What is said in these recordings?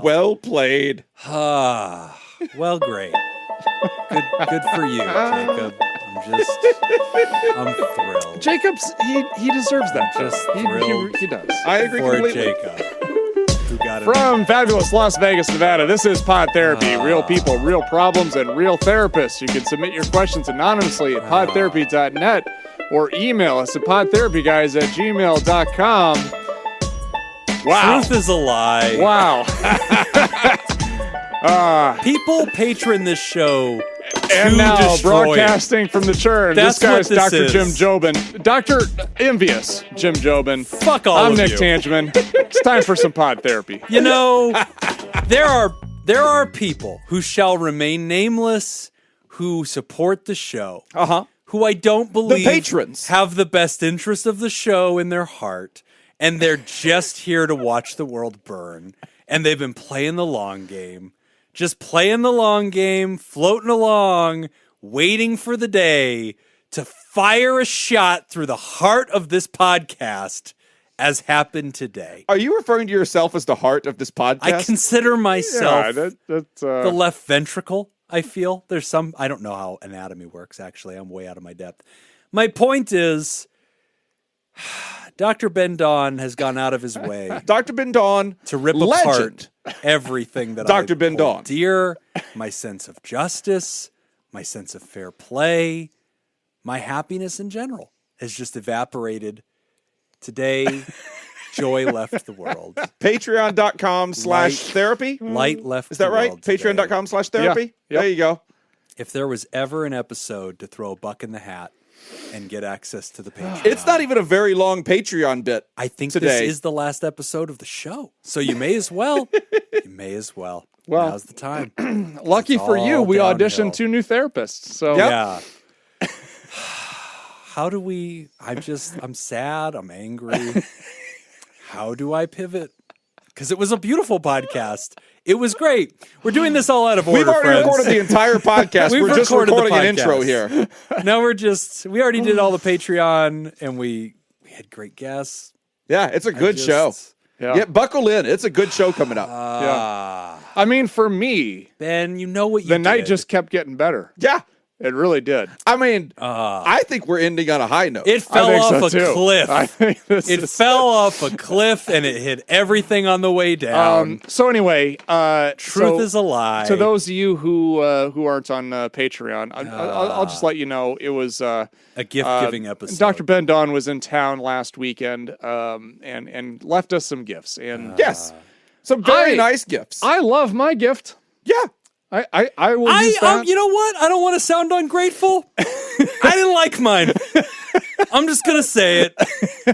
Well played. Well, great. Good for you, Jacob. I'm thrilled. Jacob's, he deserves that. Just He does. I agree for completely. Jacob. Who got it? From fabulous Las Vegas, Nevada, this is Pod Therapy. Real people, real problems, and real therapists. You can submit your questions anonymously at podtherapy.net or email us at podtherapyguys@gmail.com. Wow. Truth is a lie. Wow. People patron this show And to now, destroy it. broadcasting from the churn, That's this guy's what this Dr. is. Jim Jobin. Dr. Envious Jim Jobin. Fuck all I'm of Nick you. Tangeman. It's time for some Pod Therapy. You know, there are people who shall remain nameless who support the show. Who I don't believe patrons. have the best interest of the show in their heart, and they're just here to watch the world burn. And they've been playing the long game. Just playing the long game, floating along, waiting for the day to fire a shot through the heart of this podcast, as happened today. Are you referring to yourself as the heart of this podcast? I consider myself that's the left ventricle, I feel. There's some, I don't know how anatomy works, actually. I'm way out of my depth. My point is, Dr. Ben Don has gone out of his way Dr. Ben Don, to rip legend. apart everything that Dr. I Ben hold Don. dear, my sense of justice, my sense of fair play, my happiness in general has just evaporated. Today, joy left the world. Patreon.com/therapy. Light left Is that the right? world today. Patreon.com/therapy. Yeah. Yep. There you go. If there was ever an episode to throw a buck in the hat and get access to the Patreon, It's not even a very long Patreon bit. I think today. this is the last episode of the show. So you may as well. Well, Well, now's the time. lucky It's for you, all we downhill. auditioned 2 new therapists. So Yep. Yeah. How do we, I'm sad. I'm angry. How do I pivot? Because it was a beautiful podcast. It was great. We're doing this all out of order, We've already friends. recorded the entire podcast. We've We're just recorded the recording an intro podcast. here. Now we already did all the Patreon, and we had great guests. Yeah, it's a good show. Yeah. Yeah, buckle in. It's a good show coming up. I mean, for me, Ben, you know what you the did. night just kept getting better. Yeah. It really did. I mean, I think we're ending on a high note. It fell I think off so a too. cliff. I think this It is- fell off a cliff, and it hit everything on the way down. So anyway, Truth is a lie. To those of you who aren't on Patreon, I'll just let you know it was A gift-giving episode. Dr. Ben Don was in town last weekend and left us some gifts. And yes. Some very nice gifts. I love my gift. yeah. I will use that. You know what? I don't want to sound ungrateful. I didn't like mine. I'm just going to say it.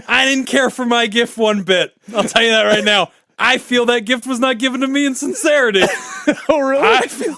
I didn't care for my gift one bit. I'll tell you that right now. I feel that gift was not given to me in sincerity. Oh, really? I feel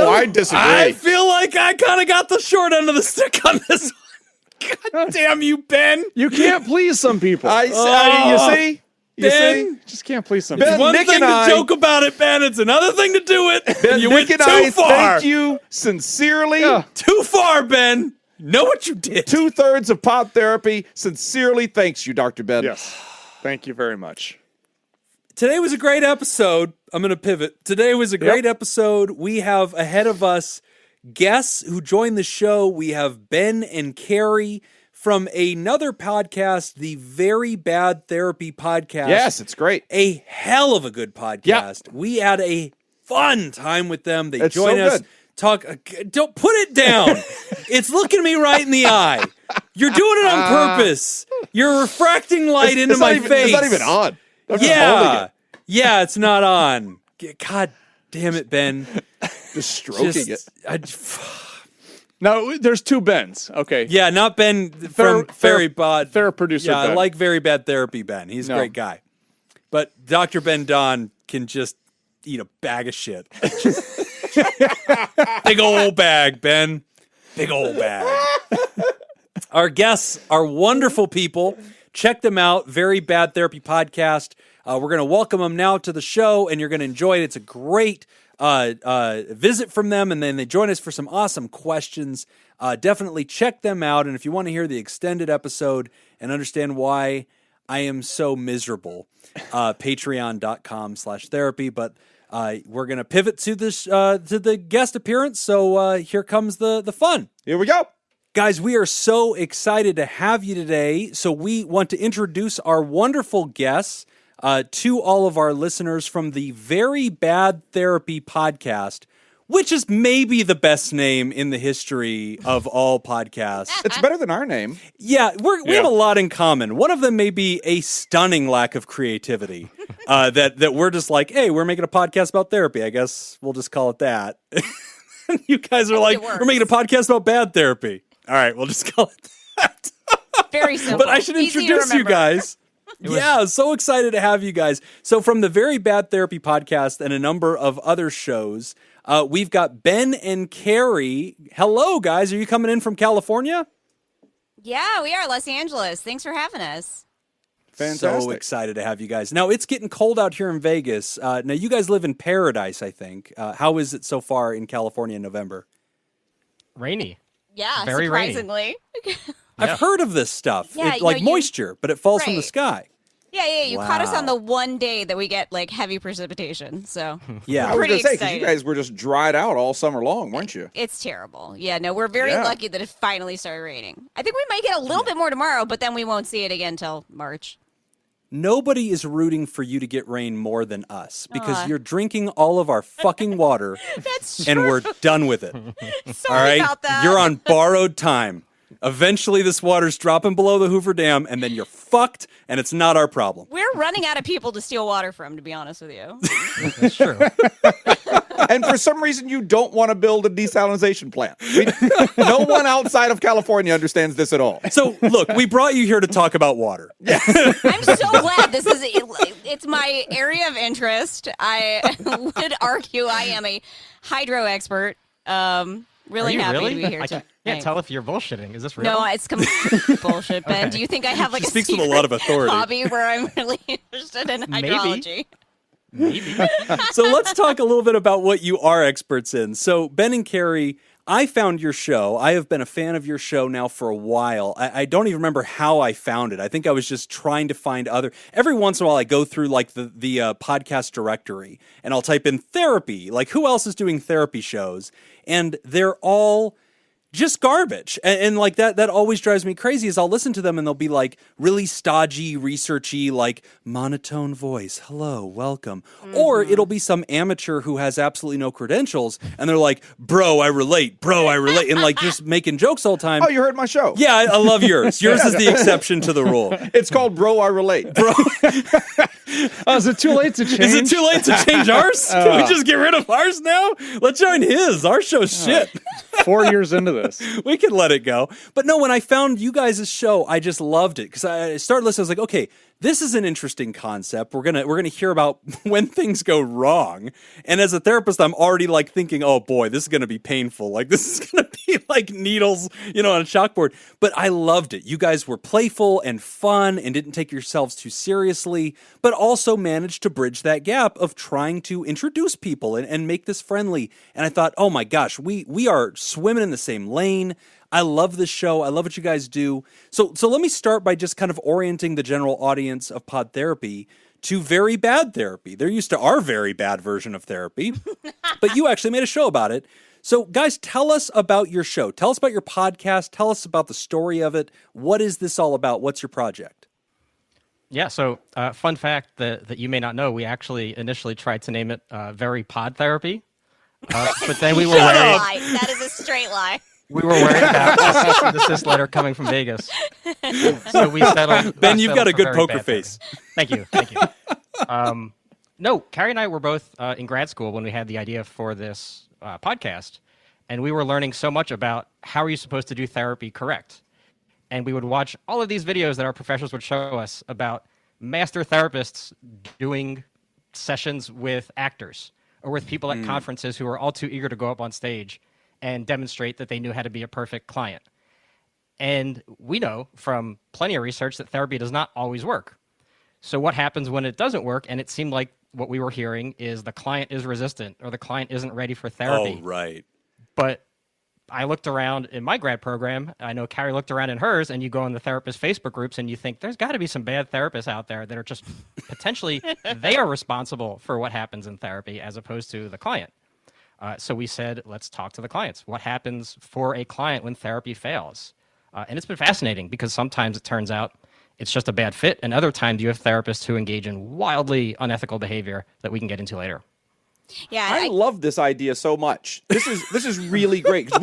I disagree. I feel like I kind of got the short end of the stick on this one. God damn you, Ben. You can't please some people. you see? You Ben. see? Just can't please some Ben, people. One Nick thing and to I- joke about it, Ben. It's another thing to do it. Ben, You Nick went and too I far. thank you sincerely. Yeah. Too far, Ben. Know what you did. 2/3 of Pod Therapy sincerely thanks you, Dr. Ben. Yes. Thank you very much. Today was a great episode. I'm going to pivot. Today was a great episode. We have ahead of us guests who joined the show. We have Ben and Carrie from another podcast, the Very Bad Therapy Podcast. Yes, it's great. A hell of a good podcast. We had a fun time with them. They It's joined so us. good. Talk. Don't put it down. It's looking me right in the eye. You're doing it on purpose. You're refracting light into my face. It's not even on. I'm just holding Yeah. it. Yeah, it's not on. God damn it, Ben. Just stroking Just, it. Now, there's 2 Bens. Okay. yeah, not Ben from Very Bad. Fair producer Yeah, I Ben. like Very Bad Therapy Ben. He's a No. great guy. But Dr. Ben Don can just eat a bag of shit. Big old bag, Ben. Big old bag. Our guests are wonderful people. Check them out. Very Bad Therapy Podcast. We're going to welcome them now to the show, and you're going to enjoy it. It's a great visit from them, and then they join us for some awesome questions. Definitely check them out, and if you want to hear the extended episode and understand why I am so miserable, patreon.com/therapy. But We're going to pivot to this to the guest appearance. So here comes the fun. Here we go. Guys, we are so excited to have you today. So we want to introduce our wonderful guests to all of our listeners from the Very Bad Therapy podcast, which is maybe the best name in the history of all podcasts. It's better than our name. Yeah, we have a lot in common. One of them may be a stunning lack of creativity. That we're just like, hey, we're making a podcast about therapy. I guess we'll just call it that. You guys are like, we're making a podcast about bad therapy. All right, we'll just call it that. Very simple. But I should introduce you guys. Yeah, so excited to have you guys. So from the Very Bad Therapy podcast and a number of other shows, we've got Ben and Carrie. Hello, guys. Are you coming in from California? Yeah, we are. Los Angeles. Thanks for having us. Fantastic. So excited to have you guys. Now, it's getting cold out here in Vegas. Now, you guys live in paradise, I think. How is it so far in California in November? Rainy. Yeah, Very rainy. surprisingly. I've heard of this stuff. Yeah, It's like you- moisture, but it falls from the Right. sky. Yeah, you caught us on Wow. the one day that we get like heavy precipitation. So Yeah. I was Pretty going to say, because excited. you guys were just dried out all summer long, weren't you? it's terrible. Yeah, no, we're very Yeah. lucky that it finally started raining. I think we might get a little bit more tomorrow, but then we won't see it again till March. Nobody is rooting for you to get rain more than us because Aw. you're drinking all of our fucking water That's true. and we're done with it. Sorry All right? about that. You're on borrowed time. Eventually, this water's dropping below the Hoover Dam, and then you're fucked, and it's not our problem. We're running out of people to steal water from, to be honest with you. That's true. And for some reason, you don't want to build a desalination plant. No one outside of California understands this at all. So, look, we brought you here to talk about water. I'm so glad this is it's my area of interest. I would argue I am a hydro expert. Really Are you happy really? to be here I tonight. can't tell if you're bullshitting. Is this real? No, it's complete bullshit, Ben. Okay. Do you think I have like She a speaks with a secret lot of authority. hobby where I'm really interested in Maybe. hydrology? Maybe. So let's talk a little bit about what you are experts in. So Ben and Carrie, I found your show. I have been a fan of your show now for a while. I don't even remember how I found it. I think I was just trying to find other. Every once in a while, I go through like the podcast directory and I'll type in therapy. Like who else is doing therapy shows? And they're all just garbage. And like that always drives me crazy is I'll listen to them and they'll be like really stodgy, researchy, like monotone voice. Hello, welcome. Or it'll be some amateur who has absolutely no credentials and they're like, bro, I relate. And like just making jokes all the time. Oh, you heard my show. Yeah, I love yours. Yours is the exception to the rule. It's called Bro, I Relate. Bro, Oh, is it too late to change? is it too late to change ours? Can we just get rid of ours now? Let's join his. Our show's shit. 4 years into this. We can let it go. But no, when I found you guys' show, I just loved it because I started listening. I was like, okay, this is an interesting concept. We're gonna hear about when things go wrong. And as a therapist, I'm already like thinking, oh boy, this is gonna be painful. Like this is gonna be like needles, on a chalkboard. But I loved it. You guys were playful and fun and didn't take yourselves too seriously, but also managed to bridge that gap of trying to introduce people and make this friendly. And I thought, oh my gosh, we are swimming in the same lane. I love this show. I love what you guys do. So let me start by just kind of orienting the general audience of Pod Therapy to Very Bad Therapy. They're used to our very bad version of therapy, but you actually made a show about it. So guys, tell us about your show. Tell us about your podcast. Tell us about the story of it. What is this all about? What's your project? Yeah, so fun fact that you may not know, we actually initially tried to name it Very Pod Therapy. But then we were worried. That is a straight lie. We were worried about the desist letter coming from Vegas. So we settled. Ben, you've got a for good Very poker Bad face. Therapy. Thank you. No, Carrie and I were both in grad school when we had the idea for this podcast. And we were learning so much about how are you supposed to do therapy correct. And we would watch all of these videos that our professors would show us about master therapists doing sessions with actors or with people at conferences who are all too eager to go up on stage and demonstrate that they knew how to be a perfect client. And we know from plenty of research that therapy does not always work. So what happens when it doesn't work? And it seemed like what we were hearing is the client is resistant or the client isn't ready for therapy. Oh, right. But I looked around in my grad program. I know Carrie looked around in hers, and you go in the therapist Facebook groups and you think there's got to be some bad therapists out there that are just potentially, they are responsible for what happens in therapy as opposed to the client. So we said, let's talk to the clients. What happens for a client when therapy fails? And it's been fascinating because sometimes it turns out it's just a bad fit, and other times you have therapists who engage in wildly unethical behavior that we can get into later. Yeah, I love this idea so much. This is really great. 'Cause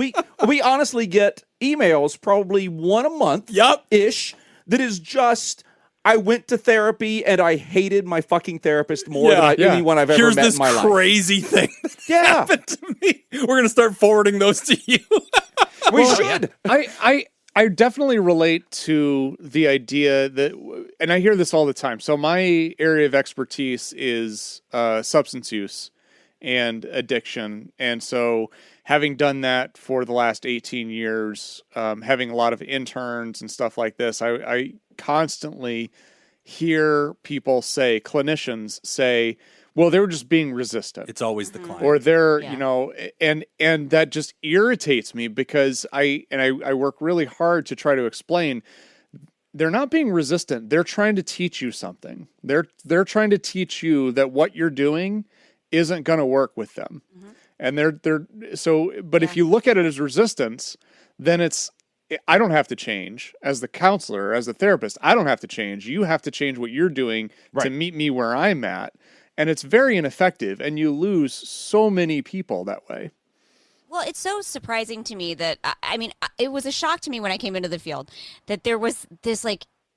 we honestly get emails probably one a month ish that is just, I went to therapy and I hated my fucking therapist more than anyone I've ever met in my life. Here's this crazy thing that happened to me. We're going to start forwarding those to you. We should. I definitely relate to the idea that, and I hear this all the time. So my area of expertise is substance use and addiction. And so having done that for the last 18 years, having a lot of interns and stuff like this, I constantly hear people say, clinicians say, well, they were just being resistant. It's always the client. Or they're, and that just irritates me because I work really hard to try to explain they're not being resistant. They're trying to teach you something. They're trying to teach you that what you're doing isn't going to work with them. And but if you look at it as resistance, then I don't have to change as the counselor, as the therapist. I don't have to change. You have to change what you're doing to meet me where I'm at. And it's very ineffective, and you lose so many people that way. Well, it's so surprising to me that, it was a shock to me when I came into the field that there was this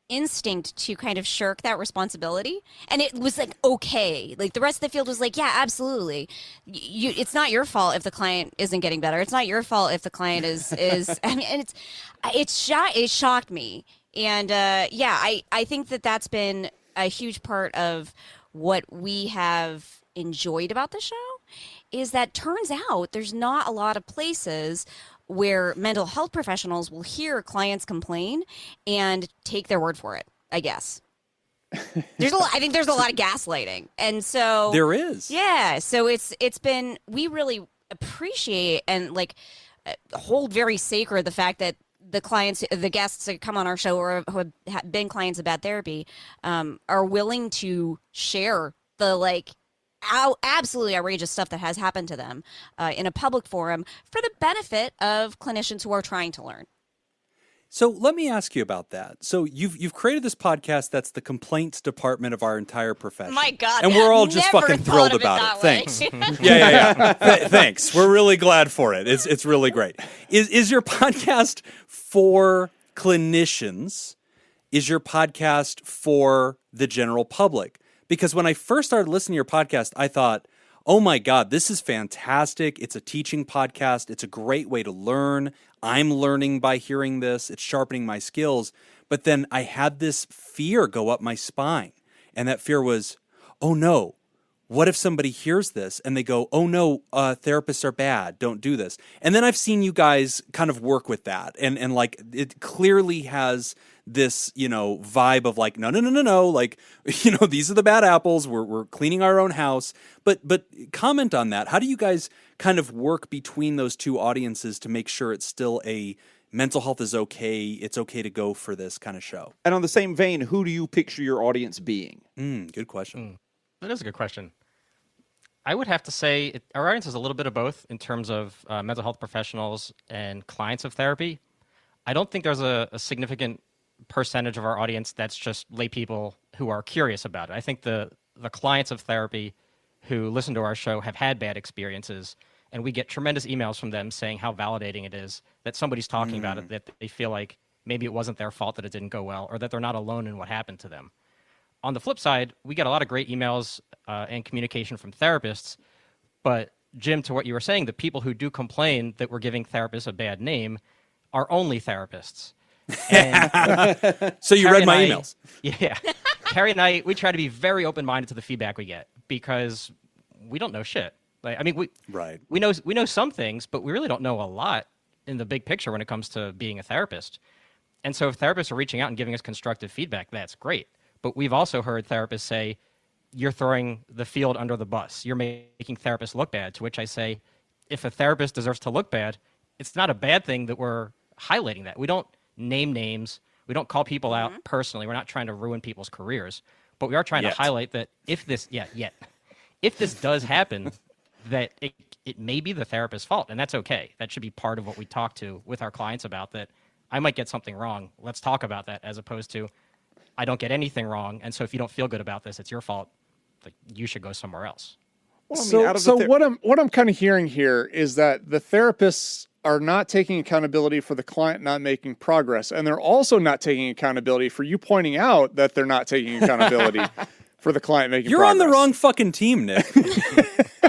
instinct to kind of shirk that responsibility. And it was okay. The rest of the field was yeah, absolutely. It's not your fault if the client isn't getting better. It's not your fault if the client is, and it shocked me. And I think that's been a huge part of what we have enjoyed about the show is that turns out there's not a lot of places where mental health professionals will hear clients complain and take their word for it, I guess. I think there's a lot of gaslighting. And so there is. Yeah. So it's been, we really appreciate and hold very sacred the fact that the clients, the guests that come on our show or who have been clients of bad therapy are willing to share the absolutely outrageous stuff that has happened to them in a public forum for the benefit of clinicians who are trying to learn. So let me ask you about that. So you've created this podcast that's the complaints department of our entire profession. My God, and we're all just fucking thrilled about it. Thanks. Yeah. Thanks. We're really glad for it. It's really great. Is your podcast for clinicians? Is your podcast for the general public? Because when I first started listening to your podcast, I thought, oh my God, this is fantastic. It's a teaching podcast. It's a great way to learn. I'm learning by hearing this. It's sharpening my skills. But then I had this fear go up my spine. And that fear was, oh no, what if somebody hears this and they go, oh no, therapists are bad. Don't do this. And then I've seen you guys kind of work with that. And it clearly has this, vibe of no. These are the bad apples. We're cleaning our own house. But comment on that. How do you guys kind of work between those two audiences to make sure it's still a mental health is okay, it's okay to go for this kind of show? And on the same vein, who do you picture your audience being? Good question. That is a good question. I would have to say our audience is a little bit of both in terms of mental health professionals and clients of therapy. I don't think there's a significant percentage of our audience that's just lay people who are curious about it. I think the clients of therapy who listen to our show have had bad experiences, and we get tremendous emails from them saying how validating it is that somebody's talking about it, that they feel like maybe it wasn't their fault that it didn't go well, or that they're not alone in what happened to them. On the flip side, we get a lot of great emails and communication from therapists, but Jim, to what you were saying, the people who do complain that we're giving therapists a bad name are only therapists. And so you read my emails. Yeah. Carrie and I, we try to be very open-minded to the feedback we get because we don't know shit. We know some things, but we really don't know a lot in the big picture when it comes to being a therapist. And so if therapists are reaching out and giving us constructive feedback, that's great. But we've also heard therapists say, you're throwing the field under the bus. You're making therapists look bad, to which I say, if a therapist deserves to look bad, it's not a bad thing that we're highlighting that. We don't name names. We don't call people out personally. We're not trying to ruin people's careers, but we are trying to highlight that if this does happen, that it may be the therapist's fault, and that's okay. That should be part of what we talk to with our clients about, that I might get something wrong. Let's talk about that, as opposed to I don't get anything wrong, and so if you don't feel good about this, it's your fault. Like, you should go somewhere else. Well, I mean, so what I'm kind of hearing here is that the therapists are not taking accountability for the client not making progress, and they're also not taking accountability for you pointing out that they're not taking accountability for the client making You're progress. on the wrong fucking team, Nick.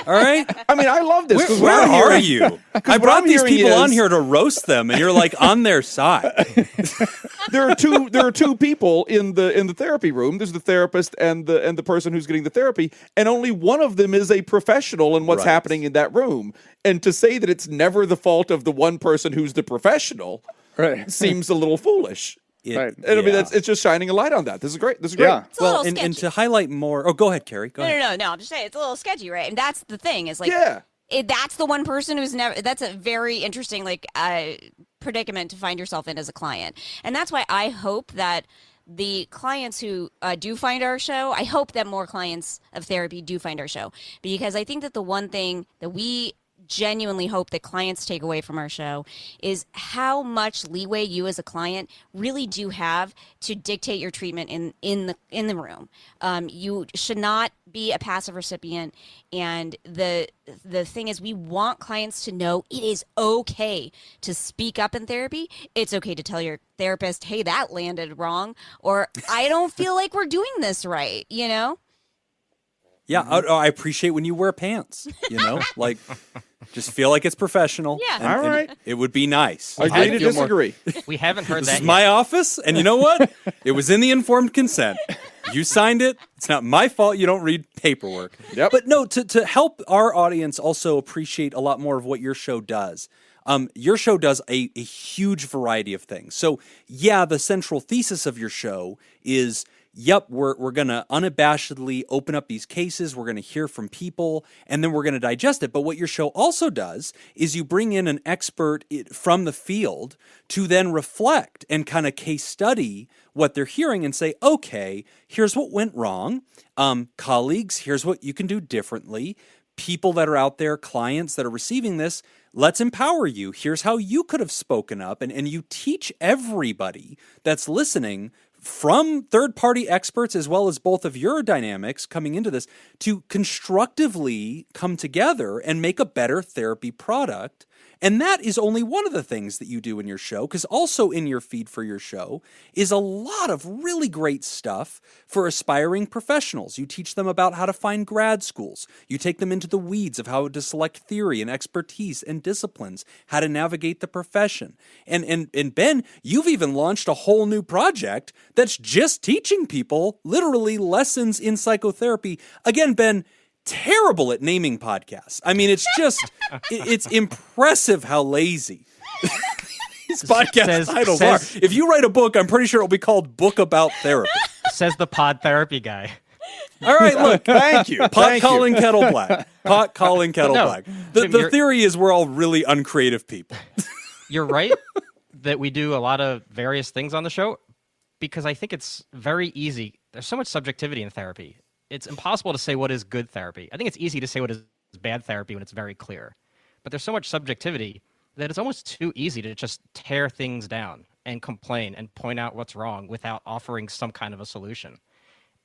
All right? I mean, I love this. Where are you? I brought these people on is- here to roast them, and you're like on their side. There are two people in the therapy room. There's the therapist and the person who's getting the therapy, and only one of them is a professional in what's Right. happening in that room. And to say that it's never the fault of the one person who's the professional Right. seems a little foolish. Right. And I mean, it's just shining a light on that. This is great. This is great. Yeah. It's a little And sketchy. to highlight more. Oh, go ahead, Carrie. Go ahead. No. I'm just saying it's a little sketchy, right? And that's the thing is like, Yeah. that's the one person who's never. That's a very interesting predicament to find yourself in as a client, and that's why I hope that the clients who do find our show, I hope that more clients of therapy do find our show, because I think that the one thing that we genuinely hope that clients take away from our show is how much leeway you as a client really do have to dictate your treatment in the room. You should not be a passive recipient, and the thing is, we want clients to know it is okay to speak up in therapy. It's okay to tell your therapist, hey, that landed wrong, or I don't feel like we're doing this right, you know? Yeah, I appreciate when you wear pants, like just feel like it's professional. Yeah. And All right. it would be nice. Agree to feel more- disagree. We haven't heard This that is yet. my office, and you know what? It was in the informed consent. You signed it. It's not my fault you don't read paperwork. Yep. But no, to help our audience also appreciate a lot more of what your show does, your show does a huge variety of things. So, yeah, the central thesis of your show is, yep, we're going to unabashedly open up these cases. We're going to hear from people, and then we're going to digest it. But what your show also does is you bring in an expert from the field to then reflect and kind of case study what they're hearing and say, okay, here's what went wrong. Colleagues, here's what you can do differently. People that are out there, clients that are receiving this, let's empower you. Here's how you could have spoken up. And you teach everybody that's listening, from third-party experts as well as both of your dynamics coming into this, to constructively come together and make a better therapy product. And that is only one of the things that you do in your show, because also in your feed for your show is a lot of really great stuff for aspiring professionals. You teach them about how to find grad schools. You take them into the weeds of how to select theory and expertise and disciplines, how to navigate the profession. And Ben, you've even launched a whole new project that's just teaching people literally lessons in psychotherapy. Again, Ben, terrible at naming podcasts. I mean, it's just, it's impressive how lazy these podcast titles are. If you write a book, I'm pretty sure it'll be called Book About Therapy. Says the pod therapy guy. All right, look. Thank you. Pot Thank you. calling kettle black. Pot calling kettle No, black. The Jim, theory is we're all really uncreative people. You're right that we do a lot of various things on the show, because I think it's very easy. There's so much subjectivity in therapy. It's impossible to say what is good therapy. I think it's easy to say what is bad therapy when it's very clear. But there's so much subjectivity that it's almost too easy to just tear things down and complain and point out what's wrong without offering some kind of a solution.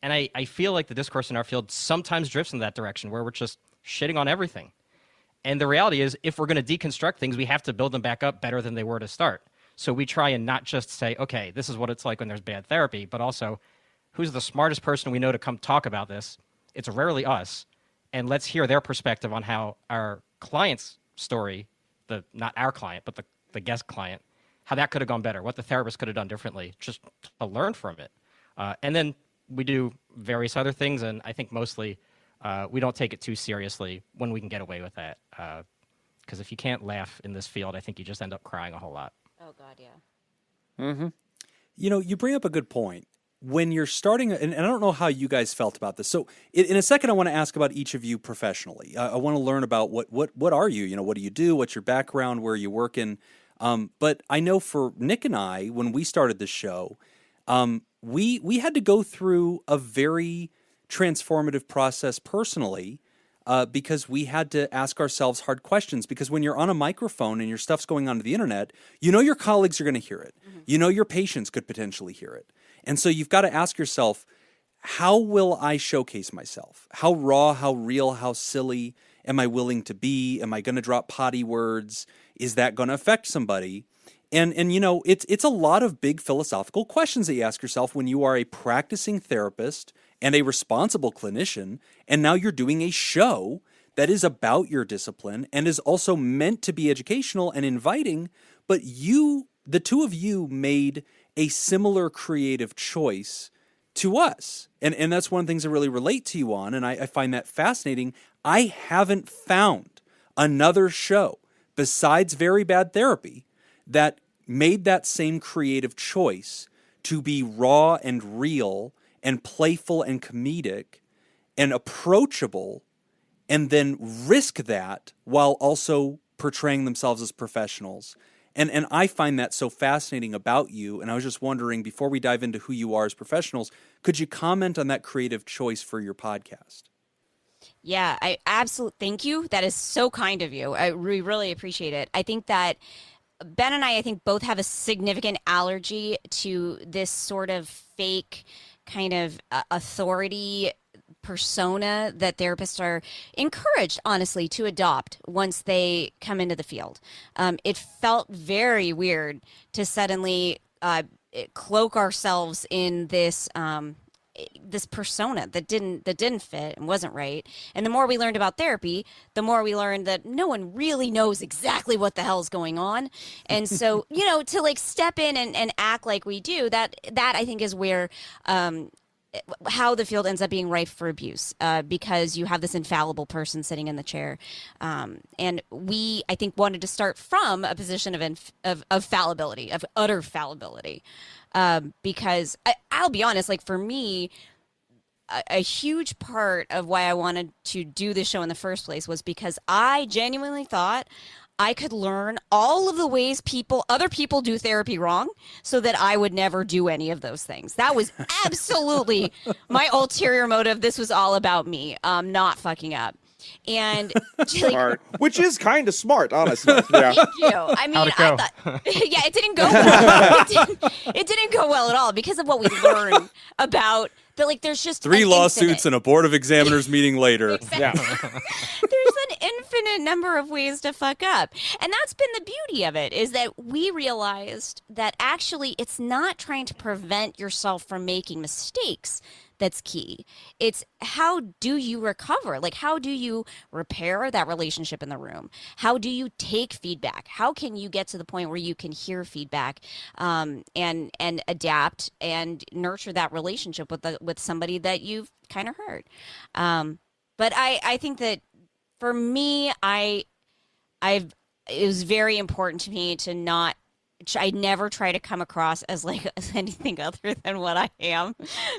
And I feel like the discourse in our field sometimes drifts in that direction, where we're just shitting on everything. And the reality is, if we're going to deconstruct things, we have to build them back up better than they were to start. So we try and not just say, okay, this is what it's like when there's bad therapy, but also, who's the smartest person we know to come talk about this? It's rarely us. And let's hear their perspective on how our client's story, not our client, but the guest client, how that could have gone better, what the therapist could have done differently, just to learn from it. And then we do various other things, and I think mostly we don't take it too seriously when we can get away with that. Because if you can't laugh in this field, I think you just end up crying a whole lot. Oh God, yeah. You bring up a good point. when you're starting, and I don't know how you guys felt about this. So in a second, I want to ask about each of you professionally. I want to learn about what are you? What do you do? What's your background? Where are you working? But I know for Nick and I, when we started this show, we had to go through a very transformative process personally, because we had to ask ourselves hard questions. Because when you're on a microphone and your stuff's going onto the internet, your colleagues are going to hear it. Mm-hmm. Your patients could potentially hear it. And so you've got to ask yourself, how will I showcase myself? How raw, how real, how silly am I willing to be? Am I going to drop potty words? Is that going to affect somebody? And it's a lot of big philosophical questions that you ask yourself when you are a practicing therapist and a responsible clinician, and now you're doing a show that is about your discipline and is also meant to be educational and inviting, but the two of you made a similar creative choice to us. And that's one of the things I really relate to you on, and I find that fascinating. I haven't found another show besides Very Bad Therapy that made that same creative choice to be raw and real and playful and comedic and approachable, and then risk that while also portraying themselves as professionals. And I find that so fascinating about you. And I was just wondering, before we dive into who you are as professionals, could you comment on that creative choice for your podcast? Yeah, I absolutely thank you. That is so kind of you. We really appreciate it. I think that Ben and I think both have a significant allergy to this sort of fake kind of authority persona that therapists are encouraged, honestly, to adopt once they come into the field. It felt very weird to suddenly cloak ourselves in this this persona that didn't fit and wasn't right. And the more we learned about therapy, the more we learned that no one really knows exactly what the hell's going on. And so, to step in and act like we do, that I think is where how the field ends up being rife for abuse, because you have this infallible person sitting in the chair. And we, I think, wanted to start from a position of fallibility, of utter fallibility. Because I'll be honest, for me, a huge part of why I wanted to do this show in the first place was because I genuinely thought I could learn all of the ways other people do therapy wrong, so that I would never do any of those things. That was absolutely my ulterior motive. This was all about me, not fucking up. And smart. Which is kind of smart, honestly. Yeah. Thank you. I mean, How'd it go? I thought, it didn't go well. It didn't go well at all because of what we learned about that. There's just 3 lawsuits and a board of examiners meeting later. Exactly. Yeah. There's an infinite number of ways to fuck up. And that's been the beauty of it, is that we realized that actually it's not trying to prevent yourself from making mistakes that's key. It's how do you recover? How do you repair that relationship in the room? How do you take feedback? How can you get to the point where you can hear feedback and adapt and nurture that relationship with somebody that you've kind of hurt? But I think that for me, it was very important to me to I never try to come across as anything other than what I am,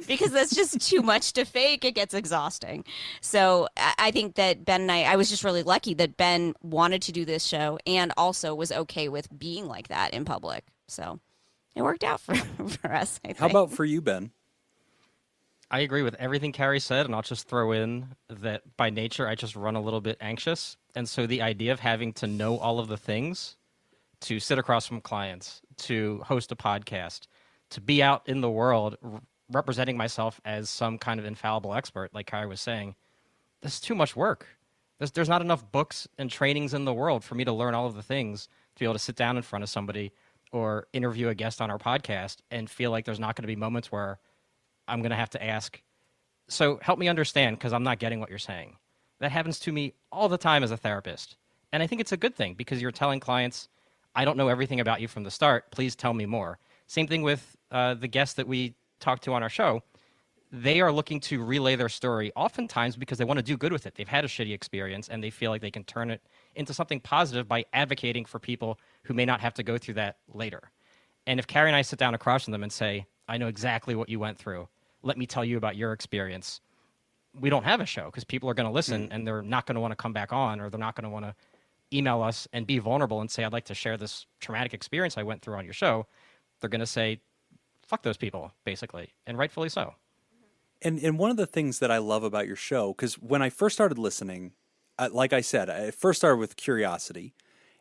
because that's just too much to fake. It gets exhausting. So I think that Ben and I was just really lucky that Ben wanted to do this show and also was okay with being like that in public. So it worked out for us, I think. How about for you, Ben? I agree with everything Carrie said, and I'll just throw in that by nature, I just run a little bit anxious. And so the idea of having to know all of the things, to sit across from clients, to host a podcast, to be out in the world representing myself as some kind of infallible expert, like Carrie was saying, this is too much work. There's not enough books and trainings in the world for me to learn all of the things, to be able to sit down in front of somebody or interview a guest on our podcast and feel like there's not going to be moments where I'm going to have to ask, so help me understand because I'm not getting what you're saying. That happens to me all the time as a therapist. And I think it's a good thing because you're telling clients, I don't know everything about you from the start. Please tell me more. Same thing with the guests that we talk to on our show. They are looking to relay their story oftentimes because they want to do good with it. They've had a shitty experience and they feel like they can turn it into something positive by advocating for people who may not have to go through that later. And if Carrie and I sit down across from them and say, I know exactly what you went through. Let me tell you about your experience. We don't have a show because people are going to listen and they're not going to want to come back on, or they're not going to want to email us and be vulnerable and say, I'd like to share this traumatic experience I went through on your show. They're going to say, fuck those people, basically, and rightfully so. And one of the things that I love about your show, because when I first started listening, like I said, I first started with curiosity,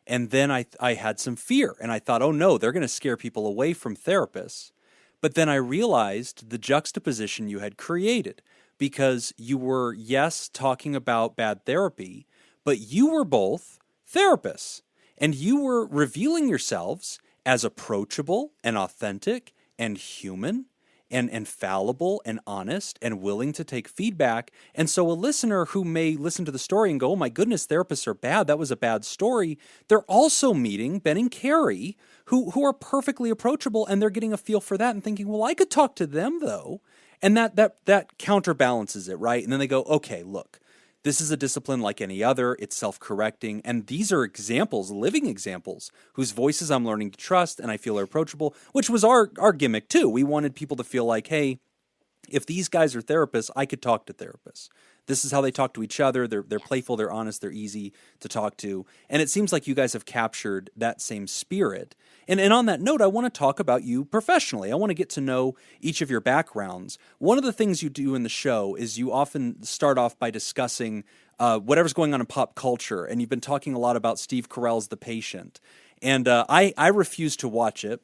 and then I had some fear, and I thought, oh no, they're going to scare people away from therapists. But then I realized the juxtaposition you had created, because you were, yes, talking about bad therapy, but you were both therapists, and you were revealing yourselves as approachable and authentic and human and fallible and honest and willing to take feedback. And so a listener who may listen to the story and go, oh my goodness, therapists are bad, that was a bad story, they're also meeting Ben and Carrie, who are perfectly approachable, and they're getting a feel for that and thinking, well, I could talk to them though. And that counterbalances it, right? And then they go, okay, look, this is a discipline like any other. It's self-correcting. And these are examples, living examples, whose voices I'm learning to trust and I feel are approachable, which was our gimmick too. We wanted people to feel like, hey, if these guys are therapists, I could talk to therapists. This is how they talk to each other. They're playful, they're honest, they're easy to talk to. And it seems like you guys have captured that same spirit. And on that note, I want to talk about you professionally. I want to get to know each of your backgrounds. One of the things you do in the show is you often start off by discussing whatever's going on in pop culture. And you've been talking a lot about Steve Carell's The Patient. And I refuse to watch it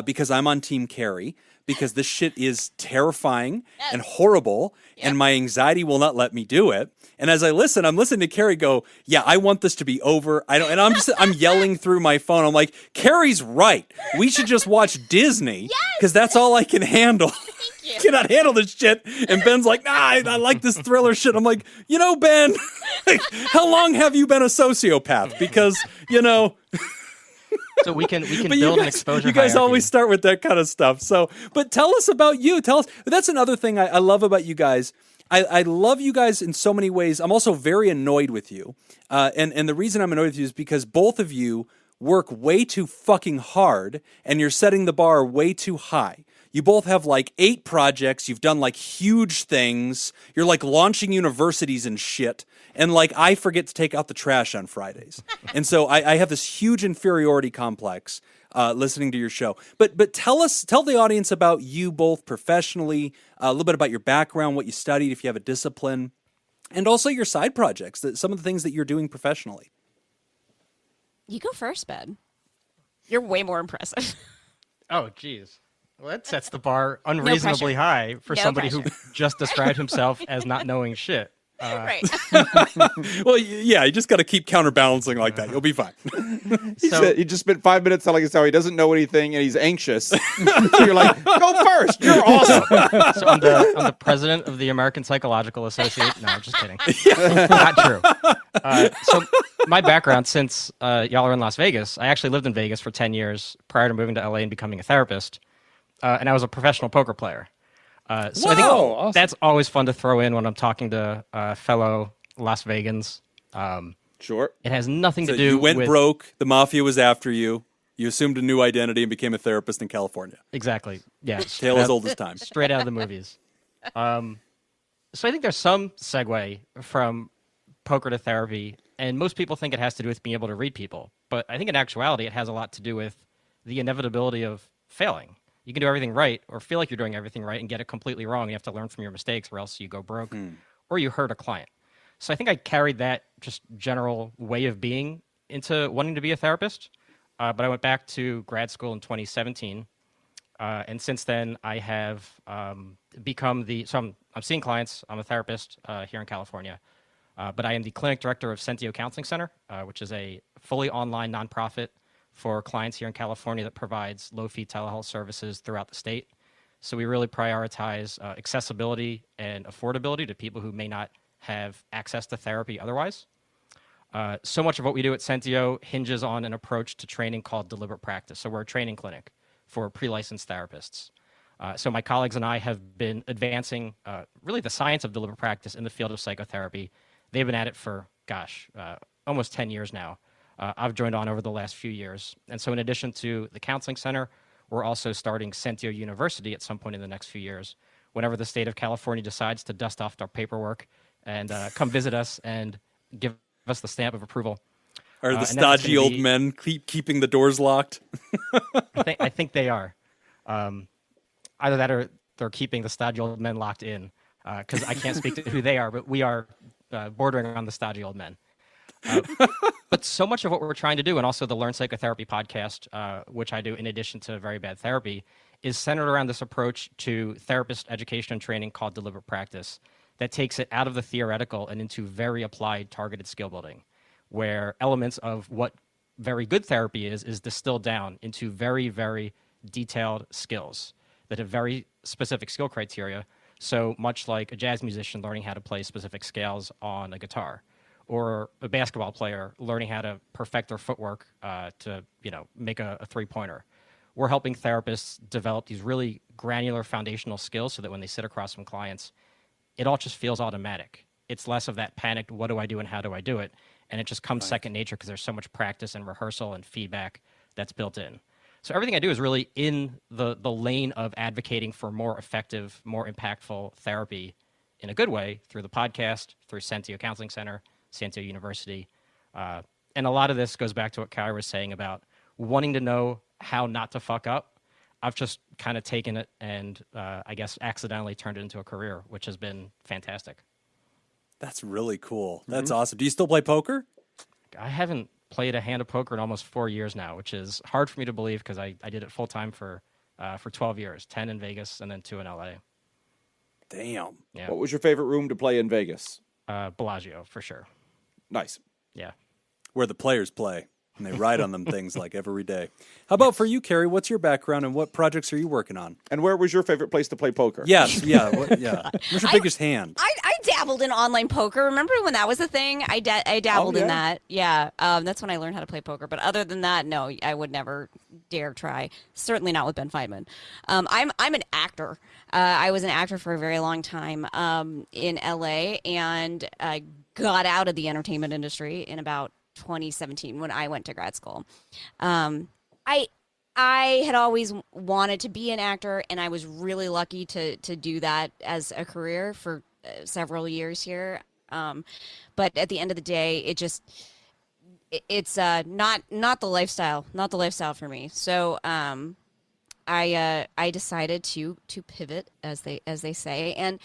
because I'm on Team Carrie, because this shit is terrifying and horrible, and my anxiety will not let me do it. And as I listen, I'm listening to Carrie go, yeah, I want this to be over. And I'm yelling through my phone. I'm like, Carrie's right. We should just watch Disney because that's all I can handle. I cannot handle this shit. And Ben's like, nah, I like this thriller shit. I'm like, Ben, how long have you been a sociopath? Because, So we can build an exposure. You guys hierarchy. always start with that kind of stuff. So, but tell us about you. Tell us. That's another thing I love about you guys. I love you guys in so many ways. I'm also very annoyed with you. And the reason I'm annoyed with you is because both of you work way too fucking hard, and you're setting the bar way too high. You both have like 8 projects. You've done like huge things. You're like launching universities and shit. And like I forget to take out the trash on Fridays. And so I have this huge inferiority complex listening to your show. But tell the audience about you both professionally, a little bit about your background, what you studied, if you have a discipline, and also your side projects, some of the things that you're doing professionally. You go first, Ben. You're way more impressive. Oh, geez. Well, that sets the bar unreasonably high for somebody who just described himself as not knowing shit. Right. Well, yeah, you just got to keep counterbalancing like that. You'll be fine. He just spent 5 minutes telling us how he doesn't know anything and he's anxious. So you're like, go first. You're awesome. So I'm the president of the American Psychological Association. No, I'm just kidding. Not true. So my background, since y'all are in Las Vegas, I actually lived in Vegas for 10 years prior to moving to LA and becoming a therapist. And I was a professional poker player. So I think awesome. That's always fun to throw in when I'm talking to fellow Las Vegans. Sure. It has nothing So to do you went with... broke, the mafia was after you, you assumed a new identity and became a therapist in California. Exactly. Yeah. Tale as old as time. Straight out of the movies. So I think there's some segue from poker to therapy, and most people think it has to do with being able to read people. But I think in actuality, it has a lot to do with the inevitability of failing. You can do everything right or feel like you're doing everything right and get it completely wrong. You have to learn from your mistakes or else you go broke or you hurt a client. So I think I carried that just general way of being into wanting to be a therapist. But I went back to grad school in 2017. And since then, I have become I'm seeing clients. I'm a therapist here in California. But I am the clinic director of Sentio Counseling Center, which is a fully online nonprofit for clients here in California that provides low-fee telehealth services throughout the state. So we really prioritize accessibility and affordability to people who may not have access to therapy otherwise. So much of what we do at Sentio hinges on an approach to training called deliberate practice. So we're a training clinic for pre-licensed therapists. So my colleagues and I have been advancing really the science of deliberate practice in the field of psychotherapy. They've been at it for, almost 10 years now. I've joined on over the last few years. And so in addition to the counseling center, we're also starting Centio University at some point in the next few years, whenever the state of California decides to dust off our paperwork and come visit us and give us the stamp of approval. Are the stodgy old men keeping the doors locked? I think they are. Either that or they're keeping the stodgy old men locked in, because I can't speak to who they are, but we are bordering on the stodgy old men. But so much of what we're trying to do, and also the Learn Psychotherapy podcast, which I do in addition to Very Bad Therapy, is centered around this approach to therapist education and training called deliberate practice that takes it out of the theoretical and into very applied targeted skill building, where elements of what very good therapy is distilled down into very, very detailed skills that have very specific skill criteria. So much like a jazz musician learning how to play specific scales on a guitar, or a basketball player learning how to perfect their footwork to make a three-pointer. We're helping therapists develop these really granular foundational skills so that when they sit across from clients, it all just feels automatic. It's less of that panicked, what do I do and how do I do it? And it just comes second nature because there's so much practice and rehearsal and feedback that's built in. So everything I do is really in the lane of advocating for more effective, more impactful therapy in a good way through the podcast, through Centio Counseling Center, Centio University. And a lot of this goes back to what Carrie was saying about wanting to know how not to fuck up. I've just kind of taken it and I guess accidentally turned it into a career, which has been fantastic. That's really cool. That's awesome. Do you still play poker? I haven't played a hand of poker in almost 4 years now, which is hard for me to believe because I did it full time for 12 years, 10 in Vegas and then 2 in LA. Damn. Yeah. What was your favorite room to play in Vegas? Bellagio, for sure. Nice. Yeah. Where the players play and they ride on them things like every day. How about for you, Carrie? What's your background and what projects are you working on? And where was your favorite place to play poker? Yes, yeah. What's your biggest hand? I dabbled in online poker. Remember when that was a thing? I dabbled in that. Yeah, that's when I learned how to play poker. But other than that, no, I would never dare try. Certainly not with Ben Feynman. I'm an actor. I was an actor for a very long time in LA, and I got out of the entertainment industry in about 2017 when I went to grad school. I had always wanted to be an actor, and I was really lucky to do that as a career for several years here. But at the end of the day, it's not the lifestyle for me. So I decided to pivot, as they say, and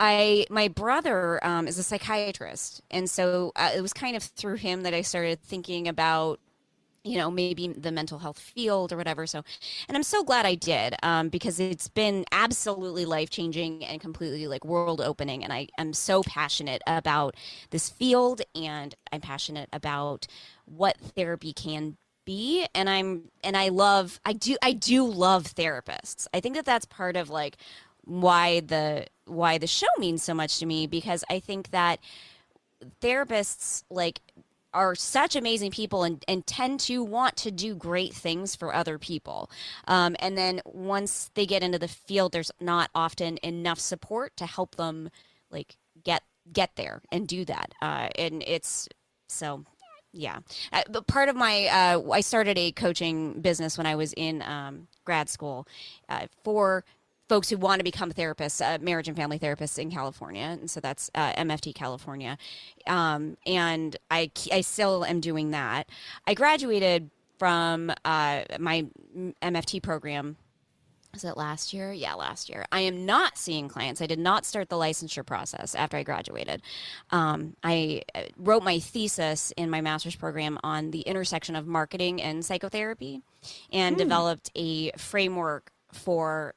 my brother is a psychiatrist, and so it was kind of through him that I started thinking about, maybe the mental health field or whatever. So, and I'm so glad I did, because it's been absolutely life-changing and completely world opening. And I'm so passionate about this field, and I'm passionate about what therapy can be. And I do love therapists. I think that's part of why the show means so much to me, because I think that therapists are such amazing people and tend to want to do great things for other people. And then once they get into the field, there's not often enough support to help them get there and do that. And it's so, yeah. But part of my, I started a coaching business when I was in grad school for folks who want to become therapists, marriage and family therapists in California. And so that's MFT California. And I still am doing that. I graduated from my MFT program. Was it last year? Yeah, last year. I am not seeing clients. I did not start the licensure process after I graduated. I wrote my thesis in my master's program on the intersection of marketing and psychotherapy, and developed a framework for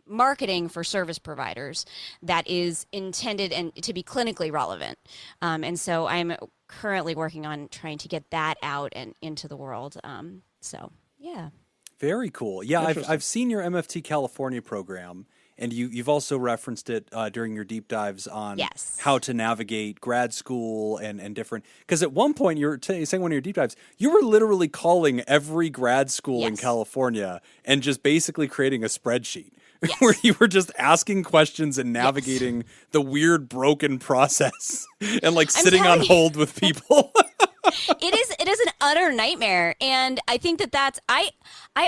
marketing for service providers that is intended and to be clinically relevant. And so I'm currently working on trying to get that out and into the world. So, yeah. Very cool. Yeah, I've seen your MFT California program, and you've also referenced it during your deep dives on how to navigate grad school and different. Because at one point you were saying one of your deep dives, you were literally calling every grad school in California and just basically creating a spreadsheet where you were just asking questions and navigating the weird broken process and sitting on hold with people. It is an utter nightmare. And I think that's, I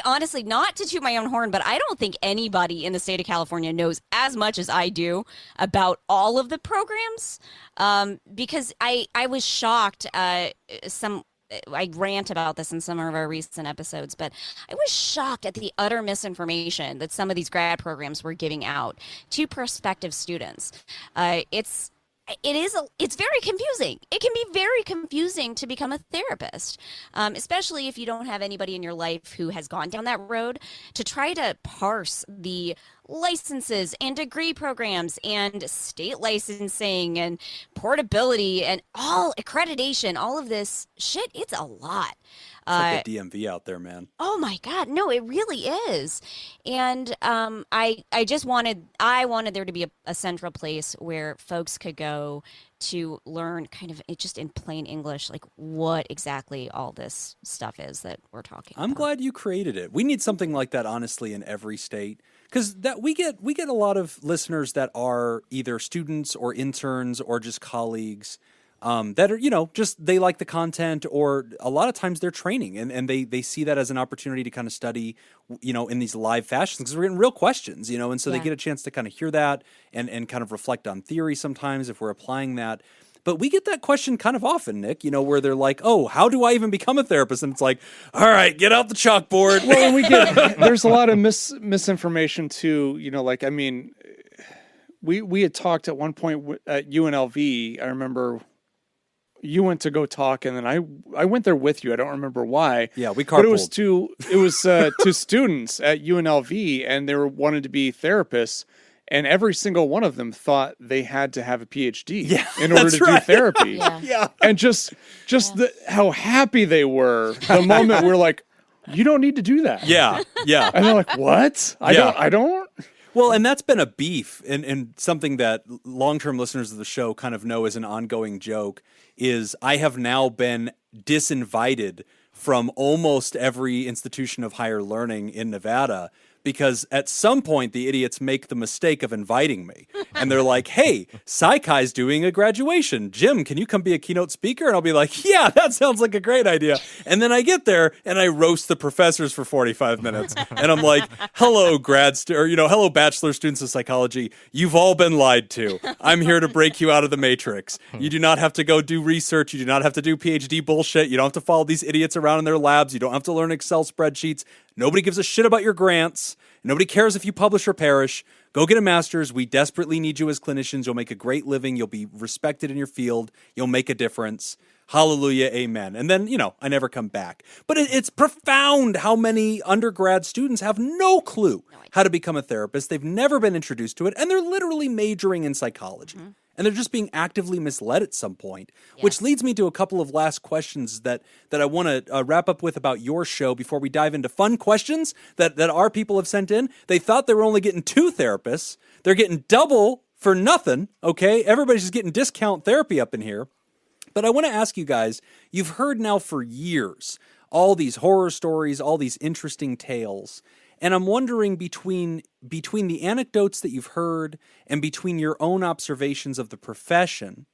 honestly, not to toot my own horn, but I don't think anybody in the state of California knows as much as I do about all of the programs. Because I was shocked, I rant about this in some of our recent episodes, but I was shocked at the utter misinformation that some of these grad programs were giving out to prospective students. It's very confusing. It can be very confusing to become a therapist, especially if you don't have anybody in your life who has gone down that road, to try to parse the licenses and degree programs and state licensing and portability and all accreditation, all of this shit. It's a lot. It's like the DMV out there, man. Oh my God, no, it really is. And I wanted there to be a central place where folks could go to learn kind of just in plain English, like what exactly all this stuff is that we're talking about. I'm glad you created it. We need something like that, honestly, in every state. Because that we get a lot of listeners that are either students or interns or just colleagues that are, just they like the content, or a lot of times they're training and they see that as an opportunity to kind of study, in these live fashions, because we're getting real questions, and so they get a chance to kind of hear that and kind of reflect on theory sometimes if we're applying that. But we get that question kind of often, Nick, where they're like, oh, how do I even become a therapist? And it's like, all right, get out the chalkboard. Well, and there's a lot of misinformation too, we had talked at one point at UNLV. I remember you went to go talk, and then I went there with you. I don't remember why. Yeah, we carpooled. But it was to students at UNLV, and they wanted to be therapists. And every single one of them thought they had to have a PhD in order to do therapy. Yeah. And just how happy they were the moment we're like, you don't need to do that. Yeah. And they're like, what? I don't. Well, and that's been a beef, and something that long-term listeners of the show kind of know as an ongoing joke is I have now been disinvited from almost every institution of higher learning in Nevada, because at some point the idiots make the mistake of inviting me. And they're like, hey, Psychi's doing a graduation. Jim, can you come be a keynote speaker? And I'll be like, yeah, that sounds like a great idea. And then I get there and I roast the professors for 45 minutes. And I'm like, hello, hello, bachelor students of psychology. You've all been lied to. I'm here to break you out of the matrix. You do not have to go do research. You do not have to do PhD bullshit. You don't have to follow these idiots around in their labs. You don't have to learn Excel spreadsheets. Nobody gives a shit about your grants. Nobody cares if you publish or perish. Go get a master's. We desperately need you as clinicians. You'll make a great living. You'll be respected in your field. You'll make a difference. Hallelujah, amen. And then, I never come back. But it's profound how many undergrad students have no clue how to become a therapist. They've never been introduced to it, and they're literally majoring in psychology. Mm-hmm. And they're just being actively misled at some point, which leads me to a couple of last questions that I want to wrap up with about your show before we dive into fun questions that our people have sent in. They thought they were only getting 2 therapists. They're getting double for nothing, okay? Everybody's just getting discount therapy up in here. But I want to ask you guys, you've heard now for years all these horror stories, all these interesting tales. And I'm wondering between the anecdotes that you've heard and between your own observations of the profession,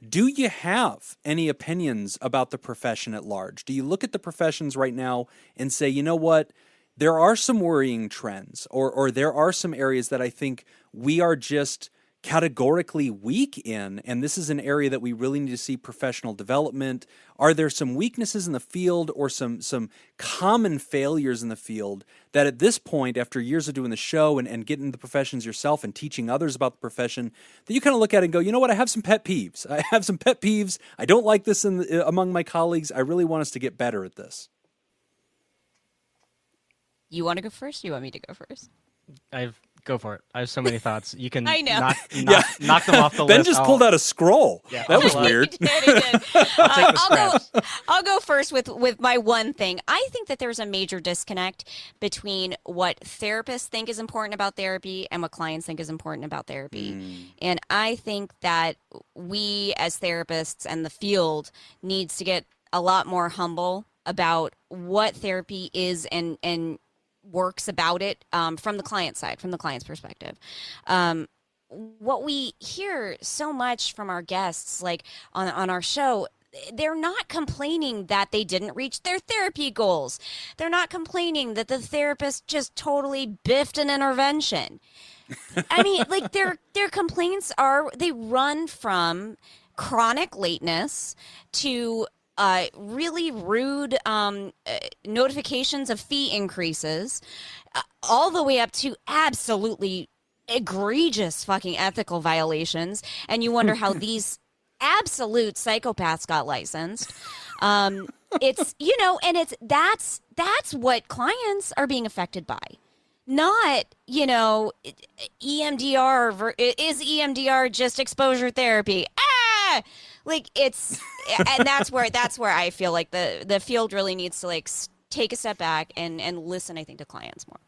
do you have any opinions about the profession at large? Do you look at the professions right now and say, you know what, there are some worrying trends, or there are some areas that I think we are just categorically weak in, and this is an area that we really need to see professional development? Are there some weaknesses in the field or some common failures in the field that at this point, after years of doing the show and getting into the professions yourself and teaching others about the profession, that you kind of look at it and go, you know what, I have some pet peeves. I don't like this among my colleagues. I really want us to get better at this. You want to go first? You want me to go first? Go for it. I have so many thoughts. You can I know. knock them off the list. Ben just pulled out a scroll. Yeah, that was weird. He did. I'll go first with my one thing. I think that there's a major disconnect between what therapists think is important about therapy and what clients think is important about therapy. And I think that we as therapists and the field needs to get a lot more humble about what therapy is and works about it from the client side, from the client's perspective. What we hear so much from our guests, like on our show, they're not complaining that they didn't reach their therapy goals. They're not complaining that the therapist just totally biffed an intervention. I mean, like their complaints they run from chronic lateness to really rude notifications of fee increases, all the way up to absolutely egregious fucking ethical violations. And you wonder how these absolute psychopaths got licensed. It's, and that's what clients are being affected by. Not, EMDR, is EMDR just exposure therapy? Like it's, and that's where I feel like the field really needs to like take a step back and listen, I think, to clients more.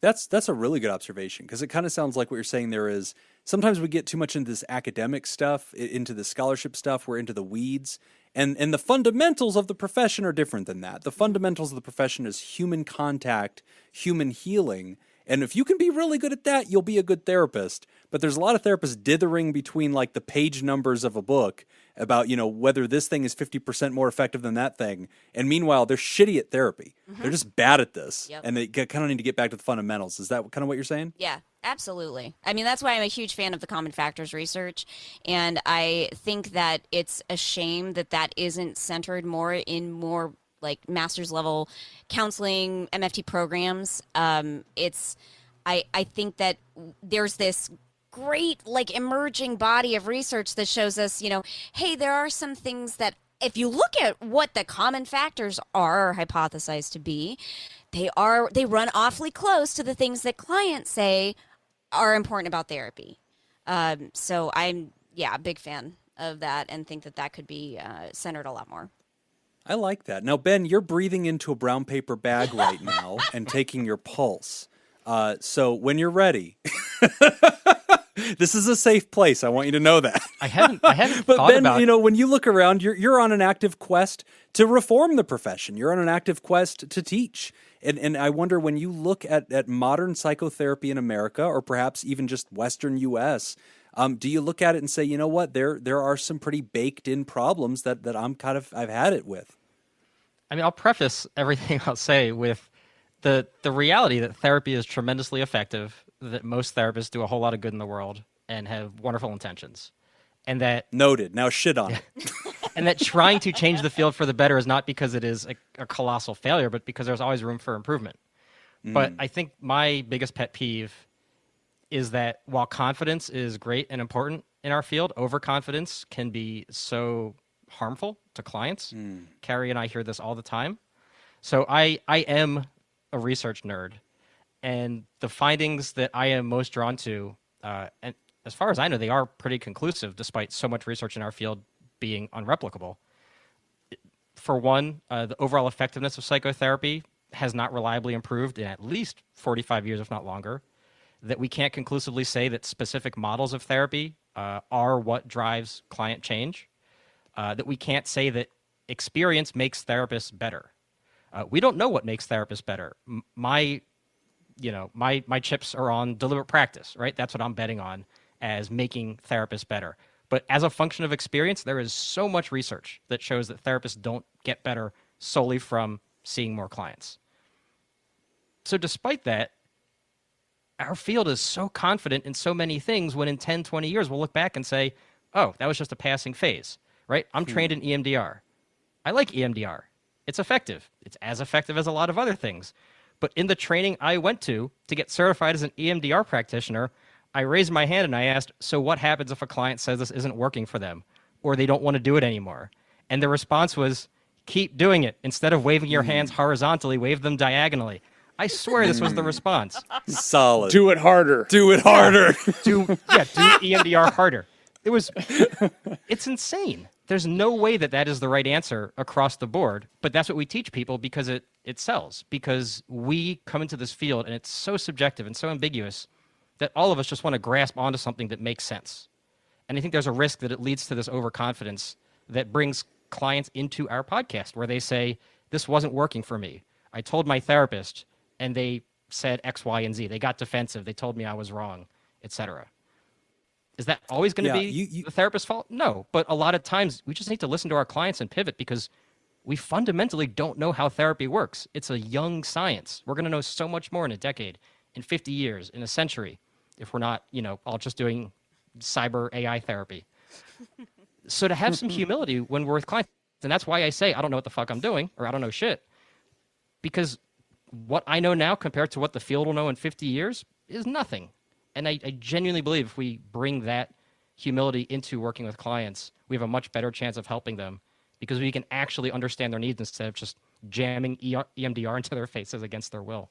That's a really good observation, because it kind of sounds like what you're saying there is sometimes we get too much into this academic stuff, into the scholarship stuff, we're into the weeds, and the fundamentals of the profession are different than that. The fundamentals of the profession is human contact, human healing, and if you can be really good at that, you'll be a good therapist. But there's a lot of therapists dithering between like the page numbers of a book about, whether this thing is 50% more effective than that thing. And meanwhile, they're shitty at therapy. Mm-hmm. They're just bad at this. Yep. And they kind of need to get back to the fundamentals. Is that kind of what you're saying? Yeah, absolutely. I mean, that's why I'm a huge fan of the common factors research. And I think that it's a shame that isn't centered more in more like master's level counseling, MFT programs. I think that there's this great like emerging body of research that shows us, hey, there are some things that if you look at what the common factors are hypothesized to be, they run awfully close to the things that clients say are important about therapy. So I'm a big fan of that and think that could be centered a lot more. I like that. Now, Ben, you're breathing into a brown paper bag right now and taking your pulse. So when you're ready, this is a safe place. I want you to know that. I hadn't but thought Ben, about when you look around, you're on an active quest to reform the profession. You're on an active quest to teach. And I wonder, when you look at modern psychotherapy in America, or perhaps even just Western U.S., do you look at it and say, you know what, there are some pretty baked in problems that I've had it with? I mean, I'll preface everything I'll say with the reality that therapy is tremendously effective, that most therapists do a whole lot of good in the world and have wonderful intentions. And that noted. Now shit on it. And that trying to change the field for the better is not because it is a colossal failure, but because there's always room for improvement. But I think my biggest pet peeve is that while confidence is great and important in our field, overconfidence can be so harmful to clients. Carrie and I hear this all the time. So I am a research nerd, and the findings that I am most drawn to, and as far as I know, they are pretty conclusive despite so much research in our field being unreplicable. For one, the overall effectiveness of psychotherapy has not reliably improved in at least 45 years, if not longer. That we can't conclusively say that specific models of therapy are what drives client change. That we can't say that experience makes therapists better. We don't know what makes therapists better. My chips are on deliberate practice, right? That's what I'm betting on as making therapists better. But as a function of experience, there is so much research that shows that therapists don't get better solely from seeing more clients. So despite that, our field is so confident in so many things when in 10, 20 years, we'll look back and say, oh, that was just a passing phase, right? I'm trained in EMDR. I like EMDR. It's effective. It's as effective as a lot of other things. But in the training I went to get certified as an EMDR practitioner, I raised my hand and I asked, so what happens if a client says this isn't working for them or they don't want to do it anymore? And the response was, keep doing it. Instead of waving your hands horizontally, wave them diagonally. I swear this was the response. Solid. Do it harder. Do it harder. Do EMDR harder. It's insane. There's no way that is the right answer across the board, but that's what we teach people because it sells, because we come into this field and it's so subjective and so ambiguous that all of us just want to grasp onto something that makes sense. And I think there's a risk that it leads to this overconfidence that brings clients into our podcast where they say, this wasn't working for me. I told my therapist and they said X, Y, and Z. They got defensive. They told me I was wrong, etc. Is that always going to be the therapist's fault? No, but a lot of times we just need to listen to our clients and pivot because we fundamentally don't know how therapy works. It's a young science. We're going to know so much more in a decade, in 50 years, in a century, if we're not, all just doing cyber AI therapy. So to have some humility when we're with clients, and that's why I say, I don't know what the fuck I'm doing, or I don't know shit, because what I know now compared to what the field will know in 50 years is nothing. And I genuinely believe if we bring that humility into working with clients, we have a much better chance of helping them because we can actually understand their needs instead of just jamming EMDR into their faces against their will.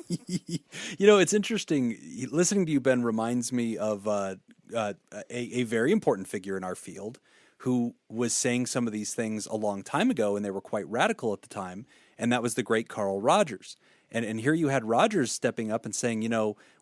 It's interesting. Listening to you, Ben, reminds me of a very important figure in our field who was saying some of these things a long time ago, and they were quite radical at the time, and that was the great Carl Rogers. And here you had Rogers stepping up and saying,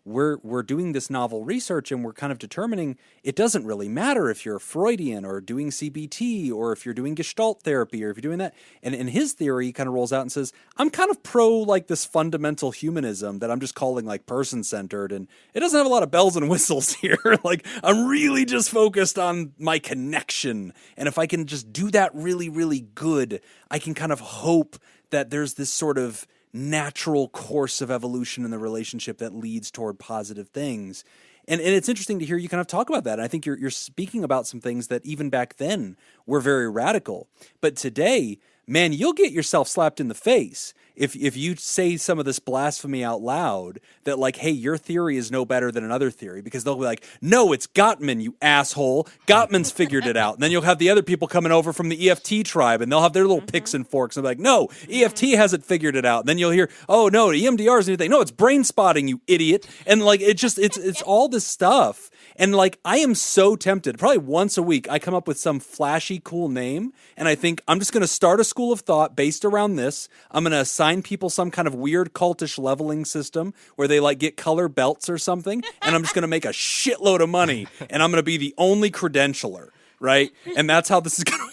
we're doing this novel research and we're kind of determining it doesn't really matter if you're Freudian or doing CBT or if you're doing Gestalt therapy or if you're doing that. And his theory kind of rolls out and says, I'm kind of pro like this fundamental humanism that I'm just calling like person-centered. And it doesn't have a lot of bells and whistles here. Like I'm really just focused on my connection. And if I can just do that really, really good, I can kind of hope that there's this sort of natural course of evolution in the relationship that leads toward positive things. And it's interesting to hear you kind of talk about that. And I think you're speaking about some things that even back then were very radical. But today, man, you'll get yourself slapped in the face if you say some of this blasphemy out loud that like, hey, your theory is no better than another theory, because they'll be like, no, it's Gottman, you asshole. Gottman's figured it out. And then you'll have the other people coming over from the EFT tribe and they'll have their little picks and forks and be like, no, EFT hasn't figured it out. And then you'll hear, oh no, EMDR is anything. No, it's brain spotting, you idiot. And like, it's all this stuff. And like, I am so tempted, probably once a week, I come up with some flashy, cool name. And I think I'm just going to start a school of thought based around this. I'm going to assign people some kind of weird cultish leveling system where they like get color belts or something. And I'm just going to make a shitload of money. And I'm going to be the only credentialer, right? And that's how this is going to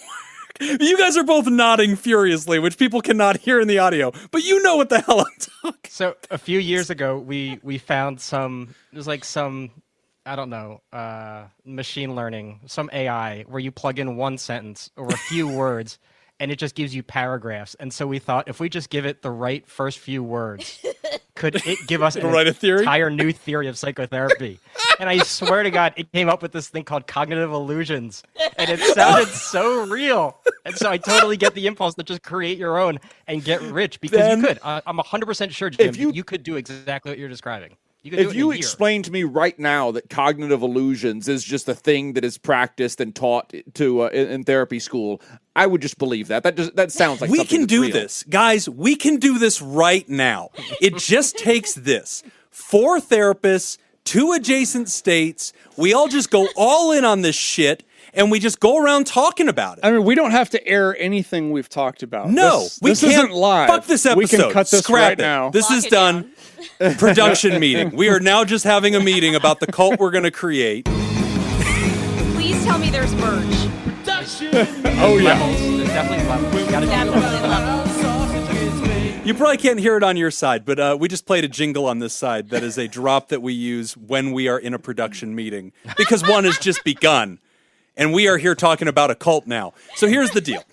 work. You guys are both nodding furiously, which people cannot hear in the audio, but you know what the hell I'm talking. So a few years ago, we found there's like some, I don't know, machine learning, some AI where you plug in one sentence or a few words and it just gives you paragraphs. And so we thought if we just give it the right first few words, could it give us an entire new theory of psychotherapy? And I swear to God, it came up with this thing called cognitive illusions. And it sounded so real. And so I totally get the impulse to just create your own and get rich because you could. I'm 100% sure, Jim, you could do exactly what you're describing. If you explain to me right now that cognitive illusions is just a thing that is practiced and taught to in therapy school, I would just believe that. That sounds like we can do real. this, guys. We can do this right now. It just takes this: 4 therapists, 2 adjacent states. We all just go all in on this shit. And we just go around talking about it. I mean, we don't have to air anything we've talked about. No, this isn't live. Fuck this episode. We can cut this Scrap right it. now. This is done. Production meeting. We are now just having a meeting about the cult we're going to create. Please tell me there's merch. Oh, yeah. There's definitely levels. You gotta do Definitely levels. You probably can't hear it on your side, but we just played a jingle on this side that is a drop that we use when we are in a production meeting because one has just begun. And we are here talking about a cult now. So here's the deal.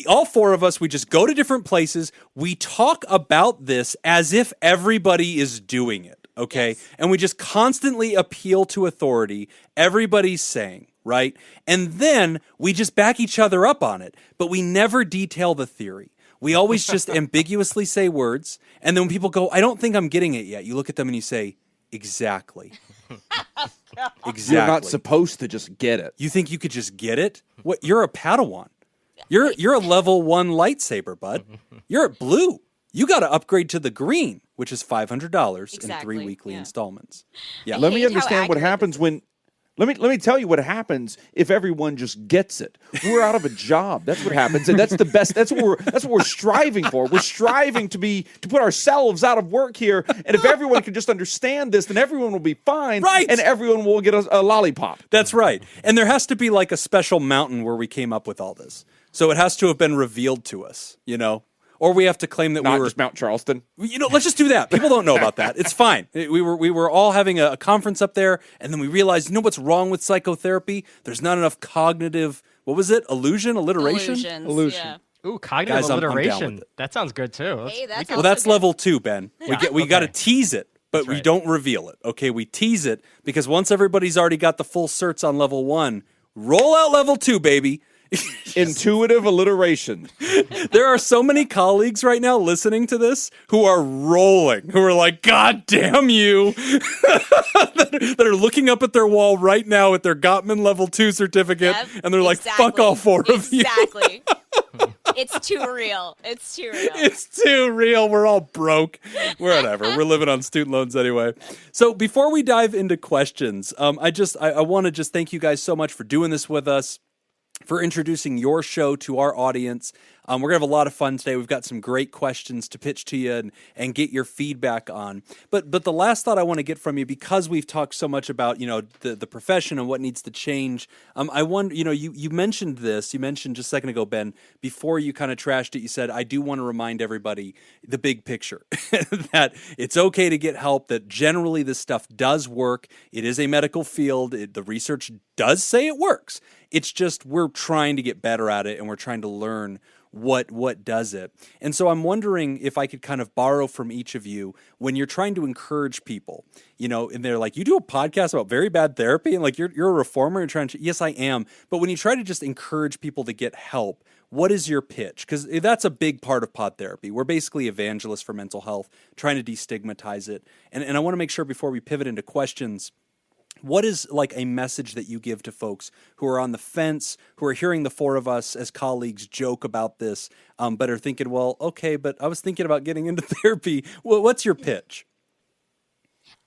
All 4 of us, we just go to different places. We talk about this as if everybody is doing it, okay? Yes. And we just constantly appeal to authority. Everybody's saying, right? And then we just back each other up on it. But we never detail the theory. We always just ambiguously say words. And then when people go, I don't think I'm getting it yet, you look at them and you say, exactly. Exactly. You're not supposed to just get it. You think you could just get it? What? You're a Padawan. You're a level 1 lightsaber, bud. You're at blue. You got to upgrade to the green, which is $500 in 3 weekly installments. Yeah. Let me understand what happens when. Let me tell you what happens if everyone just gets it. We're out of a job. That's what happens, and that's the best. That's what we're striving for. We're striving to put ourselves out of work here. And if everyone can just understand this, then everyone will be fine, right? And everyone will get a lollipop. That's right. And there has to be like a special mountain where we came up with all this. So it has to have been revealed to us, or we have to claim that Not we were just Mount Charleston. let's just do that. People don't know about that. It's fine. We were all having a conference up there, and then we realized, what's wrong with psychotherapy? There's not enough cognitive, what was it? Alliteration? Illusions. Yeah. Ooh, cognitive Guys, I'm down with alliteration. it. That sounds good too. Hey, that sounds Well, that's so good. level 2, Ben. We got to tease it, but we right. don't reveal it. Okay, we tease it because once everybody's already got the full certs on level 1, roll out level 2, baby. Intuitive alliteration. There are so many colleagues right now listening to this who are rolling, who are like, God damn you, that are looking up at their wall right now with their Gottman level 2 certificate, Yep, and they're like, exactly. fuck all 4 of you. Exactly. It's too real. It's too real. It's too real. We're all broke. Whatever. We're living on student loans anyway. So before we dive into questions, I want to just thank you guys so much for doing this with us, for introducing your show to our audience. We're going to have a lot of fun today. We've got some great questions to pitch to you and get your feedback on. But the last thought I want to get from you, because we've talked so much about, the profession and what needs to change, I wonder, you mentioned this. You mentioned just a second ago, Ben, before you kind of trashed it, you said, I do want to remind everybody the big picture, that it's okay to get help, that generally this stuff does work. It is a medical field. The research does say it works. It's just we're trying to get better at it, and we're trying to learn what does it. And so I'm wondering if I could kind of borrow from each of you when you're trying to encourage people, and they're like, you do a podcast about very bad therapy, and like you're a reformer, you're trying to, yes, I am. But when you try to just encourage people to get help, what is your pitch? Because that's a big part of pod therapy. We're basically evangelists for mental health, trying to destigmatize it. And I want to make sure before we pivot into questions, what is like a message that you give to folks who are on the fence, who are hearing the 4 of us as colleagues joke about this, but are thinking, well, okay, but I was thinking about getting into therapy. Well, what's your pitch?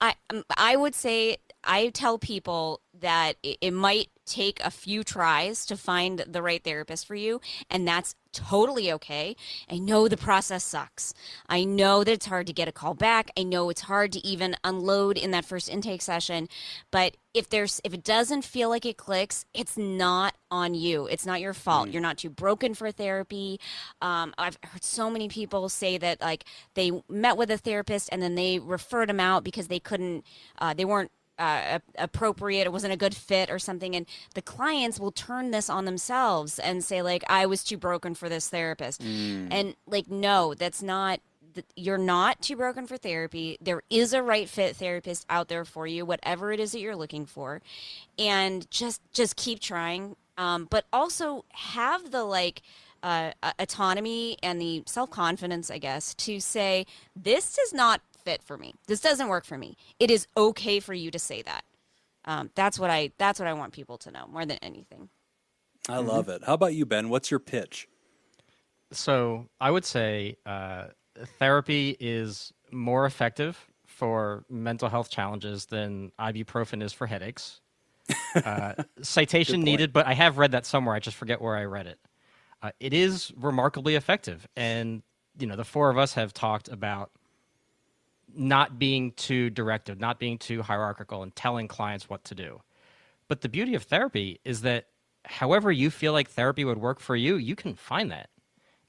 I would say I tell people that it might take a few tries to find the right therapist for you, and that's totally okay. I know the process sucks. I know that it's hard to get a call back. I know it's hard to even unload in that first intake session, but if it doesn't feel like it clicks, it's not on you. It's not your fault. You're not too broken for therapy. I've heard so many people say that like they met with a therapist and then they referred them out because they couldn't, they weren't appropriate, it wasn't a good fit or something, and the clients will turn this on themselves and say like, I was too broken for this therapist. And like, no, that's not, you're not too broken for therapy. There is a right fit therapist out there for you, whatever it is that you're looking for, and just keep trying, but also have the like autonomy and the self-confidence, I guess, to say this does not fit for me. This doesn't work for me. It is okay for you to say that. That's what I want people to know more than anything. I love it. How about you, Ben? What's your pitch? So I would say therapy is more effective for mental health challenges than ibuprofen is for headaches. Citation needed, but I have read that somewhere. I just forget where I read it. It is remarkably effective. And, the 4 of us have talked about not being too directive, not being too hierarchical, and telling clients what to do. But the beauty of therapy is that however you feel like therapy would work for you, you can find that.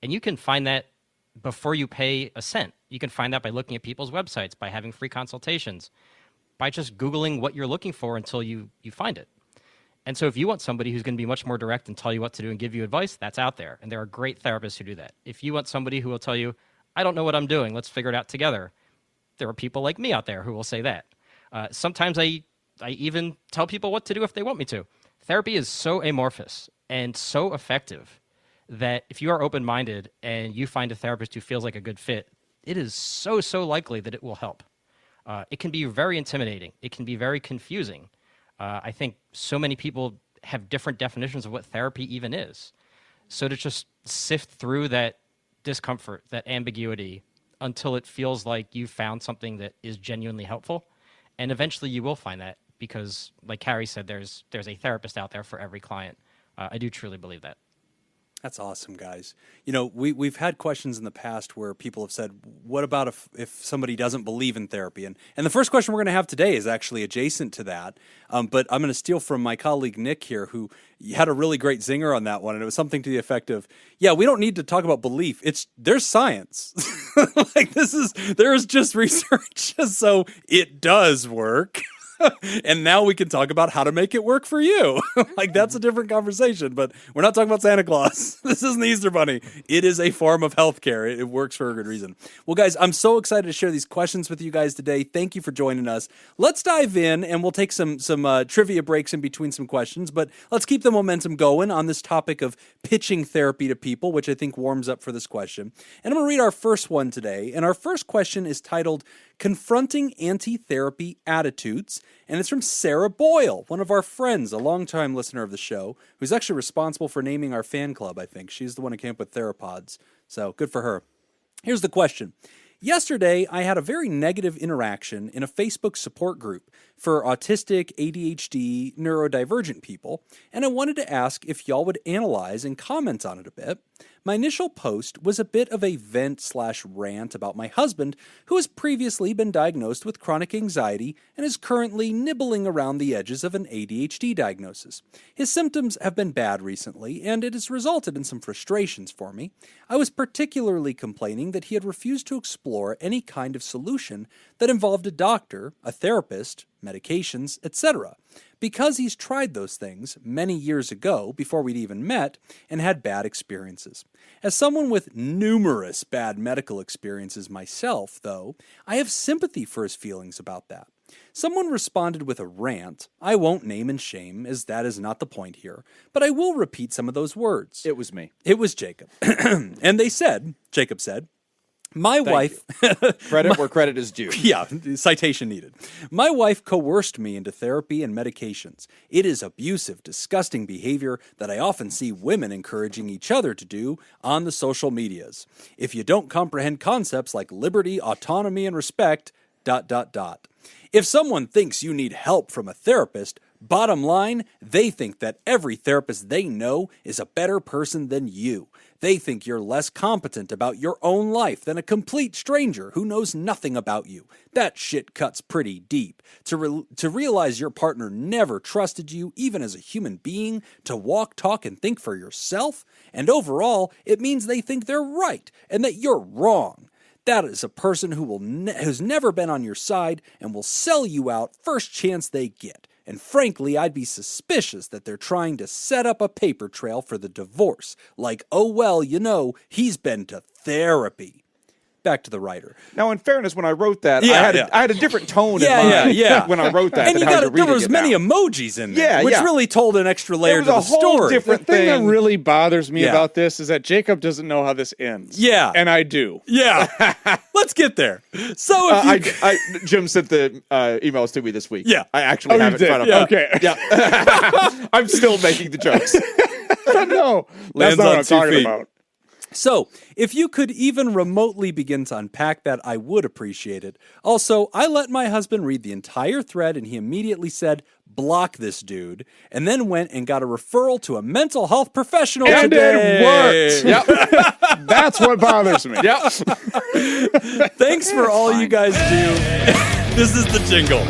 And you can find that before you pay a cent. You can find that by looking at people's websites, by having free consultations, by just Googling what you're looking for until you find it. And so if you want somebody who's going to be much more direct and tell you what to do and give you advice, that's out there. And there are great therapists who do that. If you want somebody who will tell you, I don't know what I'm doing, let's figure it out together, there are people like me out there who will say that. Sometimes I even tell people what to do if they want me to. Therapy is so amorphous and so effective that if you are open-minded and you find a therapist who feels like a good fit, it is so likely that it will help. It can be very intimidating. It can be very confusing. I think so many people have different definitions of what therapy even is. So to just sift through that discomfort, that ambiguity, until it feels like you've found something that is genuinely helpful. And eventually you will find that because, like Carrie said, there's a therapist out there for every client. I do truly believe that. That's awesome, guys. You know, we've had questions in the past where people have said, what about if somebody doesn't believe in therapy? And the first question we're going to have today is actually adjacent to that. But I'm going to steal from my colleague Nick here, who had a really great zinger on that one. And it was something to the effect of, yeah, we don't need to talk about belief. There's science. Like there is just research. So it does work. And now we can talk about how to make it work for you. Like, that's a different conversation, but we're not talking about Santa Claus. This isn't the Easter Bunny. It is a form of healthcare. It works for a good reason. Well, guys, I'm so excited to share these questions with you guys today. Thank you for joining us. Let's dive in, and we'll take some trivia breaks in between some questions, but let's keep the momentum going on this topic of pitching therapy to people, which I think warms up for this question. And I'm going to read our first one today, and our first question is titled, Confronting Anti-Therapy Attitudes, and it's from Sarah Boyle, one of our friends, a longtime listener of the show, who's actually responsible for naming our fan club, I think. She's the one who came up with Theropods, so good for her. Here's the question. Yesterday, I had a very negative interaction in a Facebook support group for autistic, ADHD, neurodivergent people, and I wanted to ask if y'all would analyze and comment on it a bit. My initial post was a bit of a vent/rant about my husband, who has previously been diagnosed with chronic anxiety and is currently nibbling around the edges of an ADHD diagnosis. His symptoms have been bad recently, and it has resulted in some frustrations for me. I was particularly complaining that he had refused to explore any kind of solution that involved a doctor, a therapist, medications, etc., because he's tried those things many years ago before we'd even met and had bad experiences. As someone with numerous bad medical experiences myself, though, I have sympathy for his feelings about that. Someone responded with a rant. I won't name and shame, as that is not the point here, but I will repeat some of those words. It was me. It was Jacob. And Jacob said, my wife... Credit where credit is due. Yeah, citation needed. My wife coerced me into therapy and medications. It is abusive, disgusting behavior that I often see women encouraging each other to do on the social medias. If you don't comprehend concepts like liberty, autonomy, and respect... If someone thinks you need help from a therapist, bottom line, they think that every therapist they know is a better person than you. They think you're less competent about your own life than a complete stranger who knows nothing about you. That shit cuts pretty deep. To realize your partner never trusted you, even as a human being, to walk, talk, and think for yourself, and overall, it means they think they're right and that you're wrong. That is a person who who's never been on your side and will sell you out first chance they get. And frankly, I'd be suspicious that they're trying to set up a paper trail for the divorce. Like, oh well, you know, he's been to therapy. Back to the writer. Now, in fairness, when I wrote that, I had a different tone in mind when I wrote that. And there was many emojis in there, which really told an extra layer to the story. The thing that really bothers me about this is that Jacob doesn't know how this ends. Yeah. And I do. Yeah. Let's get there. So if Jim sent the emails to me this week. Yeah. I actually have it in front of me. Okay. Yeah. I'm still making the jokes. No, that's not what I'm talking about. So, if you could even remotely begin to unpack that, I would appreciate it. Also, I let my husband read the entire thread and he immediately said, block this dude, and then went and got a referral to a mental health professional and today. It worked. Yep. That's what bothers me. Yep. Thanks for all you guys do. This is the jingle.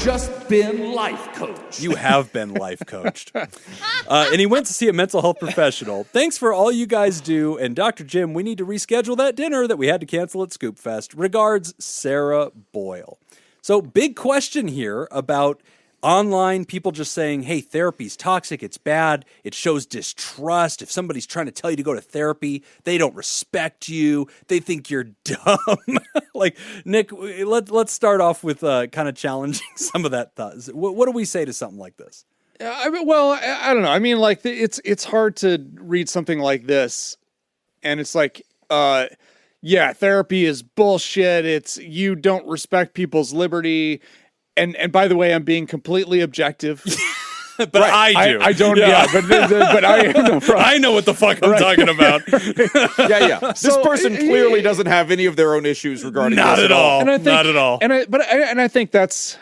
Just been life coached. You have been life coached. And he went to see a mental health professional. Thanks for all you guys do. And Dr. Jim, we need to reschedule that dinner that we had to cancel at Scoop Fest. Regards, Sarah Boyle. So big question here about online people just saying, hey, therapy's toxic, it's bad, it shows distrust. If somebody's trying to tell you to go to therapy, they don't respect you, they think you're dumb. Like, Nick, let's start off with kind of challenging some of that thought. What do we say to something like this? I don't know. I mean, like, it's hard to read something like this, and it's like, yeah, therapy is bullshit. It's you don't respect people's liberty. And by the way, I'm being completely objective. But right. I do. I don't. Yeah, but I know what the fuck I'm talking about. Yeah. This person clearly doesn't have any of their own issues regarding not this at all. And I think, not at all. And I think that's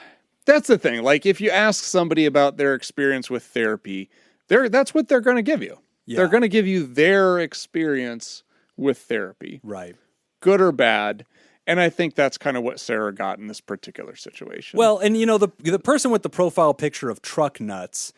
that's the thing. Like, if you ask somebody about their experience with therapy, that's what they're going to give you. Yeah. They're going to give you their experience with therapy, Right. good or bad. And I think that's kind of what Sarah got in this particular situation. Well, and the person with the profile picture of truck nuts,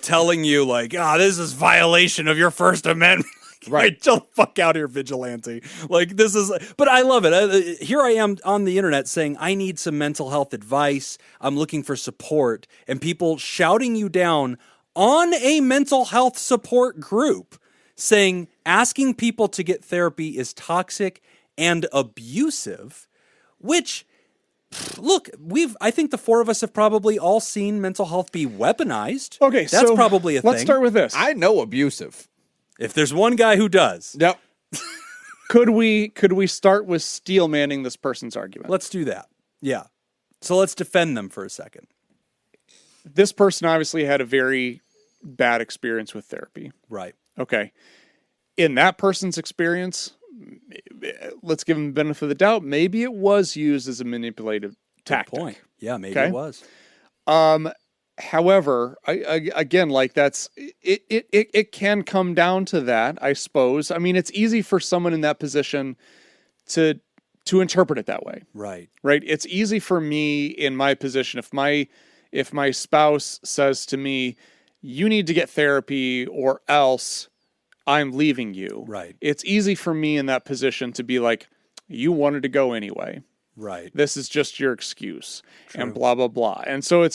telling you like, this is violation of your First Amendment. Right, chill the fuck out here, vigilante. Like, this is, but I love it. Here I am on the internet saying I need some mental health advice. I'm looking for support, and people shouting you down on a mental health support group saying asking people to get therapy is toxic and abusive, which, look, I think the four of us have probably all seen mental health be weaponized. Okay, that's so probably a thing. Let's start with this. I know abusive. If there's one guy who does. Yep. Could we start with steel manning this person's argument? Let's do that. Yeah. So let's defend them for a second. This person obviously had a very bad experience with therapy. Right. Okay. In that person's experience, let's give them the benefit of the doubt. Maybe it was used as a manipulative tactic. Good point. Yeah, maybe it was. However, again, like it can come down to that, I suppose. I mean, it's easy for someone in that position to interpret it that way. Right. Right. It's easy for me in my position. If my spouse says to me, you need to get therapy or else I'm leaving you. Right. It's easy for me in that position to be like, you wanted to go anyway. Right. This is just your excuse. True. And blah, blah, blah. And so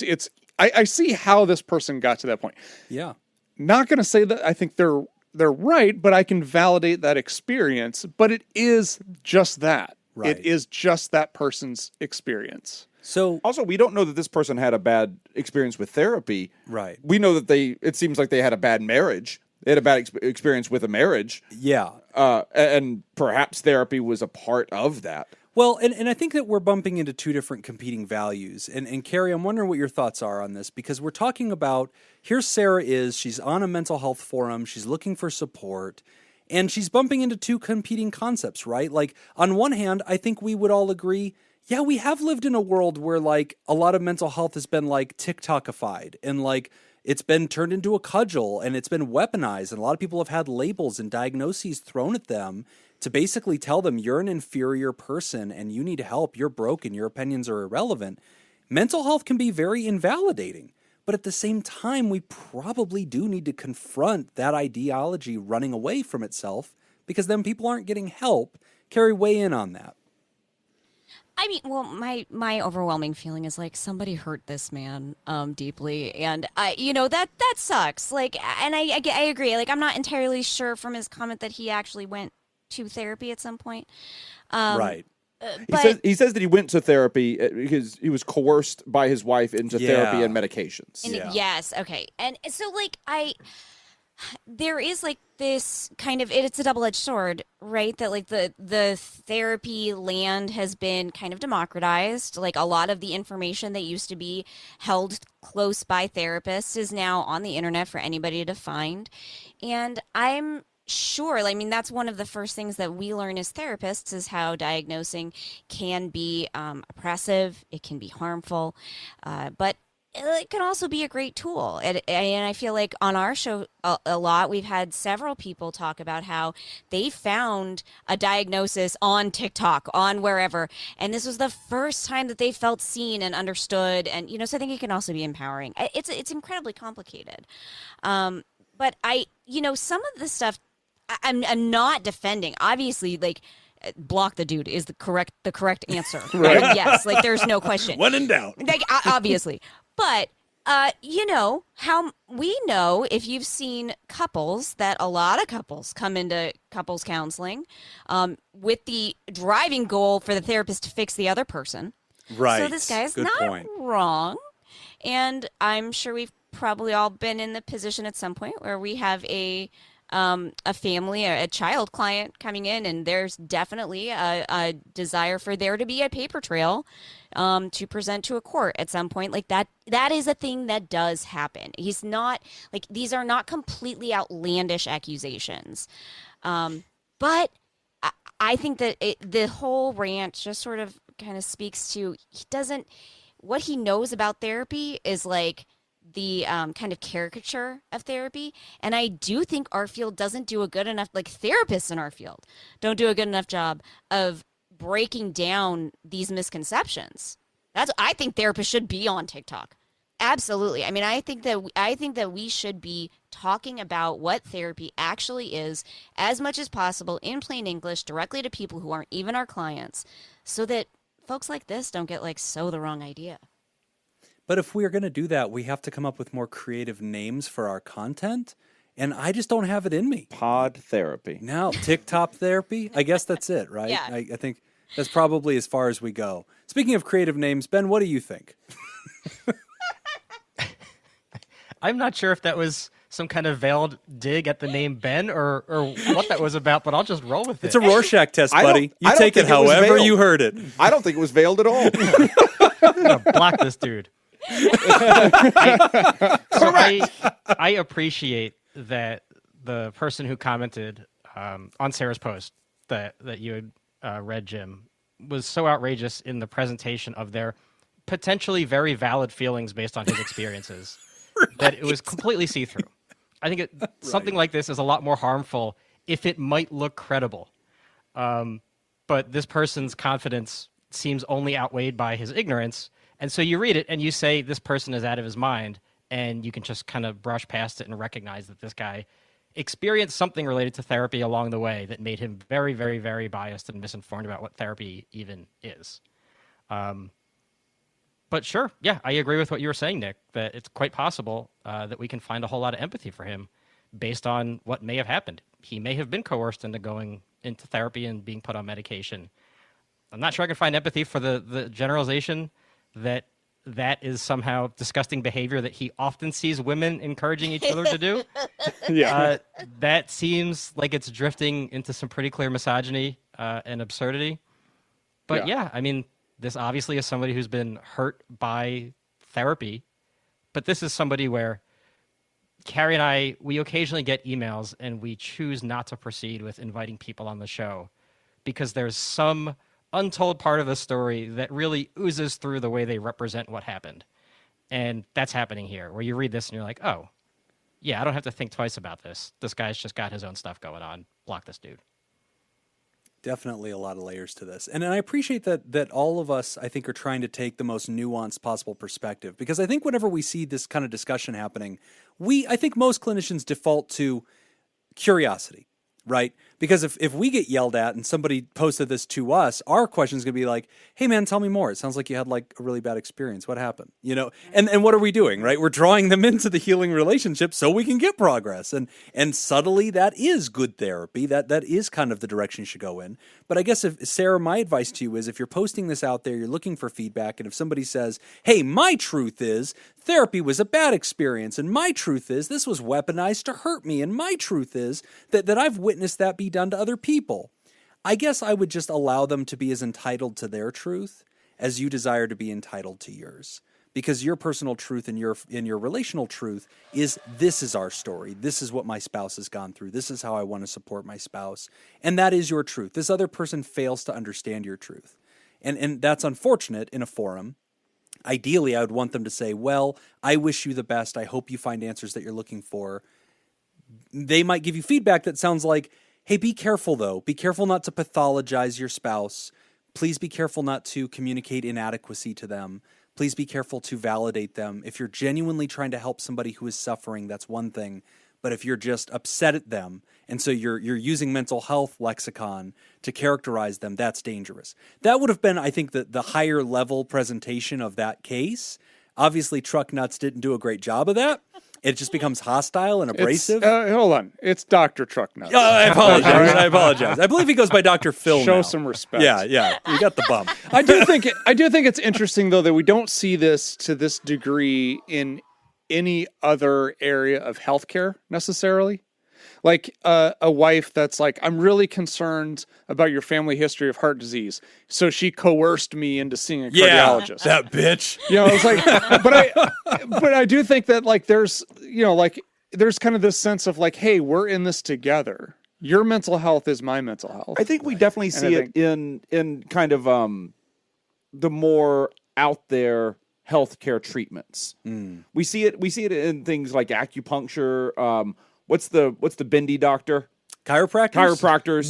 I see how this person got to that point. Yeah. Not going to say that I think they're right, but I can validate that experience. But it is just that. Right. It is just that person's experience. So also, we don't know that this person had a bad experience with therapy. Right. We know that it seems like they had a bad marriage. They had a bad experience with a marriage. Yeah. And perhaps therapy was a part of that. Well, and I think that we're bumping into two different competing values. And Carrie, I'm wondering what your thoughts are on this, because we're talking about, here Sarah is, she's on a mental health forum, she's looking for support, and she's bumping into two competing concepts, right? Like, on one hand, I think we would all agree, yeah, we have lived in a world where, like, a lot of mental health has been, like, TikTokified, and, like, it's been turned into a cudgel, and it's been weaponized, and a lot of people have had labels and diagnoses thrown at them to basically tell them you're an inferior person and you need help, you're broken, your opinions are irrelevant. Mental health can be very invalidating, but at the same time, we probably do need to confront that ideology running away from itself, because then people aren't getting help. Carrie, weigh in on that. I mean, well, my overwhelming feeling is like somebody hurt this man deeply, and that sucks. Like, and I agree. Like, I'm not entirely sure from his comment that he actually went to therapy at some point. Right. He says that he went to therapy because he was coerced by his wife into therapy and medications. Yes. Okay. And so, like, there is like this kind of, it's a double-edged sword, right? That like the therapy land has been kind of democratized. Like, a lot of the information that used to be held close by therapists is now on the internet for anybody to find. And I'm sure, I mean, that's one of the first things that we learn as therapists is how diagnosing can be oppressive, it can be harmful, but it can also be a great tool. And I feel like on our show a lot, we've had several people talk about how they found a diagnosis on TikTok, on wherever, and this was the first time that they felt seen and understood. And, so I think it can also be empowering. It's incredibly complicated. But some of the stuff, I'm not defending. Obviously, like, block the dude is the correct answer. Right? Yes, like, there's no question. When in doubt. Like, obviously. But, how we know, if you've seen couples, that a lot of couples come into couples counseling with the driving goal for the therapist to fix the other person. Right. So this guy's not wrong. And I'm sure we've probably all been in the position at some point where we have a family, a child client coming in, and there's definitely a desire for there to be a paper trail to present to a court at some point. Like, that is a thing that does happen. He's not, like, these are not completely outlandish accusations. But I think that the whole rant just sort of kind of speaks to, what he knows about therapy is like the kind of caricature of therapy. And I do think our field doesn't do a good enough, like therapists in our field don't do a good enough job of breaking down these misconceptions. I think therapists should be on TikTok. Absolutely. I mean, I think that we should be talking about what therapy actually is as much as possible in plain English directly to people who aren't even our clients, so that folks like this don't get like so the wrong idea. But if we're going to do that, we have to come up with more creative names for our content. And I just don't have it in me. Pod therapy. Now, TikTok therapy? I guess that's it, right? Yeah. I think that's probably as far as we go. Speaking of creative names, Ben, what do you think? I'm not sure if that was some kind of veiled dig at the name Ben or what that was about, but I'll just roll with it. It's a Rorschach test, buddy. I You don't take it think it was however veiled. you heard it. I don't think it was veiled at all. I'm gonna block this dude. I appreciate that the person who commented on Sarah's post that you had read, Jim, was so outrageous in the presentation of their potentially very valid feelings based on his experiences that it was completely see-through. I think something like this is a lot more harmful if it might look credible. But this person's confidence seems only outweighed by his ignorance. And so you read it and you say, this person is out of his mind, and you can just kind of brush past it and recognize that this guy experienced something related to therapy along the way that made him very, very, very biased and misinformed about what therapy even is. But sure, yeah, I agree with what you were saying, Nick, that it's quite possible that we can find a whole lot of empathy for him based on what may have happened. He may have been coerced into going into therapy and being put on medication. I'm not sure I can find empathy for the generalization that is somehow disgusting behavior that he often sees women encouraging each other to do. Yeah. That seems like it's drifting into some pretty clear misogyny and absurdity. But yeah, I mean, this obviously is somebody who's been hurt by therapy, but this is somebody where Carrie and we occasionally get emails and we choose not to proceed with inviting people on the show because there's some untold part of the story that really oozes through the way they represent what happened. And that's happening here, where you read this and you're like, oh, yeah, I don't have to think twice about this. This guy's just got his own stuff going on. Block this dude. Definitely a lot of layers to this. And I appreciate that all of us, I think, are trying to take the most nuanced possible perspective. Because I think whenever we see this kind of discussion happening, I think most clinicians default to curiosity, right? Because if we get yelled at and somebody posted this to us, our question is going to be like, hey, man, tell me more. It sounds like you had like a really bad experience. What happened? You know, and what are we doing, right? We're drawing them into the healing relationship so we can get progress. And subtly, that is good therapy. That is kind of the direction you should go in. But I guess Sarah, my advice to you is if you're posting this out there, you're looking for feedback. And if somebody says, hey, my truth is therapy was a bad experience. And my truth is this was weaponized to hurt me. And my truth is that I've witnessed that be done to other people. I guess I would just allow them to be as entitled to their truth as you desire to be entitled to yours. Because your personal truth and your relational truth is, this is our story. This is what my spouse has gone through. This is how I want to support my spouse. And that is your truth. This other person fails to understand your truth. And that's unfortunate in a forum. Ideally, I would want them to say, well, I wish you the best. I hope you find answers that you're looking for. They might give you feedback that sounds like, hey, be careful, though. Be careful not to pathologize your spouse. Please be careful not to communicate inadequacy to them. Please be careful to validate them. If you're genuinely trying to help somebody who is suffering, that's one thing. But if you're just upset at them, and so you're using mental health lexicon to characterize them, that's dangerous. That would have been, I think, the higher level presentation of that case. Obviously, Truck Nuts didn't do a great job of that. It just becomes hostile and abrasive. Hold on. It's Dr. Truck Nuts. I apologize. I believe he goes by Dr. Phil Show now. some respect. Yeah. You got the bump. I do think it's interesting, though, that we don't see this to this degree in any other area of healthcare necessarily. Like a wife that's like, I'm really concerned about your family history of heart disease, so she coerced me into seeing a cardiologist. That bitch. You know, it's like, but I do think that like there's kind of this sense of like, hey, we're in this together. Your mental health is my mental health. I think we definitely see it in kind of the more out there healthcare treatments. We see it in things like acupuncture. What's the bendy doctor? Chiropractors.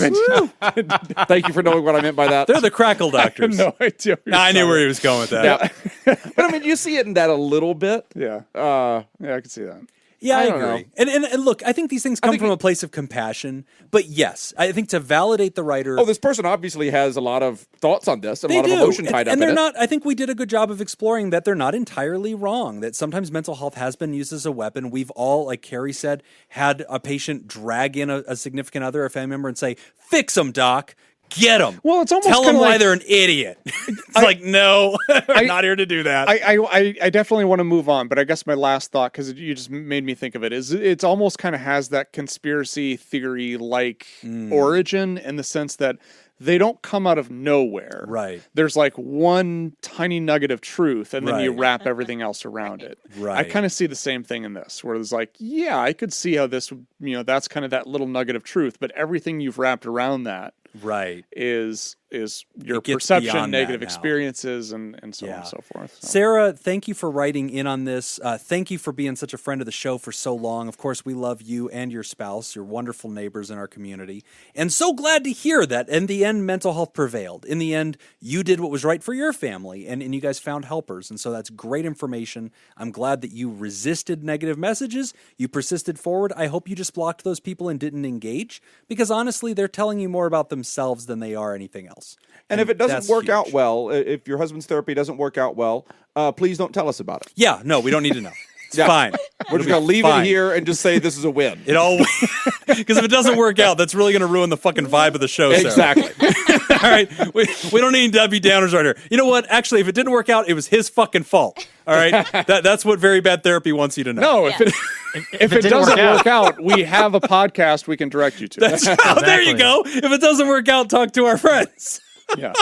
Thank you for knowing what I meant by that. They're the crackle doctors. No idea. I knew where he was going with that. Yeah. But I mean, you see it in that a little bit. Yeah. Yeah, I can see that. Yeah, I I don't agree. And look, I think these things come from a place of compassion. But yes, I think to validate the writer. Oh, this person obviously has a lot of thoughts on this and a lot of emotion tied up and in they're it. not. I think we did a good job of exploring that they're not entirely wrong. That sometimes mental health has been used as a weapon. We've all, like Carrie said, had a patient drag in a significant other, a family member, and say, "Fix them, doc." Get them. Well, it's almost tell them kinda why like- they're an idiot. It's like, no, I'm not here to do that. I definitely want to move on, but I guess my last thought, because you just made me think of it, is it's almost kind of has that conspiracy theory like origin in the sense that they don't come out of nowhere. Right. There's like one tiny nugget of truth, and then you Right. wrap everything else around it. Right. I kind of see the same thing in this, where it's like, yeah, I could see how this, that's kind of that little nugget of truth, but everything you've wrapped around that right. is your It gets perception, beyond that negative now. experiences, and so on Yeah. and so forth. So. Sarah, thank you for writing in on this. Thank you for being such a friend of the show for so long. Of course, we love you and your spouse, your wonderful neighbors in our community. And so glad to hear that in the end, mental health prevailed. In the end, you did what was right for your family, and you guys found helpers. And so that's great information. I'm glad that you resisted negative messages. You persisted forward. I hope you just blocked those people and didn't engage, because honestly, they're telling you more about themselves than they are anything else. And if it doesn't that's work out huge. well, if your husband's therapy doesn't work out well, please don't tell us about it. Yeah, no, we don't need to know. It's Yeah. fine. We're just going to leave fine. it here and just say this is a win. It all because if it doesn't work out, that's really going to ruin the fucking vibe of the show. Sarah. Exactly. All right, we don't need Debbie Downers right here. You know what? Actually, if it didn't work out, it was his fucking fault. All right, that's what Very Bad Therapy wants you to know. No, Yeah. if it didn't doesn't work work out, we have a podcast we can direct you to. Oh, there you Exactly. go. If it doesn't work out, talk to our friends. Yeah.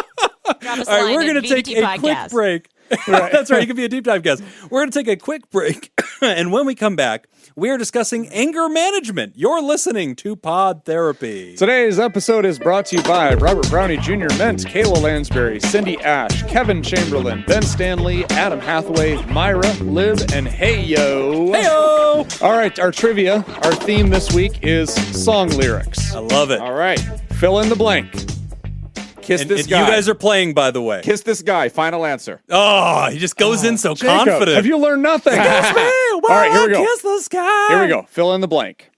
Drop us All right, line we're at going to take VBT a quick Podcast. break. That's right. You can be a deep dive guest. We're going to take a quick break. And when we come back, we are discussing anger management. You're listening to Pod Therapy. Today's episode is brought to you by Robert Brownie Jr., Ment, Kayla Lansbury, Cindy Ash, Kevin Chamberlain, Ben Stanley, Adam Hathaway, Myra, Liv, and Heyo. Heyo! All right, our trivia, our theme this week is song lyrics. I love it. All right. Fill in the blank. Kiss And this you guy. guys are playing, by the way. Kiss this guy. Final answer. Oh, he just goes in so Jacob, confident. have you learned nothing? All right, here we go. Kiss the sky. Here we go. Fill in the blank.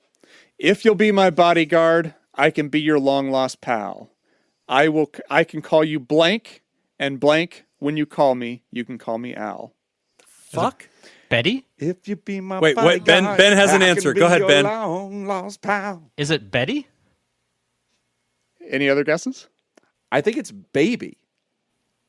If you'll be my bodyguard, I can be your long lost pal. I can call you blank, and blank, when you call me, you can call me Al. Fuck. Betty? If you be my Wait, bodyguard, Ben has an I can answer. be Go ahead, your Ben. long lost pal. Is it Betty? Any other guesses? I think it's baby.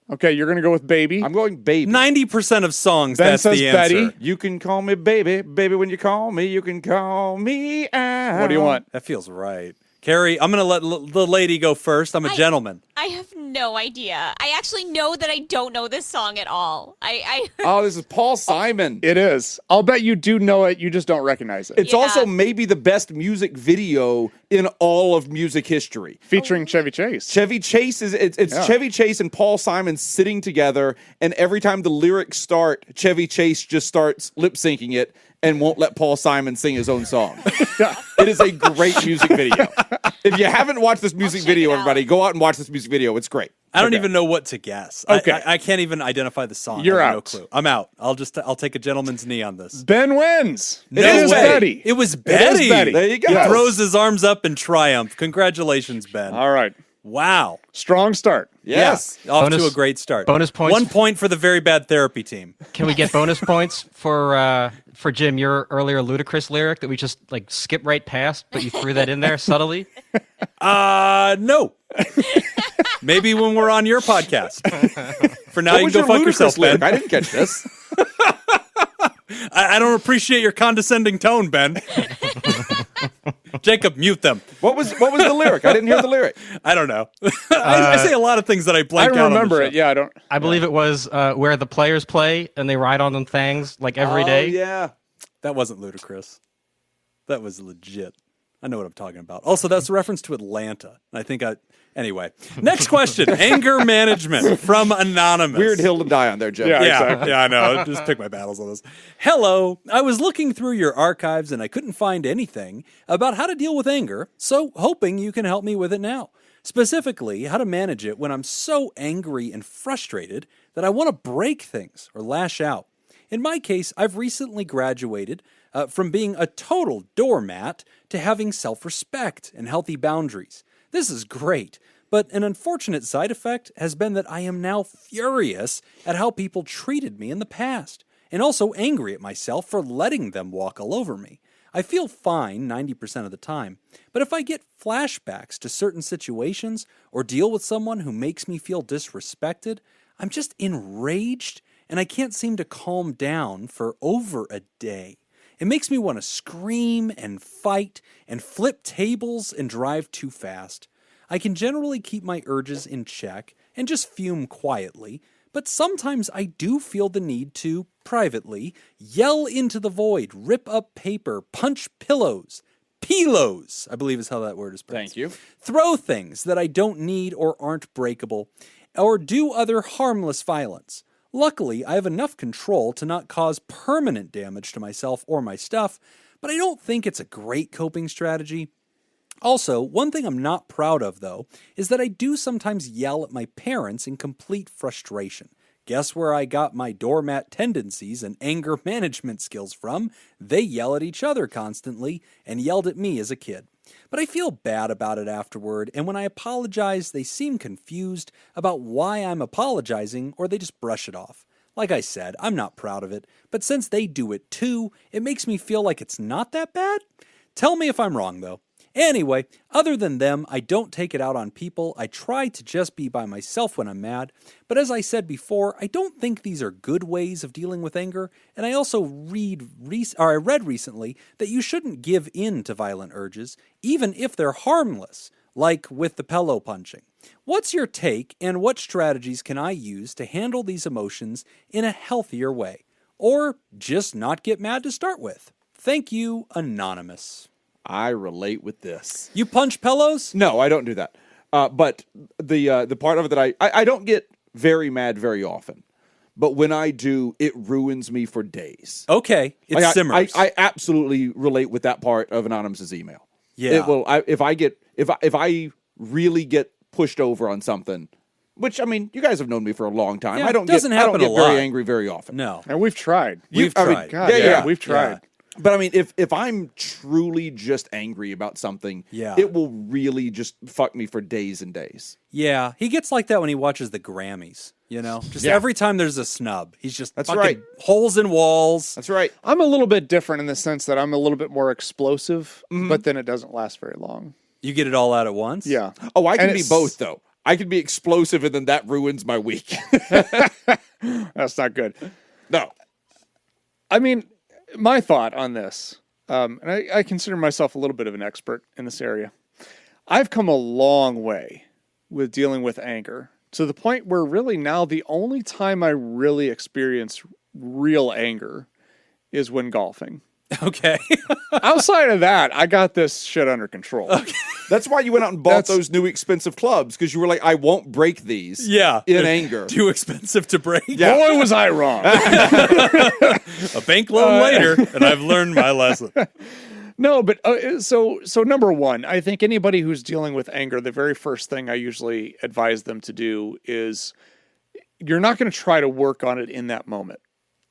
Okay, you're going to go with baby. I'm going baby. 90% of songs, Ben that's says the answer. Betty. You can call me baby. Baby, when you call me, you can call me out. What do you want? That feels right. Carrie, I'm going to let the lady go first. I'm a gentleman. I have no idea. I actually know that I don't know this song at all. I Oh, this is Paul Simon. It is. I'll bet you do know it. You just don't recognize it. It's Yeah. also maybe the best music video in all of music history. Featuring Chevy Chase. Chevy Chase is it's Yeah. Chevy Chase and Paul Simon sitting together, and every time the lyrics start, Chevy Chase just starts lip syncing it and won't let Paul Simon sing his own song. It is a great music video. If you haven't watched this music check video, it out. everybody, go out and watch this music video. It's great. I don't even know what to guess. Okay. I can't even identify the song. You're I have out. No clue. I'm out. I'll take a gentleman's knee on this. Ben wins. No it is way. Betty. It was It is Betty. Betty. There you go. He Yes. throws his arms up in triumph. Congratulations, Ben. All right. Wow. Strong start. Yes. Yeah. Off Bonus- to a great start. bonus points. 1 point for the Very Bad Therapy team. Can we get bonus points for Jim, your earlier ludicrous lyric that we just like skip right past, but you threw that in there subtly? No. Maybe when we're on your podcast. For now, What you was can your go fuck ludicrous yourself, lyric? Ben. I didn't catch this. I don't appreciate your condescending tone, Ben. Jacob, mute them. What was the lyric? I didn't hear the lyric. I don't know. I say a lot of things that I I blank out on the remember show. it. Yeah, I don't. I believe it was where the players play and they ride on them things like every day. Oh, yeah. That wasn't ludicrous. That was legit. I know what I'm talking about. Also, that's a reference to Atlanta. Anyway, next question. Anger management from Anonymous. Weird hill to die on there, Jeff. Yeah, exactly. Yeah, I know. Just pick my battles on this. Hello. I was looking through your archives and I couldn't find anything about how to deal with anger, so hoping you can help me with it now. Specifically, how to manage it when I'm so angry and frustrated that I want to break things or lash out. In my case, I've recently graduated from being a total doormat to having self-respect and healthy boundaries. This is great, but an unfortunate side effect has been that I am now furious at how people treated me in the past, and also angry at myself for letting them walk all over me. I feel fine 90% of the time, but if I get flashbacks to certain situations or deal with someone who makes me feel disrespected, I'm just enraged and I can't seem to calm down for over a day. It makes me want to scream and fight and flip tables and drive too fast. I can generally keep my urges in check and just fume quietly, but sometimes I do feel the need to, privately, yell into the void, rip up paper, punch pillows, I believe is how that word is pronounced. Thank you. Throw things that I don't need or aren't breakable, or do other harmless violence. Luckily, I have enough control to not cause permanent damage to myself or my stuff, but I don't think it's a great coping strategy. Also, one thing I'm not proud of, though, is that I do sometimes yell at my parents in complete frustration. Guess where I got my doormat tendencies and anger management skills from? They yell at each other constantly and yelled at me as a kid. But I feel bad about it afterward, and when I apologize, they seem confused about why I'm apologizing, or they just brush it off. Like I said, I'm not proud of it, but since they do it too, it makes me feel like it's not that bad. Tell me if I'm wrong, though. Anyway, other than them, I don't take it out on people. I try to just be by myself when I'm mad. But as I said before, I don't think these are good ways of dealing with anger. And I also read recently that you shouldn't give in to violent urges, even if they're harmless, like with the pillow punching. What's your take, and what strategies can I use to handle these emotions in a healthier way? Or just not get mad to start with? Thank you, Anonymous. I relate with this. You punch pillows? No, I don't do that. But the part of it that I don't get very mad very often. But when I do, it ruins me for days. Okay, it simmers. I absolutely relate with that part of Anonymous's email. Yeah. It will. If I really get pushed over on something, which I mean, you guys have known me for a long time. Yeah, I don't doesn't get happen a lot. very angry very often. No. And we've tried. We've tried. God, Yeah. we've tried. Yeah. But I mean, if I'm truly just angry about something, it will really just fuck me for days and days. Yeah, he gets like that when he watches the Grammys, you know? Just every time there's a snub, he's just fucking right. holes in walls. That's right. I'm a little bit different in the sense that I'm a little bit more explosive, but then it doesn't last very long. You get it all out at once? Yeah. Oh, I can And be it's- both, though. I can be explosive, and then that ruins my week. That's not good. No. I mean, my thought on this, and I consider myself a little bit of an expert in this area. I've come a long way with dealing with anger to the point where really now the only time I really experience real anger is when golfing. Okay. Outside of that, I got this shit under control. Okay. That's why you went out and bought those new expensive clubs, because you were like, I won't break these in anger. Too expensive to break. Boy, was I wrong. A bank loan later, and I've learned my lesson. No, but so number one, I think anybody who's dealing with anger, the very first thing I usually advise them to do is you're not going to try to work on it in that moment.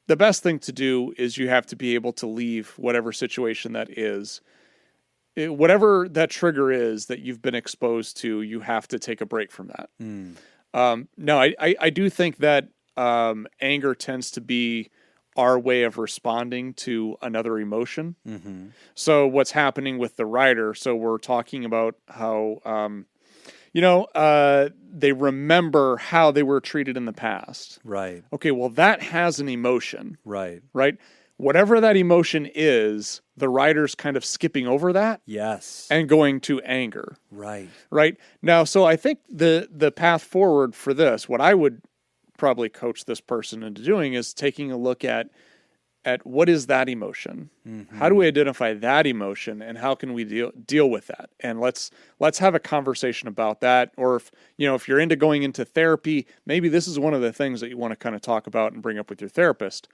The best thing to do is you have to be able to leave whatever situation that is. Whatever that trigger is that you've been exposed to, you have to take a break from that. No, I do think that anger tends to be our way of responding to another emotion. Mm-hmm. So what's happening with the writer, so we're talking about how, they remember how they were treated in the past. Right. Okay, well, that has an emotion. Right. Right? Whatever that emotion is, the writer's kind of skipping over that. Yes. And going to anger. Right. Right? Now, so I think the path forward for this, what I would probably coach this person into doing is taking a look at at what is that emotion? How do we identify that emotion, and how can we deal with that? And let's have a conversation about that. Or if you're into going into therapy, maybe this is one of the things that you want to kind of talk about and bring up with your therapist.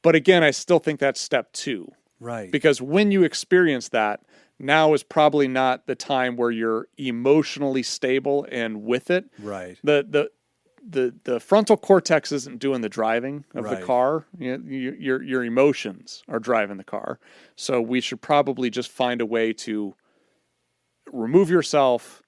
But again, I still think that's step 2. Right. Because when you experience that, now is probably not the time where you're emotionally stable and with it. Right. The frontal cortex isn't doing the driving of the Right. car. Your emotions are driving the car. So we should probably just find a way to remove yourself,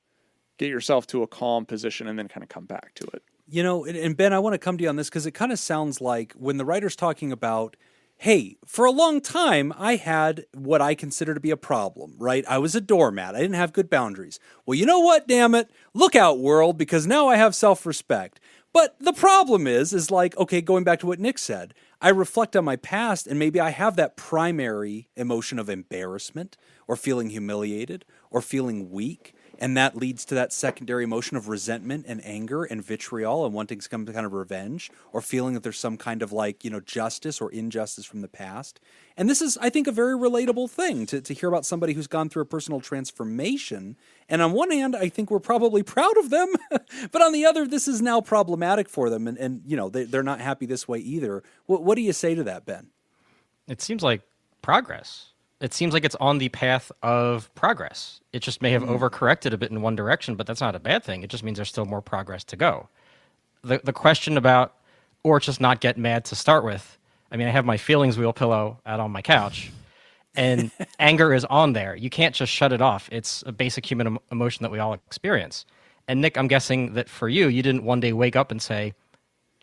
get yourself to a calm position, and then kind of come back to it. And Ben, I want to come to you on this because it kind of sounds like when the writer's talking about, hey, for a long time, I had what I consider to be a problem, right? I was a doormat. I didn't have good boundaries. Well, you know what, damn it? Look out, world, because now I have self-respect. But the problem is like, okay, going back to what Nick said, I reflect on my past and maybe I have that primary emotion of embarrassment or feeling humiliated or feeling weak. And that leads to that secondary emotion of resentment and anger and vitriol and wanting some kind of revenge or feeling that there's some kind of justice or injustice from the past. And this is, I think, a very relatable thing to hear about somebody who's gone through a personal transformation. And on one hand, I think we're probably proud of them. But on the other, this is now problematic for them. And they're not happy this way either. What do you say to that, Ben? It seems like progress. It seems like it's on the path of progress. It just may have overcorrected a bit in one direction, but that's not a bad thing. It just means there's still more progress to go. The question about, or just not get mad to start with, I mean, I have my feelings wheel pillow out on my couch, and anger is on there. You can't just shut it off. It's a basic human emotion that we all experience. And Nick, I'm guessing that for you, you didn't one day wake up and say,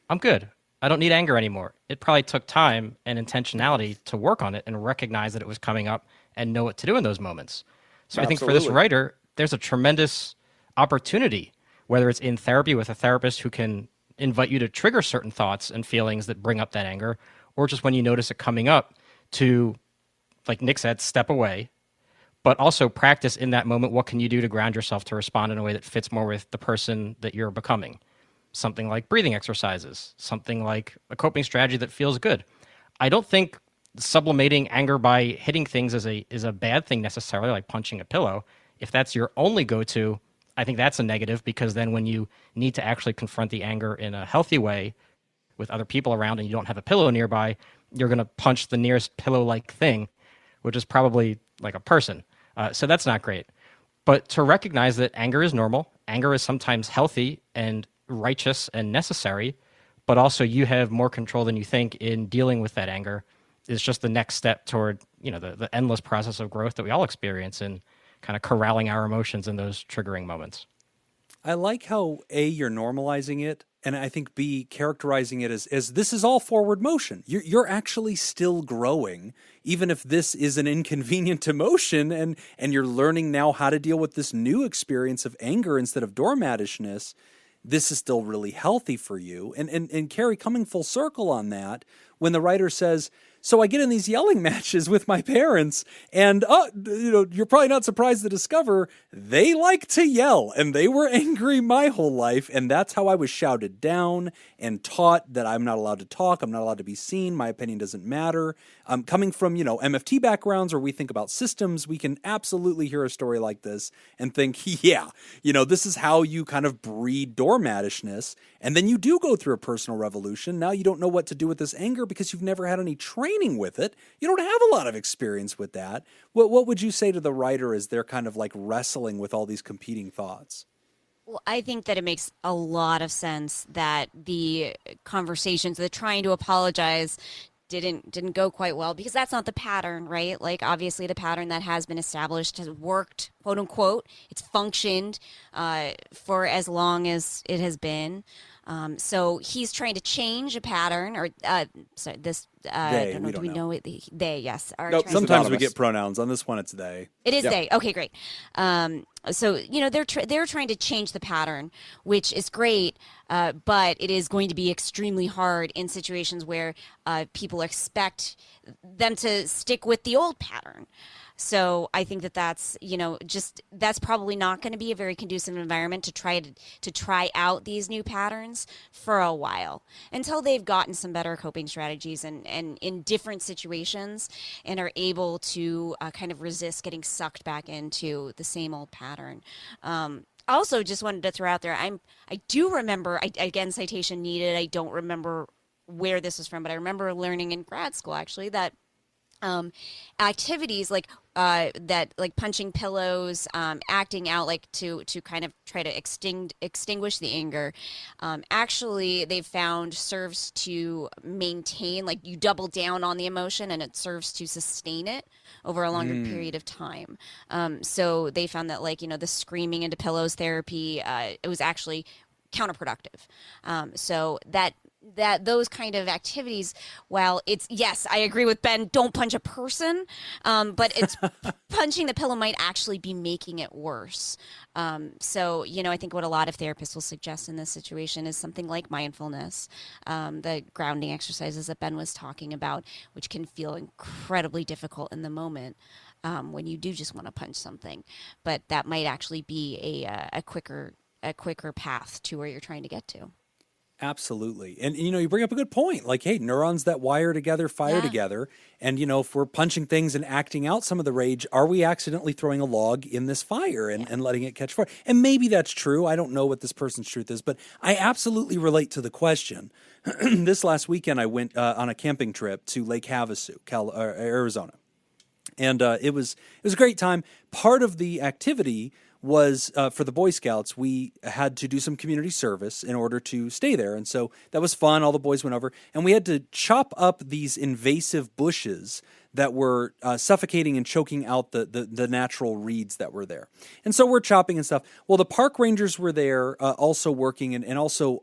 I'm good. I don't need anger anymore. It probably took time and intentionality to work on it and recognize that it was coming up and know what to do in those moments. So I think for this writer, there's a tremendous opportunity, whether it's in therapy with a therapist who can invite you to trigger certain thoughts and feelings that bring up that anger, or just when you notice it coming up to, like Nick said, step away, but also practice in that moment. What can you do to ground yourself to respond in a way that fits more with the person that you're becoming? Something like breathing exercises, something like a coping strategy that feels good. I don't think sublimating anger by hitting things is a bad thing necessarily, like punching a pillow. If that's your only go-to, I think that's a negative, because then when you need to actually confront the anger in a healthy way with other people around and you don't have a pillow nearby, you're going to punch the nearest pillow-like thing, which is probably like a person. So that's not great. But to recognize that anger is normal, anger is sometimes healthy and righteous and necessary, but also you have more control than you think in dealing with that anger, is just the next step toward the endless process of growth that we all experience in kind of corralling our emotions in those triggering moments. I like how A, you're normalizing it, and I think B, characterizing it as this is all forward motion. You're actually still growing, even if this is an inconvenient emotion, and you're learning now how to deal with this new experience of anger instead of doormatishness. This is still really healthy for you. And Carrie, coming full circle on that, when the writer says, so I get in these yelling matches with my parents, and you're probably not surprised to discover they like to yell, and they were angry my whole life, and that's how I was shouted down and taught that I'm not allowed to talk, I'm not allowed to be seen, my opinion doesn't matter. Coming from, MFT backgrounds where we think about systems, we can absolutely hear a story like this and think, yeah, this is how you kind of breed doormatishness, and then you do go through a personal revolution. Now you don't know what to do with this anger because you've never had any training with it. You don't have a lot of experience with that. What would you say to the writer as they're kind of like wrestling with all these competing thoughts? Well, I think that it makes a lot of sense that the conversations, the trying to apologize didn't go quite well, because that's not the pattern, right? Like, obviously the pattern that has been established has worked, quote unquote. It's functioned for as long as it has been. So he's trying to change a pattern, or this. I don't know. Do we know it? They, yes. Are nope, sometimes we get pronouns. On this one, it's they. It is they. Okay, great. So they're trying to change the pattern, which is great, but it is going to be extremely hard in situations where people expect them to stick with the old pattern. So I think that that's, that's probably not going to be a very conducive environment to try out these new patterns for a while until they've gotten some better coping strategies and in different situations and are able to kind of resist getting sucked back into the same old pattern. Also, just wanted to throw out there, I do remember, again, citation needed. I don't remember where this was from, but I remember learning in grad school actually that activities like punching pillows, acting out like to kind of try to extinguish the anger, actually they've found serves to maintain, like you double down on the emotion and it serves to sustain it over a longer period of time. So they found that the screaming into pillows therapy, it was actually counterproductive. So that those kind of activities, while it's, yes, I agree with Ben, don't punch a person, but it's punching the pillow might actually be making it worse. So, I think what a lot of therapists will suggest in this situation is something like mindfulness, the grounding exercises that Ben was talking about, which can feel incredibly difficult in the moment when you do just want to punch something. But that might actually be a quicker path to where you're trying to get to. Absolutely. And, you bring up a good point. Like, hey, neurons that wire together, fire together. And, if we're punching things and acting out some of the rage, are we accidentally throwing a log in this fire and letting it catch fire? And maybe that's true. I don't know what this person's truth is, but I absolutely relate to the question. This last weekend, I went on a camping trip to Lake Havasu, Arizona. And it was a great time. Part of the activity was for the Boy Scouts, we had to do some community service in order to stay there. And so that was fun. All the boys went over. And we had to chop up these invasive bushes that were suffocating and choking out the natural reeds that were there. And so we're chopping and stuff. Well, the park rangers were there also working, and also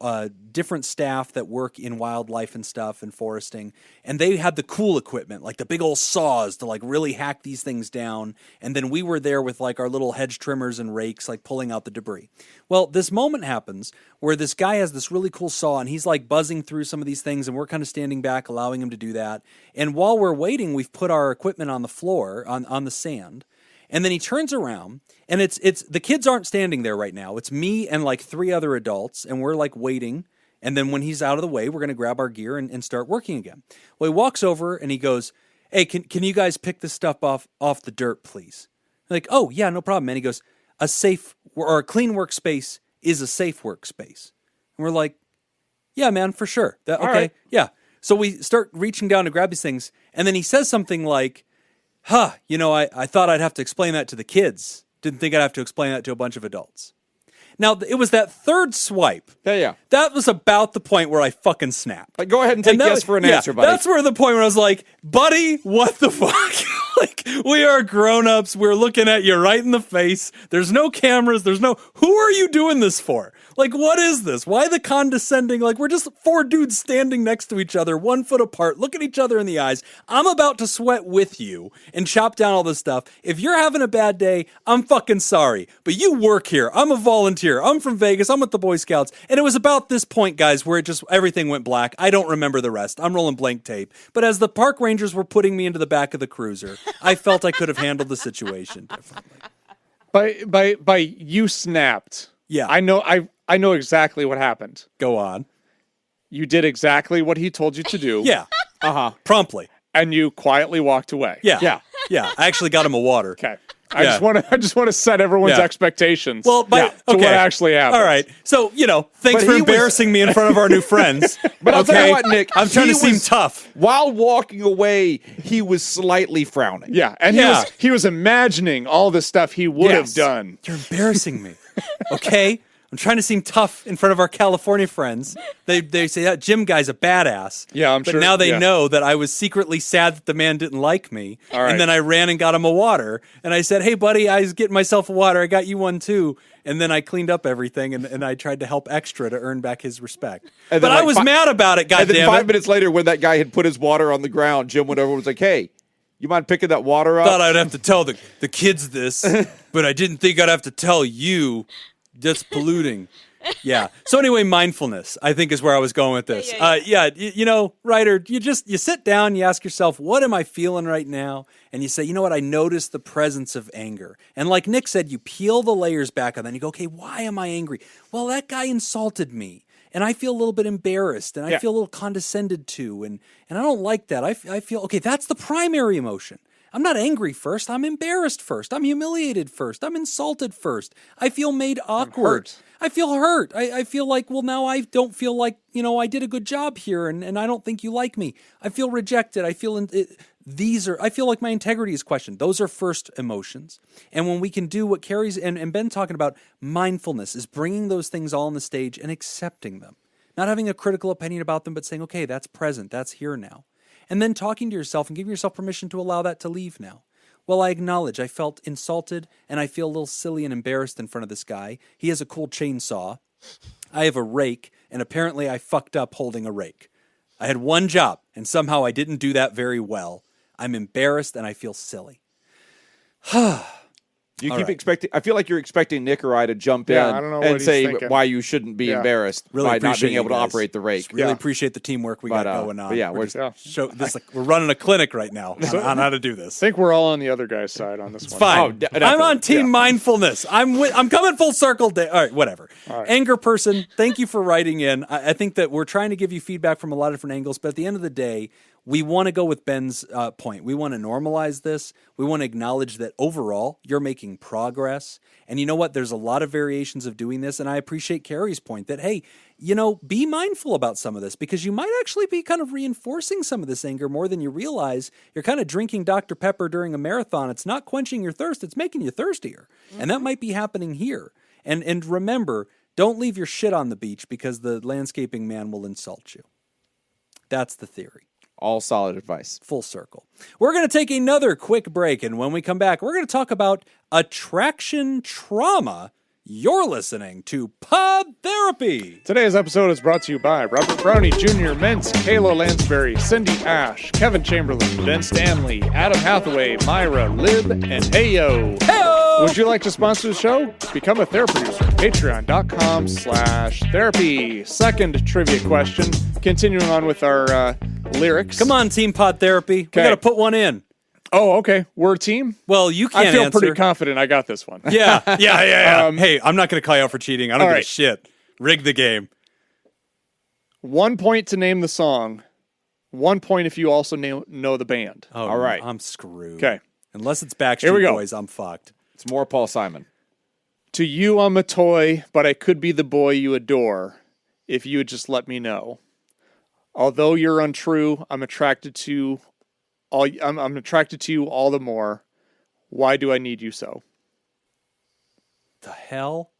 different staff that work in wildlife and stuff and foresting. And they had the cool equipment, like the big old saws to like really hack these things down. And then we were there with like our little hedge trimmers and rakes, like pulling out the debris. Well, this moment happens where this guy has this really cool saw and he's like buzzing through some of these things, and we're kind of standing back, allowing him to do that. And while we're waiting, we've put our equipment on the floor, on the sand. And then he turns around, and it's the kids aren't standing there right now. It's me and like 3 other adults, and we're like waiting. And then when he's out of the way, we're going to grab our gear and start working again. Well, he walks over and he goes, "Hey, can you guys pick this stuff off the dirt, please?" I'm like, "Oh, yeah, no problem." And he goes, "A safe or a clean workspace is a safe workspace." And we're like, "Yeah, man, for sure." Okay, right. Yeah. So we start reaching down to grab these things, and then he says something like, I thought I'd have to explain that to the kids. Didn't think I'd have to explain that to a bunch of adults. Now, it was that third swipe. Yeah. That was about the point where I fucking snapped. Like, go ahead and take yes for an answer, buddy. That's where the point where I was like, buddy, what the fuck? Like, we are grown-ups. We're looking at you right in the face. There's no cameras. Who are you doing this for? Like, what is this? Why the condescending? Like, we're just 4 dudes standing next to each other, 1 foot apart, looking each other in the eyes. I'm about to sweat with you and chop down all this stuff. If you're having a bad day, I'm fucking sorry. But you work here. I'm a volunteer. I'm from Vegas. I'm with the Boy Scouts. And it was about this point, guys, where everything went black. I don't remember the rest. I'm rolling blank tape. But as the park rangers were putting me into the back of the cruiser, I felt I could have handled the situation differently. By you snapped. Yeah. I know exactly what happened. Go on. You did exactly what he told you to do. Yeah. Promptly. And you quietly walked away. Yeah. I actually got him a water. Okay. I just want to set everyone's expectations. Well, to what actually happened. All right. So, thanks for embarrassing me in front of our new friends. But I'll tell you what, Nick. I'm trying to seem tough. While walking away, he was slightly frowning. Yeah, and he was imagining all the stuff he would have done. You're embarrassing me. Okay? I'm trying to seem tough in front of our California friends. They say that Jim guy's a badass. Yeah, I'm but sure. But now they know that I was secretly sad that the man didn't like me. All right. And then I ran and got him a water. And I said, "Hey, buddy, I was getting myself a water. I got you one too." And then I cleaned up everything, and I tried to help extra to earn back his respect. But I was mad about it, goddammit. And then 5 minutes later, when that guy had put his water on the ground, Jim went over and was like, "Hey, you mind picking that water up?" Thought I'd have to tell the kids this, but I didn't think I'd have to tell you. That's polluting. Yeah. So anyway, mindfulness, I think, is where I was going with this. You know, Ryder, you sit down, you ask yourself, what am I feeling right now? And you say, you know what? I notice the presence of anger. And like Nick said, you peel the layers back and then you go, okay, why am I angry? Well, that guy insulted me. And I feel a little bit embarrassed, and I feel a little condescended to, and I don't like that. I feel, okay, that's the primary emotion. I'm not angry first. I'm embarrassed first. I'm humiliated first. I'm insulted first. I feel made awkward. I feel hurt. I feel like, well, now I don't feel like, you know, I did a good job here, and I don't think you like me. I feel rejected. I feel I feel like my integrity is questioned. Those are first emotions. And when we can do what Carrie's and Ben talking about, mindfulness is bringing those things all on the stage and accepting them. Not having a critical opinion about them, but saying, okay, that's present. That's here now. And then talking to yourself and giving yourself permission to allow that to leave now. Well, I acknowledge I felt insulted and I feel a little silly and embarrassed in front of this guy. He has a cool chainsaw. I have a rake, and apparently I fucked up holding a rake. I had one job, and somehow I didn't do that very well. I'm embarrassed and I feel silly. You keep expecting. I feel like you're expecting Nick or I to jump in I don't know what and he's say thinking. why you shouldn't be embarrassed Really by not appreciate being able to you guys. operate the rake. Really appreciate the teamwork we got going on. But yeah, we're running a clinic right now on how to do this. I think we're all on the other guy's side on this It's one. fine. definitely. I'm on team mindfulness. I'm coming full circle. All right, whatever. Anger person, thank you for writing in. I think that we're trying to give you feedback from a lot of different angles, but at the end of the day, we want to go with Ben's point. We want to normalize this. We want to acknowledge that overall, you're making progress. And you know what? There's a lot of variations of doing this. And I appreciate Carrie's point that, hey, you know, be mindful about some of this because you might actually be kind of reinforcing some of this anger more than you realize. You're kind of drinking Dr. Pepper during a marathon. It's not quenching your thirst. It's making you thirstier. Mm-hmm. And that might be happening here. And remember, don't leave your shit on the beach because the landscaping man will insult you. That's the theory. All solid advice. Full circle. We're going to take another quick break, and when we come back, we're going to talk about attraction trauma. You're listening to Pod Therapy. Today's episode is brought to you by Robert Brownie Jr., Mintz, Kayla Lansbury, Cindy Ash, Kevin Chamberlain, Ben Stanley, Adam Hathaway, Myra, Lib, and Heyo. Heyo! Would you like to sponsor the show? Become a therapy producer. Patreon.com/therapy. Second trivia question. Continuing on with our lyrics. Come on, Team Pod Therapy. We got to put one in. Oh, okay. We're a team? Well, you can't I feel answer. pretty confident I got this one. Yeah. Hey, I'm not going to call you out for cheating. I don't give a shit. Rig the game. 1 point to name the song. 1 point if you also know the band. Oh, all right. I'm screwed. Okay. Unless it's Here we Backstreet go. Boys, I'm fucked. It's more Paul Simon. To you, I'm a toy, but I could be the boy you adore if you would just let me know. Although you're untrue, I'm attracted to I'm attracted to you all the more. Why do I need you so? The hell?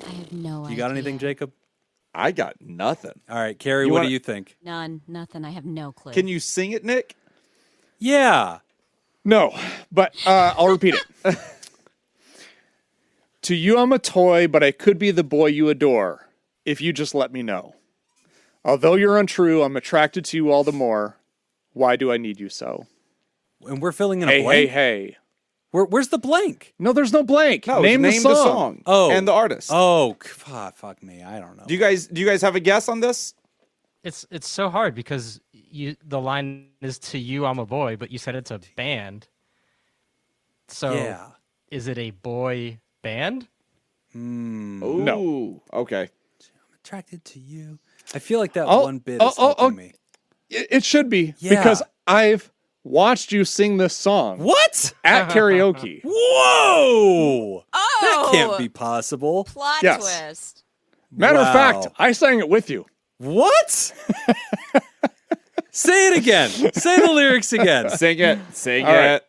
I have no idea. You got anything, Jacob? I got nothing. All right, Carrie, what do you think? None. Nothing. I have no clue. Can you sing it, Nick? Yeah. No, but I'll repeat it. To you, I'm a toy, but I could be the boy you adore if you just let me know. Although you're untrue, I'm attracted to you all the more. Why do I need you so? And we're filling in a blank? Hey. Where's the blank? No, there's no blank. No, name the song. Oh. And the artist. Oh, fuck me. I don't know. Do you guys have a guess on this? It's so hard because the line is to you, I'm a boy, but you said it's a band. So Yeah. is it a boy band? Ooh, No. Okay. I'm attracted to you. I feel like that Oh, one bit is helping me. It should be Yeah. because I've watched you sing this song What? at karaoke. Whoa! Oh! That can't be possible. Plot Yes. twist. Matter of Wow. fact, I sang it with you. What? Say it again. Say the lyrics again. Sing it. Sing All right. it.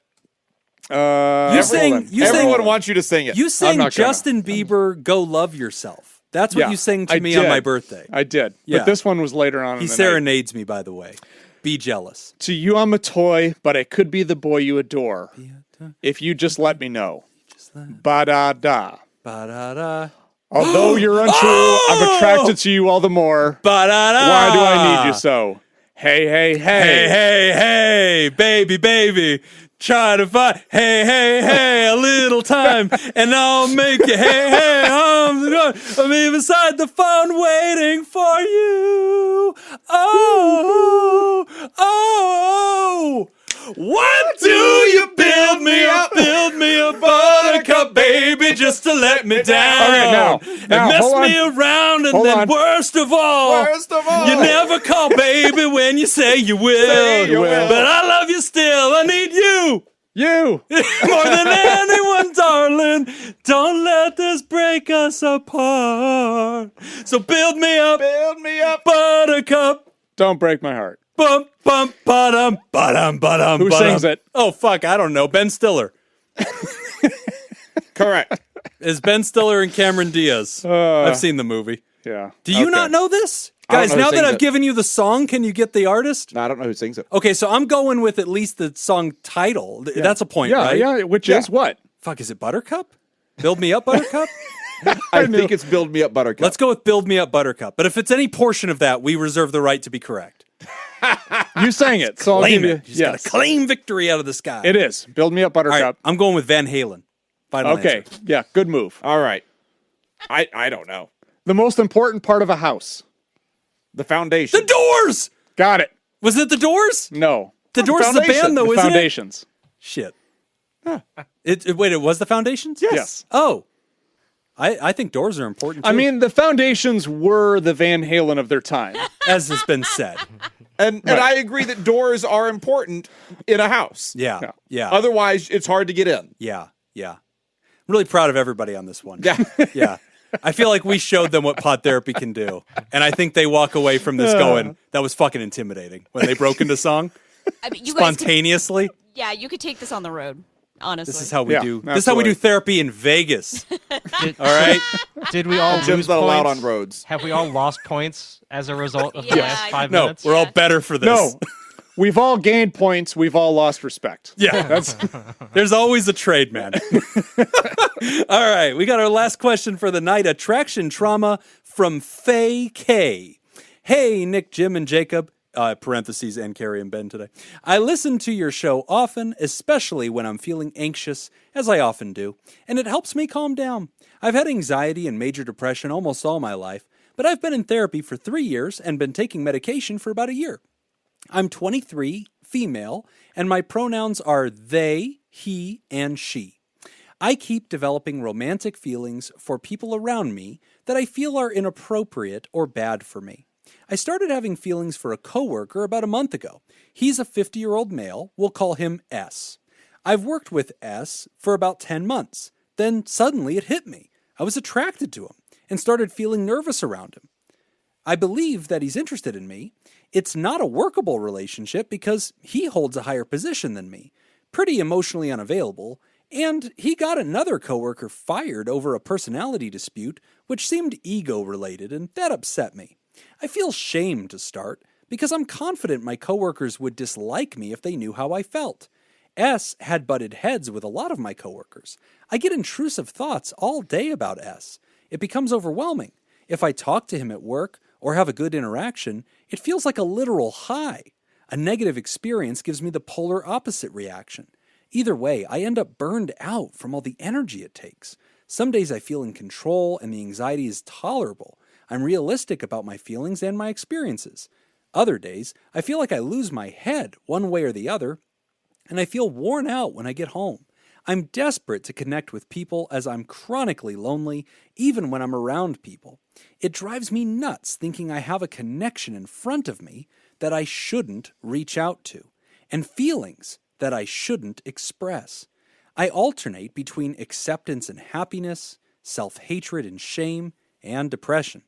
Everyone wants you to sing it. You sang not gonna. Justin Bieber, Go Love Yourself. That's what Yeah, you sang to I me on did. my birthday. I did. Yeah. But this one was later on He in the night. serenades me, by the way. Be jealous. To you, I'm a toy, but I could be the boy you adore if you just let me know. Ba-da-da. Ba-da-da. Although you're untrue, I'm attracted to you all the more. Ba-da-da. Why do I need you so? Hey. Hey, baby. Try to find, hey, a little time, and I'll make you, hey, I'm here beside the phone waiting for you. Oh, oh, what do you build me up? Build me a buttercup, baby, just to let me down. All right, now and mess me around, and then worst of all, you never call, baby, when you say you will. But I love you still. I need you. You more than anyone, darling. Don't let this break us apart. So build me up, buttercup. don't break my heart. Bum, bum, ba-dum, ba-dum, ba-dum. Who sings it? Oh, fuck, I don't know. Ben Stiller. Correct. Is Ben Stiller and Cameron Diaz. I've seen the movie. Yeah. Do you not know this? Guys, know who now that sings I've it. given you the song, can you get the artist? No, I don't know who sings it. Okay, so I'm going with at least the song title. That's a point, Yeah, right? yeah. Which is what? Fuck, is it Buttercup? Build Me Up Buttercup? I think it's Build Me Up Buttercup. Let's go with Build Me Up Buttercup. But if it's any portion of that, we reserve the right to be correct. You sang it, so I'll Claim give you. it. You just gotta claim victory out of the sky. It is. Build Me Up All right, Buttercup. I'm going with Van Halen. Final Okay. answer. Yeah. Good move. All right. I don't know. The most important part of a house. The foundation. The Doors! Got it. Was it The Doors? No. The Doors is a Foundation. band, though, The isn't Foundations. it? Shit. Wait, it was The Foundations? Yes. Oh. I think Doors are important, too. I mean, the Foundations were the Van Halen of their time. as has been said. And I agree that doors are important in a house. Yeah. Yeah. Otherwise, it's hard to get in. Yeah. Yeah. I'm really proud of everybody on this one. Yeah. Yeah. I feel like we showed them what pod therapy can do. And I think they walk away from this going, that was fucking intimidating when they broke into song I mean, you guys could, spontaneously. yeah, you could take this on the road. Honestly, This is how we Yeah, do. This is how we do absolutely. therapy in Vegas. All right. Did we all Jim's lose not allowed points? on roads. Have we all lost points as a result of the Yeah, last I 5 No, minutes? we're all better for this. No. We've all gained points. We've all lost respect. Yeah. There's always a trade, man. All right. We got our last question for the night. Attraction trauma from Faye K. Hey, Nick, Jim, and Jacob. Parentheses, and Carrie and Ben today. I listen to your show often, especially when I'm feeling anxious, as I often do, and it helps me calm down. I've had anxiety and major depression almost all my life, but I've been in therapy for 3 years and been taking medication for about a year. I'm 23, female, and my pronouns are they, he, and she. I keep developing romantic feelings for people around me that I feel are inappropriate or bad for me. I started having feelings for a coworker about a month ago. He's a 50-year-old male. We'll call him S. I've worked with S for about 10 months. Then suddenly it hit me. I was attracted to him and started feeling nervous around him. I believe that he's interested in me. It's not a workable relationship because he holds a higher position than me, pretty emotionally unavailable, and he got another coworker fired over a personality dispute which seemed ego-related, and that upset me. I feel shame to start because I'm confident my coworkers would dislike me if they knew how I felt. S had butted heads with a lot of my coworkers. I get intrusive thoughts all day about S. It becomes overwhelming. If I talk to him at work or have a good interaction, it feels like a literal high. A negative experience gives me the polar opposite reaction. Either way, I end up burned out from all the energy it takes. Some days I feel in control and the anxiety is tolerable. I'm realistic about my feelings and my experiences. Other days, I feel like I lose my head one way or the other, and I feel worn out when I get home. I'm desperate to connect with people as I'm chronically lonely, even when I'm around people. It drives me nuts thinking I have a connection in front of me that I shouldn't reach out to, and feelings that I shouldn't express. I alternate between acceptance and happiness, self-hatred and shame, and depression.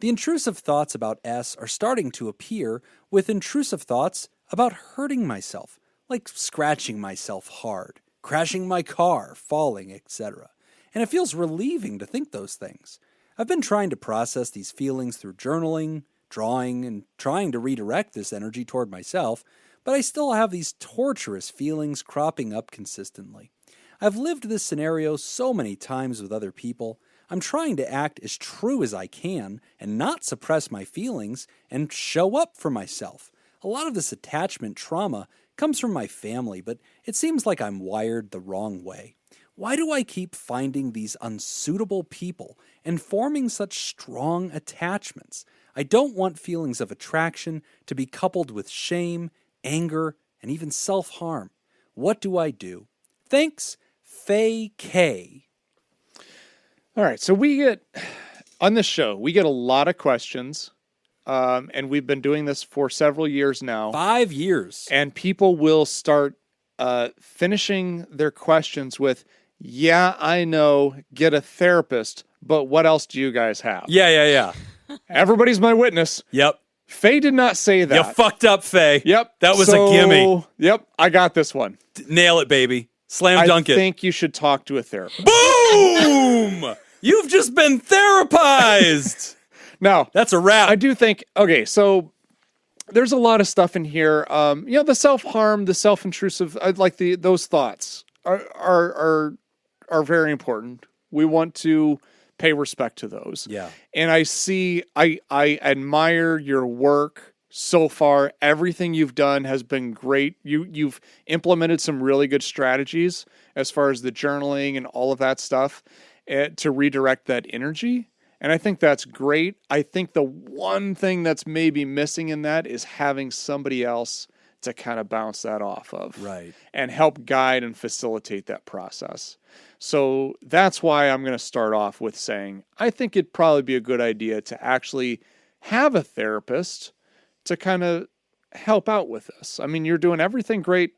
The intrusive thoughts about S are starting to appear with intrusive thoughts about hurting myself, like scratching myself hard, crashing my car, falling, etc. And it feels relieving to think those things. I've been trying to process these feelings through journaling, drawing, and trying to redirect this energy toward myself, but I still have these torturous feelings cropping up consistently. I've lived this scenario so many times with other people. I'm trying to act as true as I can and not suppress my feelings and show up for myself. A lot of this attachment trauma comes from my family, but it seems like I'm wired the wrong way. Why do I keep finding these unsuitable people and forming such strong attachments? I don't want feelings of attraction to be coupled with shame, anger, and even self-harm. What do I do? Thanks, Faye K. All right, so on this show, we get a lot of questions, and we've been doing this for several years now. 5 years. And people will start finishing their questions with, yeah, I know, get a therapist, but what else do you guys have? Yeah. Everybody's my witness. Yep. Faye did not say that. You fucked up, Faye. Yep. That was a gimme. Yep, I got this one. Nail it, baby. Slam dunk I it. think you should talk to a therapist. Boom! You've just been therapized. Now, that's a wrap. I do think, okay, so there's a lot of stuff in here. The self-harm, the self-intrusive, like those thoughts are very important. We want to pay respect to those. Yeah. And I admire your work so far. Everything you've done has been great. You've implemented some really good strategies as far as the journaling and all of that stuff to redirect that energy. And I think that's great. I think the one thing that's maybe missing in that is having somebody else to kind of bounce that off of. Right. And help guide and facilitate that process. So that's why I'm going to start off with saying, I think it'd probably be a good idea to actually have a therapist to kind of help out with this. I mean, you're doing everything great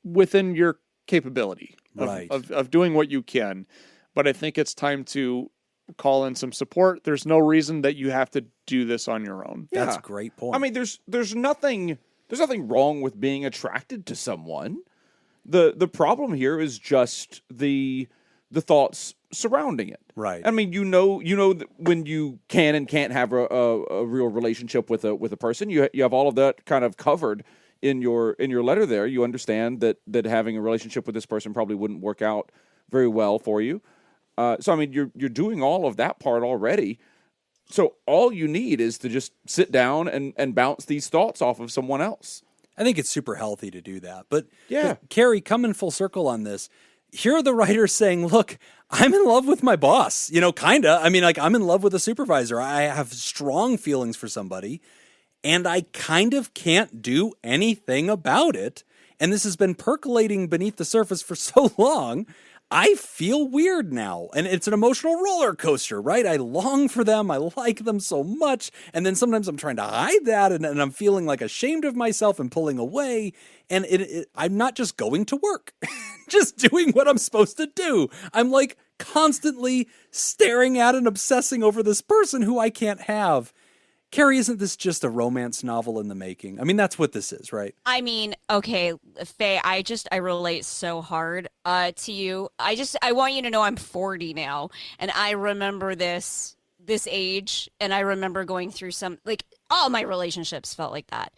within your capability of doing what you can. But I think it's time to call in some support. There's no reason that you have to do this on your own. Yeah. That's a great point. I mean, there's nothing wrong with being attracted to someone. The problem here is just the thoughts surrounding it. Right. I mean, you know that when you can and can't have a real relationship with a person, you have all of that kind of covered in your letter there. You understand that having a relationship with this person probably wouldn't work out very well for you. So I mean, you're doing all of that part already. So all you need is to just sit down and bounce these thoughts off of someone else. I think it's super healthy to do that. But, yeah. But Carrie, coming full circle on this, here are the writers saying, look, I'm in love with my boss, kind of. I mean, like, I'm in love with a supervisor. I have strong feelings for somebody, and I kind of can't do anything about it. And this has been percolating beneath the surface for so long. I feel weird now, and it's an emotional roller coaster, right? I long for them. I like them so much. And then sometimes I'm trying to hide that, and I'm feeling like ashamed of myself and pulling away. And I'm not just going to work, just doing what I'm supposed to do. I'm like constantly staring at and obsessing over this person who I can't have. Carrie, isn't this just a romance novel in the making? I mean, that's what this is, right? I mean, okay, Faye, I relate so hard to you. I want you to know I'm 40 now, and I remember this age, and I remember going through some, like, all my relationships felt like that.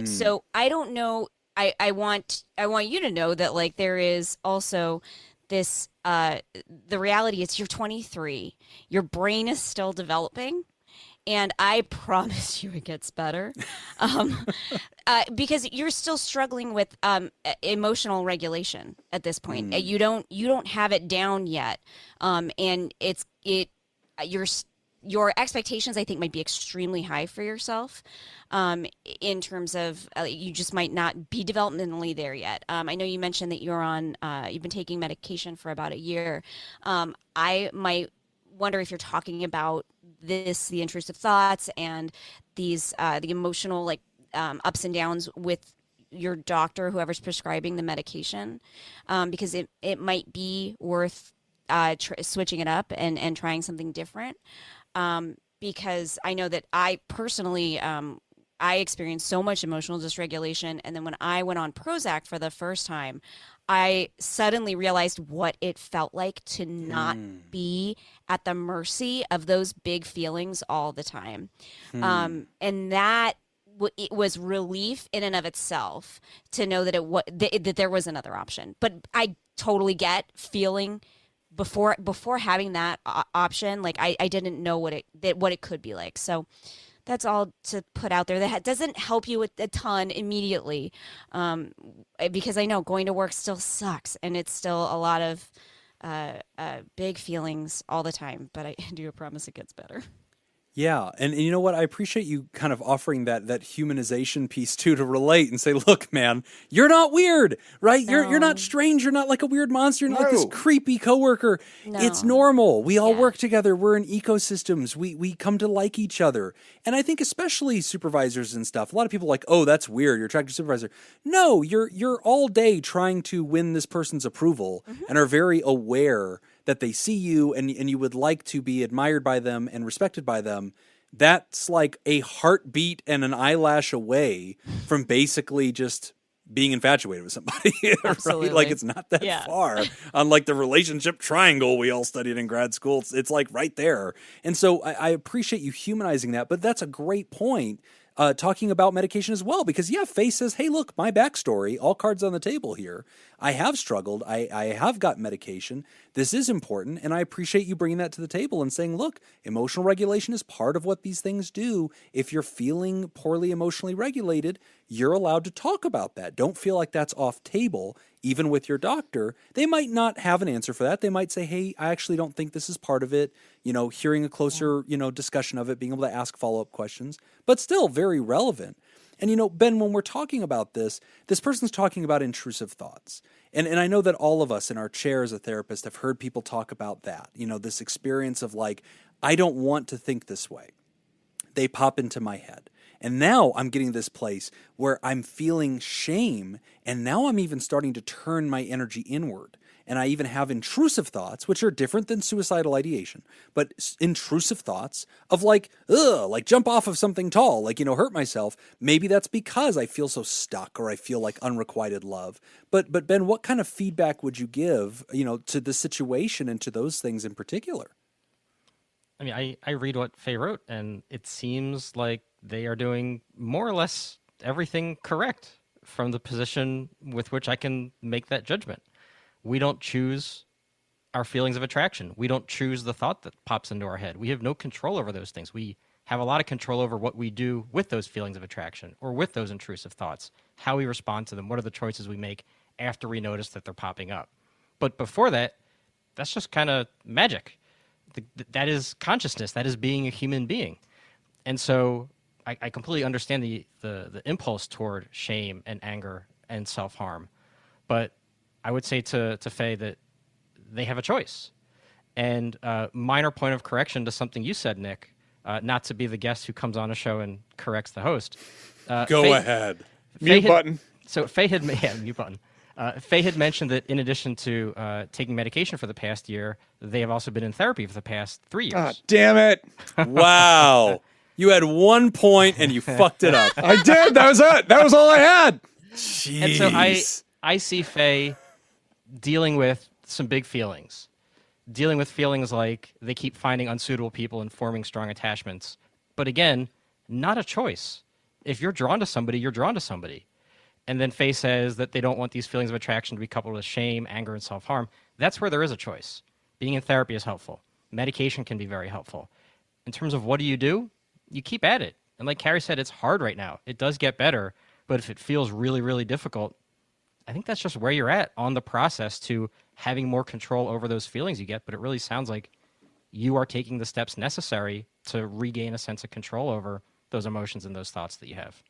So I don't know. I want you to know that, like, there is also this, the reality is you're 23, your brain is still developing. And I promise you it gets better, because you're still struggling with emotional regulation at this point. You don't have it down yet, and your expectations, I think, might be extremely high for yourself, in terms of you just might not be developmentally there yet. I know you mentioned that you've been taking medication for about a year. I might wonder if you're talking about the intrusive thoughts and these the emotional, like, ups and downs with your doctor, whoever's prescribing the medication, because it might be worth switching it up and trying something different, because I know that I personally I experienced so much emotional dysregulation, and then when I went on Prozac for the first time, I suddenly realized what it felt like to not be at the mercy of those big feelings all the time. And that it was relief in and of itself to know that that there was another option. But I totally get feeling before having that option, like I didn't know what it could be like. So that's all to put out there. That doesn't help you a ton immediately, because I know going to work still sucks, and it's still a lot of big feelings all the time, but I do promise it gets better. Yeah, and you know what? I appreciate you kind of offering that humanization piece too, to relate and say, look, man, you're not weird, right? You're not strange. You're not like a weird monster. You're not like this creepy coworker. No. It's normal. We all work together. We're in ecosystems. We come to like each other. And I think especially supervisors and stuff, a lot of people are like, oh, that's weird. You're attracted to supervisor. No, you're all day trying to win this person's approval and are very aware that they see you and you would like to be admired by them and respected by them. That's like a heartbeat and an eyelash away from basically just being infatuated with somebody. Right? Like it's not that far on like the relationship triangle we all studied in grad school. It's like right there. And so I appreciate you humanizing that, but that's a great point. Talking about medication as well, because Faye says, hey, look, my backstory, all cards on the table here. I have struggled. I have got medication. This is important. And I appreciate you bringing that to the table and saying, look, emotional regulation is part of what these things do. If you're feeling poorly emotionally regulated, you're allowed to talk about that. Don't feel like that's off table, even with your doctor. They might not have an answer for that. They might say, hey, I actually don't think this is part of it. Hearing a closer, discussion of it, being able to ask follow-up questions, but still very relevant. And, Ben, when we're talking about this person's talking about intrusive thoughts. And I know that all of us in our chair as a therapist have heard people talk about that, this experience of like, I don't want to think this way. They pop into my head. And now I'm getting this place where I'm feeling shame, and now I'm even starting to turn my energy inward. And I even have intrusive thoughts, which are different than suicidal ideation, but intrusive thoughts of like, like jump off of something tall, like, hurt myself. Maybe that's because I feel so stuck or I feel like unrequited love. But Ben, what kind of feedback would you give, to the situation and to those things in particular? I mean, I read what Faye wrote, and it seems like they are doing more or less everything correct from the position with which I can make that judgment. We don't choose our feelings of attraction. We don't choose the thought that pops into our head. We have no control over those things. We have a lot of control over what we do with those feelings of attraction or with those intrusive thoughts, how we respond to them, what are the choices we make after we notice that they're popping up. But before that, that's just kind of magic. That is consciousness. That is being a human being. And so I completely understand the impulse toward shame and anger and self-harm. But I would say to Faye that they have a choice. And minor point of correction to something you said, Nick, not to be the guest who comes on a show and corrects the host. Go ahead. Mute button. So Faye had mute button. Faye had mentioned that in addition to taking medication for the past year, they have also been in therapy for the past 3 years. Ah, damn it. Wow. You had 1 point and you fucked it up. I did. That was it. That was all I had. Jeez. And so I see Faye dealing with some big feelings, dealing with feelings like they keep finding unsuitable people and forming strong attachments. But again, not a choice. If you're drawn to somebody, you're drawn to somebody. And then Faye says that they don't want these feelings of attraction to be coupled with shame, anger, and self-harm. That's where there is a choice. Being in therapy is helpful. Medication can be very helpful. In terms of what do, you keep at it. And like Carrie said, it's hard right now. It does get better, but if it feels really, really difficult, I think that's just where you're at on the process to having more control over those feelings you get. But it really sounds like you are taking the steps necessary to regain a sense of control over those emotions and those thoughts that you have.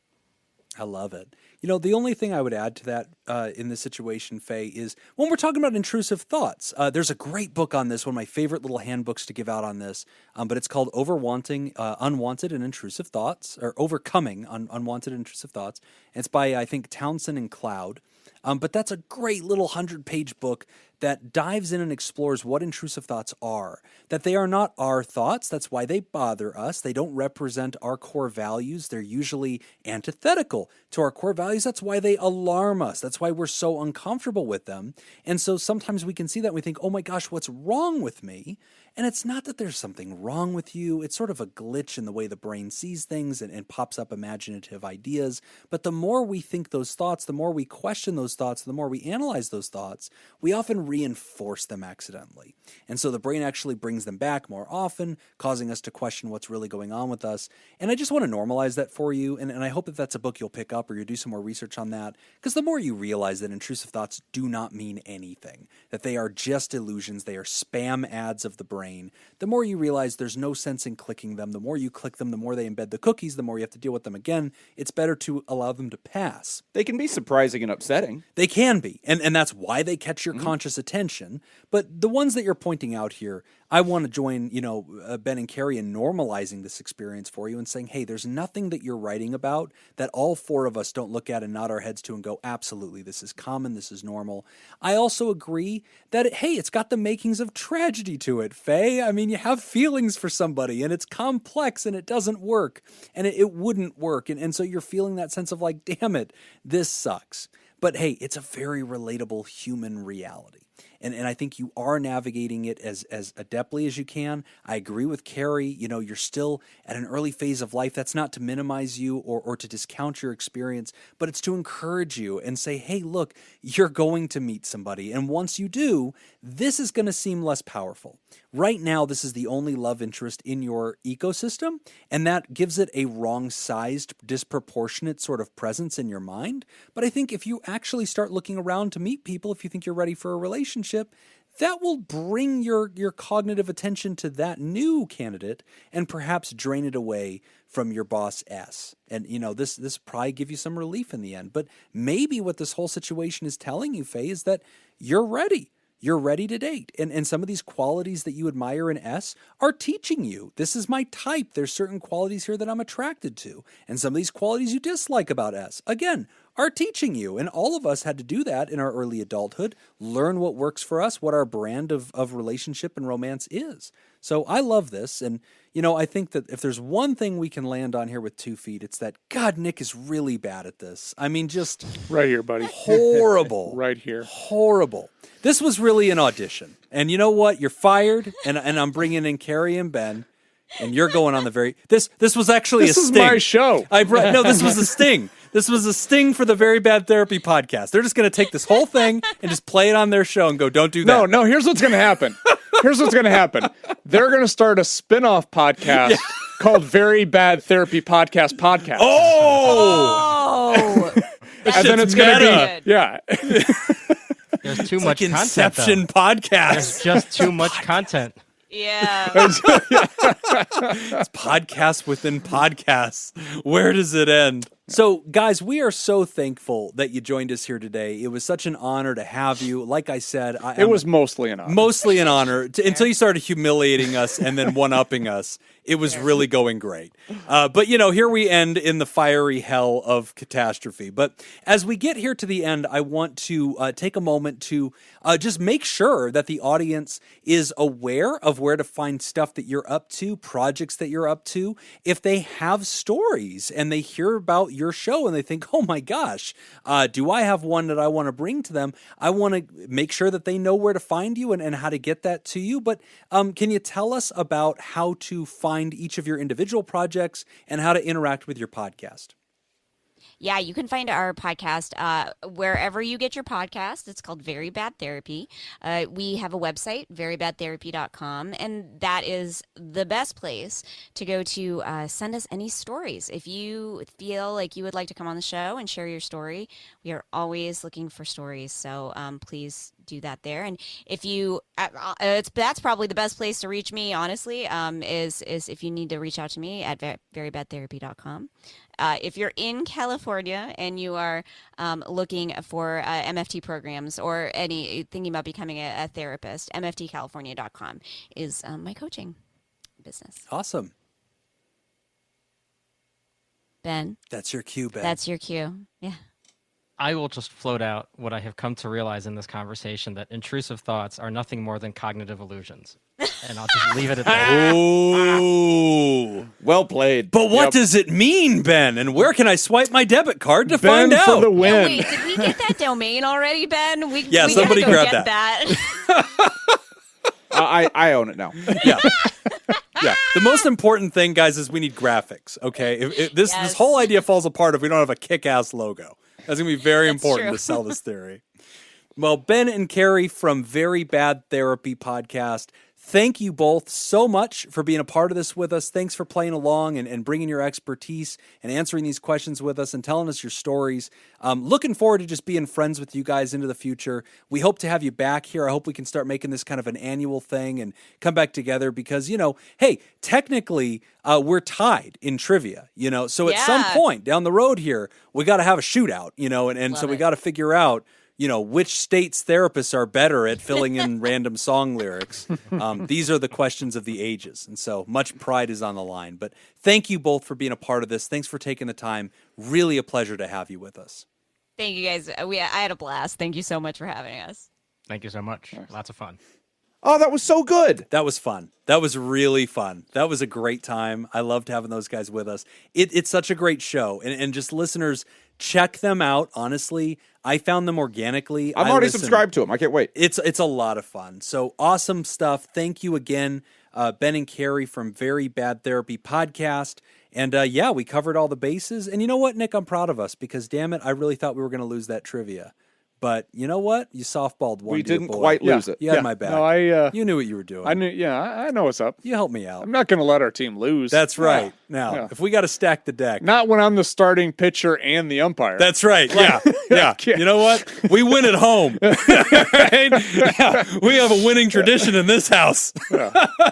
I love it. The only thing I would add to that in this situation, Faye, is when we're talking about intrusive thoughts, there's a great book on this, one of my favorite little handbooks to give out on this, but it's called Overwanting Unwanted and Intrusive Thoughts, or Overcoming Unwanted and Intrusive Thoughts. And it's by, I think, Townsend and Cloud. But that's a great little 100-page book that dives in and explores what intrusive thoughts are, that they are not our thoughts. That's why they bother us. They don't represent our core values. They're usually antithetical to our core values. That's why they alarm us. That's why we're so uncomfortable with them. And so sometimes we can see that and we think, oh my gosh, what's wrong with me? And it's not that there's something wrong with you. It's sort of a glitch in the way the brain sees things and pops up imaginative ideas. But the more we think those thoughts, the more we question those thoughts, the more we analyze those thoughts, we often reinforce them accidentally. And so the brain actually brings them back more often, causing us to question what's really going on with us. And I just want to normalize that for you. And I hope that that's a book you'll pick up or you do some more research on that. Because the more you realize that intrusive thoughts do not mean anything, that they are just illusions, they are spam ads of the brain, the more you realize there's no sense in clicking them. The more you click them, the more they embed the cookies, the more you have to deal with them again. It's better to allow them to pass. They can be surprising and upsetting. They can be. And that's why they catch your conscious attention. But the ones that you're pointing out here, I want to join, Ben and Carrie in normalizing this experience for you and saying, hey, there's nothing that you're writing about that all four of us don't look at and nod our heads to and go, absolutely, this is common, this is normal. I also agree that, hey, it's got the makings of tragedy to it, Faye. I mean, you have feelings for somebody and it's complex and it doesn't work and it wouldn't work. And so you're feeling that sense of like, damn it, this sucks. But hey, it's a very relatable human reality. And I think you are navigating it as adeptly as you can. I agree with Carrie. You're still at an early phase of life. That's not to minimize you or to discount your experience, but it's to encourage you and say, hey, look, you're going to meet somebody. And once you do, this is going to seem less powerful. Right now, this is the only love interest in your ecosystem, and that gives it a wrong-sized, disproportionate sort of presence in your mind. But I think if you actually start looking around to meet people, if you think you're ready for a relationship, that will bring your cognitive attention to that new candidate and perhaps drain it away from your boss S. And, this probably give you some relief in the end. But maybe what this whole situation is telling you, Faye, is that you're ready. You're ready to date. And some of these qualities that you admire in S are teaching you. This is my type. There's certain qualities here that I'm attracted to. And some of these qualities you dislike about S, again, are teaching you. And all of us had to do that in our early adulthood, learn what works for us, what our brand of relationship and romance is. So I love this. And, I think that if there's one thing we can land on here with 2 feet, it's that, God, Nick is really bad at this. I mean, just right here, buddy. Horrible. Right here. Horrible. This was really an audition. And you know what? You're fired, and I'm bringing in Carrie and Ben, and you're going on the very... This was actually a sting. This is my show. No, this was a sting. This was a sting for the Very Bad Therapy podcast. They're just going to take this whole thing and just play it on their show and go, don't do that. No, here's what's going to happen. They're going to start a spin-off podcast called Very Bad Therapy Podcast. Oh! And then it's going to be... Yeah. There's too much content. Inception podcast. There's just too much content. Yeah. It's podcast within podcasts. Where does it end? So, guys, we are so thankful that you joined us here today. It was such an honor to have you. Like I said, it was mostly an honor. Mostly an honor until you started humiliating us and then one-upping us. It was really going great. But, here we end in the fiery hell of catastrophe. But as we get here to the end, I want to take a moment to just make sure that the audience is aware of where to find stuff that you're up to, projects that you're up to. If they have stories and they hear about your show and they think, oh my gosh, do I have one that I want to bring to them? I want to make sure that they know where to find you and how to get that to you. But can you tell us about how to find each of your individual projects and how to interact with your podcast? Yeah, you can find our podcast wherever you get your podcast. It's called Very Bad Therapy. We have a website, verybadtherapy.com, and that is the best place to go to send us any stories. If you feel like you would like to come on the show and share your story, we are always looking for stories, so please do that there. And if you, that's probably the best place to reach me, honestly, is if you need to reach out to me at verybadtherapy.com. If you're in California and you are looking for MFT programs or thinking about becoming a therapist, mftcalifornia.com is my coaching business. Awesome. Ben. That's your cue, Ben. That's your cue. Yeah. I will just float out what I have come to realize in this conversation, that intrusive thoughts are nothing more than cognitive illusions. And I'll just leave it at that. Ooh. Well played. But what does it mean, Ben? And where can I swipe my debit card to Ben find out? for the win. Yeah, wait, did we get that domain already, Ben? We somebody gotta go grab get that. I own it now. Yeah. Yeah. The most important thing, guys, is we need graphics, okay? If this whole idea falls apart if we don't have a kick-ass logo. That's going to be very important true. to sell this theory. Well, Ben and Carrie from Very Bad Therapy Podcast, thank you both so much for being a part of this with us. Thanks for playing along and bringing your expertise and answering these questions with us and telling us your stories. Looking forward to just being friends with you guys into the future. We hope to have you back here. I hope we can start making this kind of an annual thing and come back together because, hey, technically we're tied in trivia, so at some point down the road here, we got to have a shootout, and so we got to figure out which state's therapists are better at filling in random song lyrics. These are the questions of the ages. And so much pride is on the line. But thank you both for being a part of this. Thanks for taking the time. Really a pleasure to have you with us. Thank you guys. I had a blast. Thank you so much for having us. Thank you so much. Lots of fun. Oh, that was so good. That was fun. That was really fun. That was a great time. I loved having those guys with us. It's such a great show. And just listeners, check them out. Honestly, I found them organically. I'm already subscribed to them. I can't wait. It's a lot of fun. So awesome stuff. Thank you again, Ben and Carrie from Very Bad Therapy Podcast. And we covered all the bases. And you know what, Nick? I'm proud of us because, damn it, I really thought we were going to lose that trivia. But you know what? You softballed one. We didn't boy. quite lose it. You had my back. No, you knew what you were doing. I knew. Yeah, I know what's up. You helped me out. I'm not going to let our team lose. That's right. Now, if we got to stack the deck. Not when I'm the starting pitcher and the umpire. That's right. Yeah. You know what? We win at home. Right? Yeah. We have a winning tradition in this house.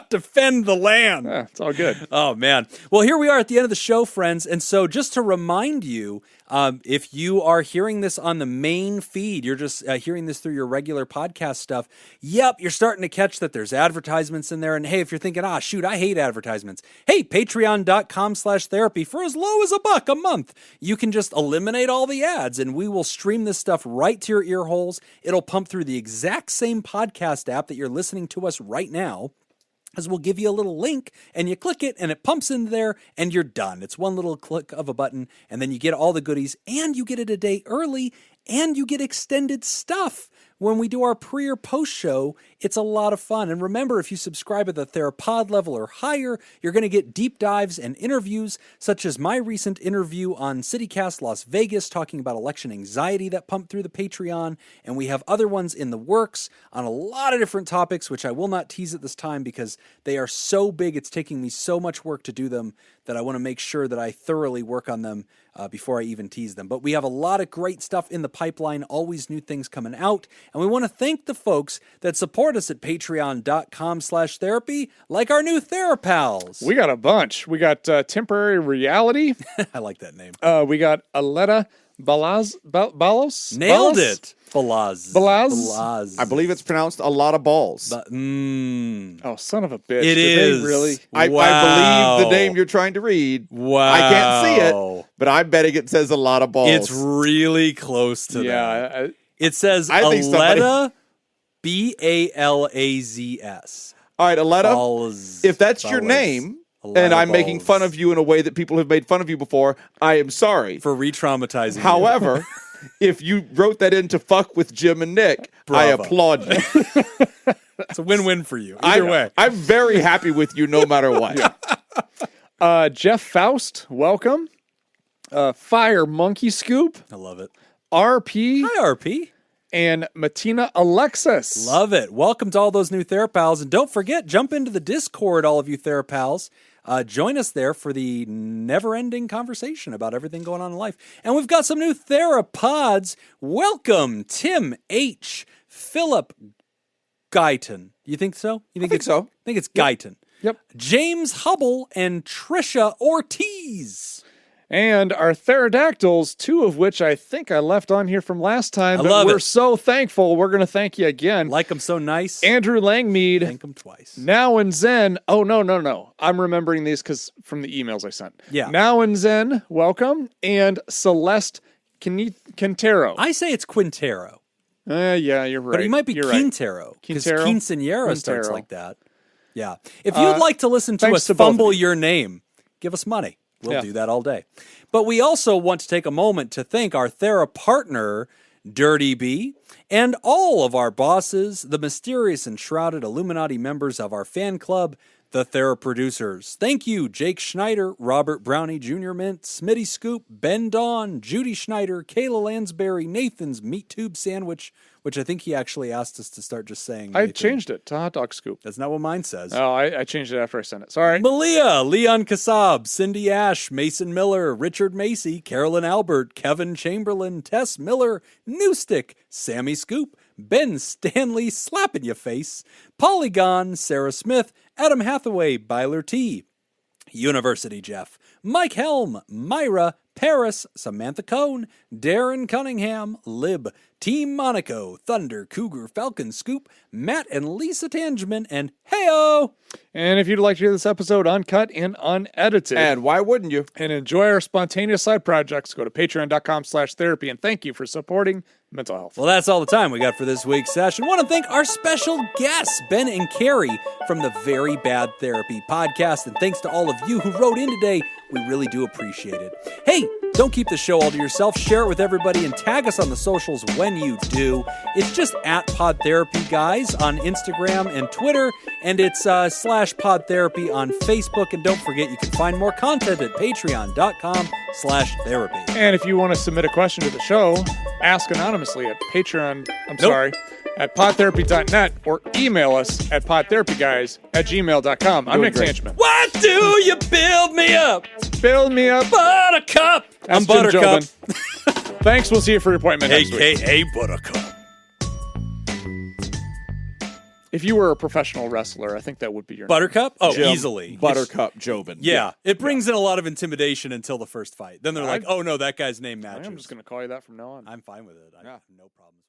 Defend the land. Yeah, it's all good. Oh, man. Well, here we are at the end of the show, friends. And so just to remind you, if you are hearing this on the main feed, you're just hearing this through your regular podcast stuff. Yep, you're starting to catch that there's advertisements in there. And hey, if you're thinking, shoot, I hate advertisements. Hey, patreon.com/therapy for as low as $1 a month. You can just eliminate all the ads and we will stream this stuff right to your ear holes. It'll pump through the exact same podcast app that you're listening to us right now. As we'll give you a little link and you click it and it pumps into there and you're done. It's one little click of a button and then you get all the goodies and you get it a day early and you get extended stuff. When we do our pre or post show, it's a lot of fun. And remember, if you subscribe at the Therapod level or higher, you're going to get deep dives and interviews, such as my recent interview on CityCast Las Vegas, talking about election anxiety that pumped through the Patreon. And we have other ones in the works on a lot of different topics, which I will not tease at this time because they are so big. It's taking me so much work to do them that I want to make sure that I thoroughly work on them before I even tease them. But we have a lot of great stuff in the pipeline, always new things coming out. And we want to thank the folks that support us at patreon.com/therapy, like our new Therapals. We got a bunch. We got Temporary Reality. I like that name. We got Aletta Balos. Nailed it. Balaz. I believe it's pronounced a lot of balls. Oh, son of a bitch. It Did is. they really? I believe the name you're trying to read. Wow. I can't see it, but I'm betting it says a lot of balls. It's really close to that. Yeah. It says I think Aletta, Balazs. All right, Aletta, Balls. if that's your name, and I'm making fun of you in a way that people have made fun of you before, I am sorry. For re-traumatizing you. However, if you wrote that in to fuck with Jim and Nick, I Bravo. applaud you. It's a win-win for you. Either way. I'm very happy with you no matter what. Jeff Faust, welcome. Fire Monkey Scoop, I love it. RP, Hi, RP. and Matina Alexis. Love it. Welcome to all those new Therapals. And don't forget, jump into the Discord, all of you Therapals. Join us there for the never-ending conversation about everything going on in life. And we've got some new Therapods. Welcome, Tim H. Philip Guyton. You think so? You think I think so. I think it's Guyton. Yep. James Hubble and Trisha Ortiz. And our pterodactyls, 2 of which I think I left on here from last time. I but love we're it. so thankful. We're going to thank you again. Like them so nice. Andrew Langmead, Thank them twice. Now and Zen. Oh, no. I'm remembering these because from the emails I sent. Yeah. Now and Zen, welcome. And Celeste Quintero. I say it's Quintero. Yeah, you're right. But it might be You're right. Quintero. Because Quintero? Quinceañera starts Quintero. like that. Yeah. If you'd like to listen to thanks us to both fumble of you. your name, give us money. We'll Yeah. do that all day. But we also want to take a moment to thank our Thera partner, Dirty B, and all of our bosses, the mysterious and shrouded Illuminati members of our fan club, the Thera Producers. Thank you, Jake Schneider, Robert Brownie Jr. Mint, Smitty Scoop, Ben Dawn, Judy Schneider, Kayla Lansbury, Nathan's Meat Tube Sandwich, which I think he actually asked us to start just saying. I Nathan. changed it to hot dog scoop. That's not what mine says. Oh, I changed it after I sent it. Sorry. Malia, Leon Kassab, Cindy Ash, Mason Miller, Richard Macy, Carolyn Albert, Kevin Chamberlain, Tess Miller, Newstick, Sammy Scoop, Ben Stanley, Slappin' Ya Face, Polygon, Sarah Smith, Adam Hathaway, Byler T, University Jeff, Mike Helm, Myra, Paris, Samantha Cohn, Darren Cunningham, Lib, Team Monaco, Thunder, Cougar, Falcon, Scoop, Matt and Lisa Tangeman, and Heyo! And if you'd like to hear this episode uncut and unedited, And why wouldn't you? and enjoy our spontaneous side projects, go to patreon.com/therapy. And thank you for supporting mental health. Well, that's all the time we got for this week's session. Want to thank our special guests, Ben and Carrie from the Very Bad Therapy podcast. And thanks to all of you who wrote in today. We really do appreciate it. Hey, don't keep the show all to yourself. Share it with everybody and tag us on the socials when you do. It's just at PodTherapyGuys on Instagram and Twitter. And it's /PodTherapy on Facebook. And don't forget, you can find more content at patreon.com/therapy. And if you want to submit a question to the show, ask anonymously at at podtherapy.net or email us at podtherapyguys@gmail.com. I'm Nick Sanchman. Why do you build me up? Build me up. Buttercup. That's I'm Jim Buttercup. Jobin. Thanks. We'll see you for your appointment next week. AKA Buttercup. If you were a professional wrestler, I think that would be your name. Buttercup? Oh, Jim easily. Buttercup Jobin. Yeah, it brings in a lot of intimidation until the first fight. Then they're like, oh no, that guy's name matches. I'm just going to call you that from now on. I'm fine with it. I have no problems.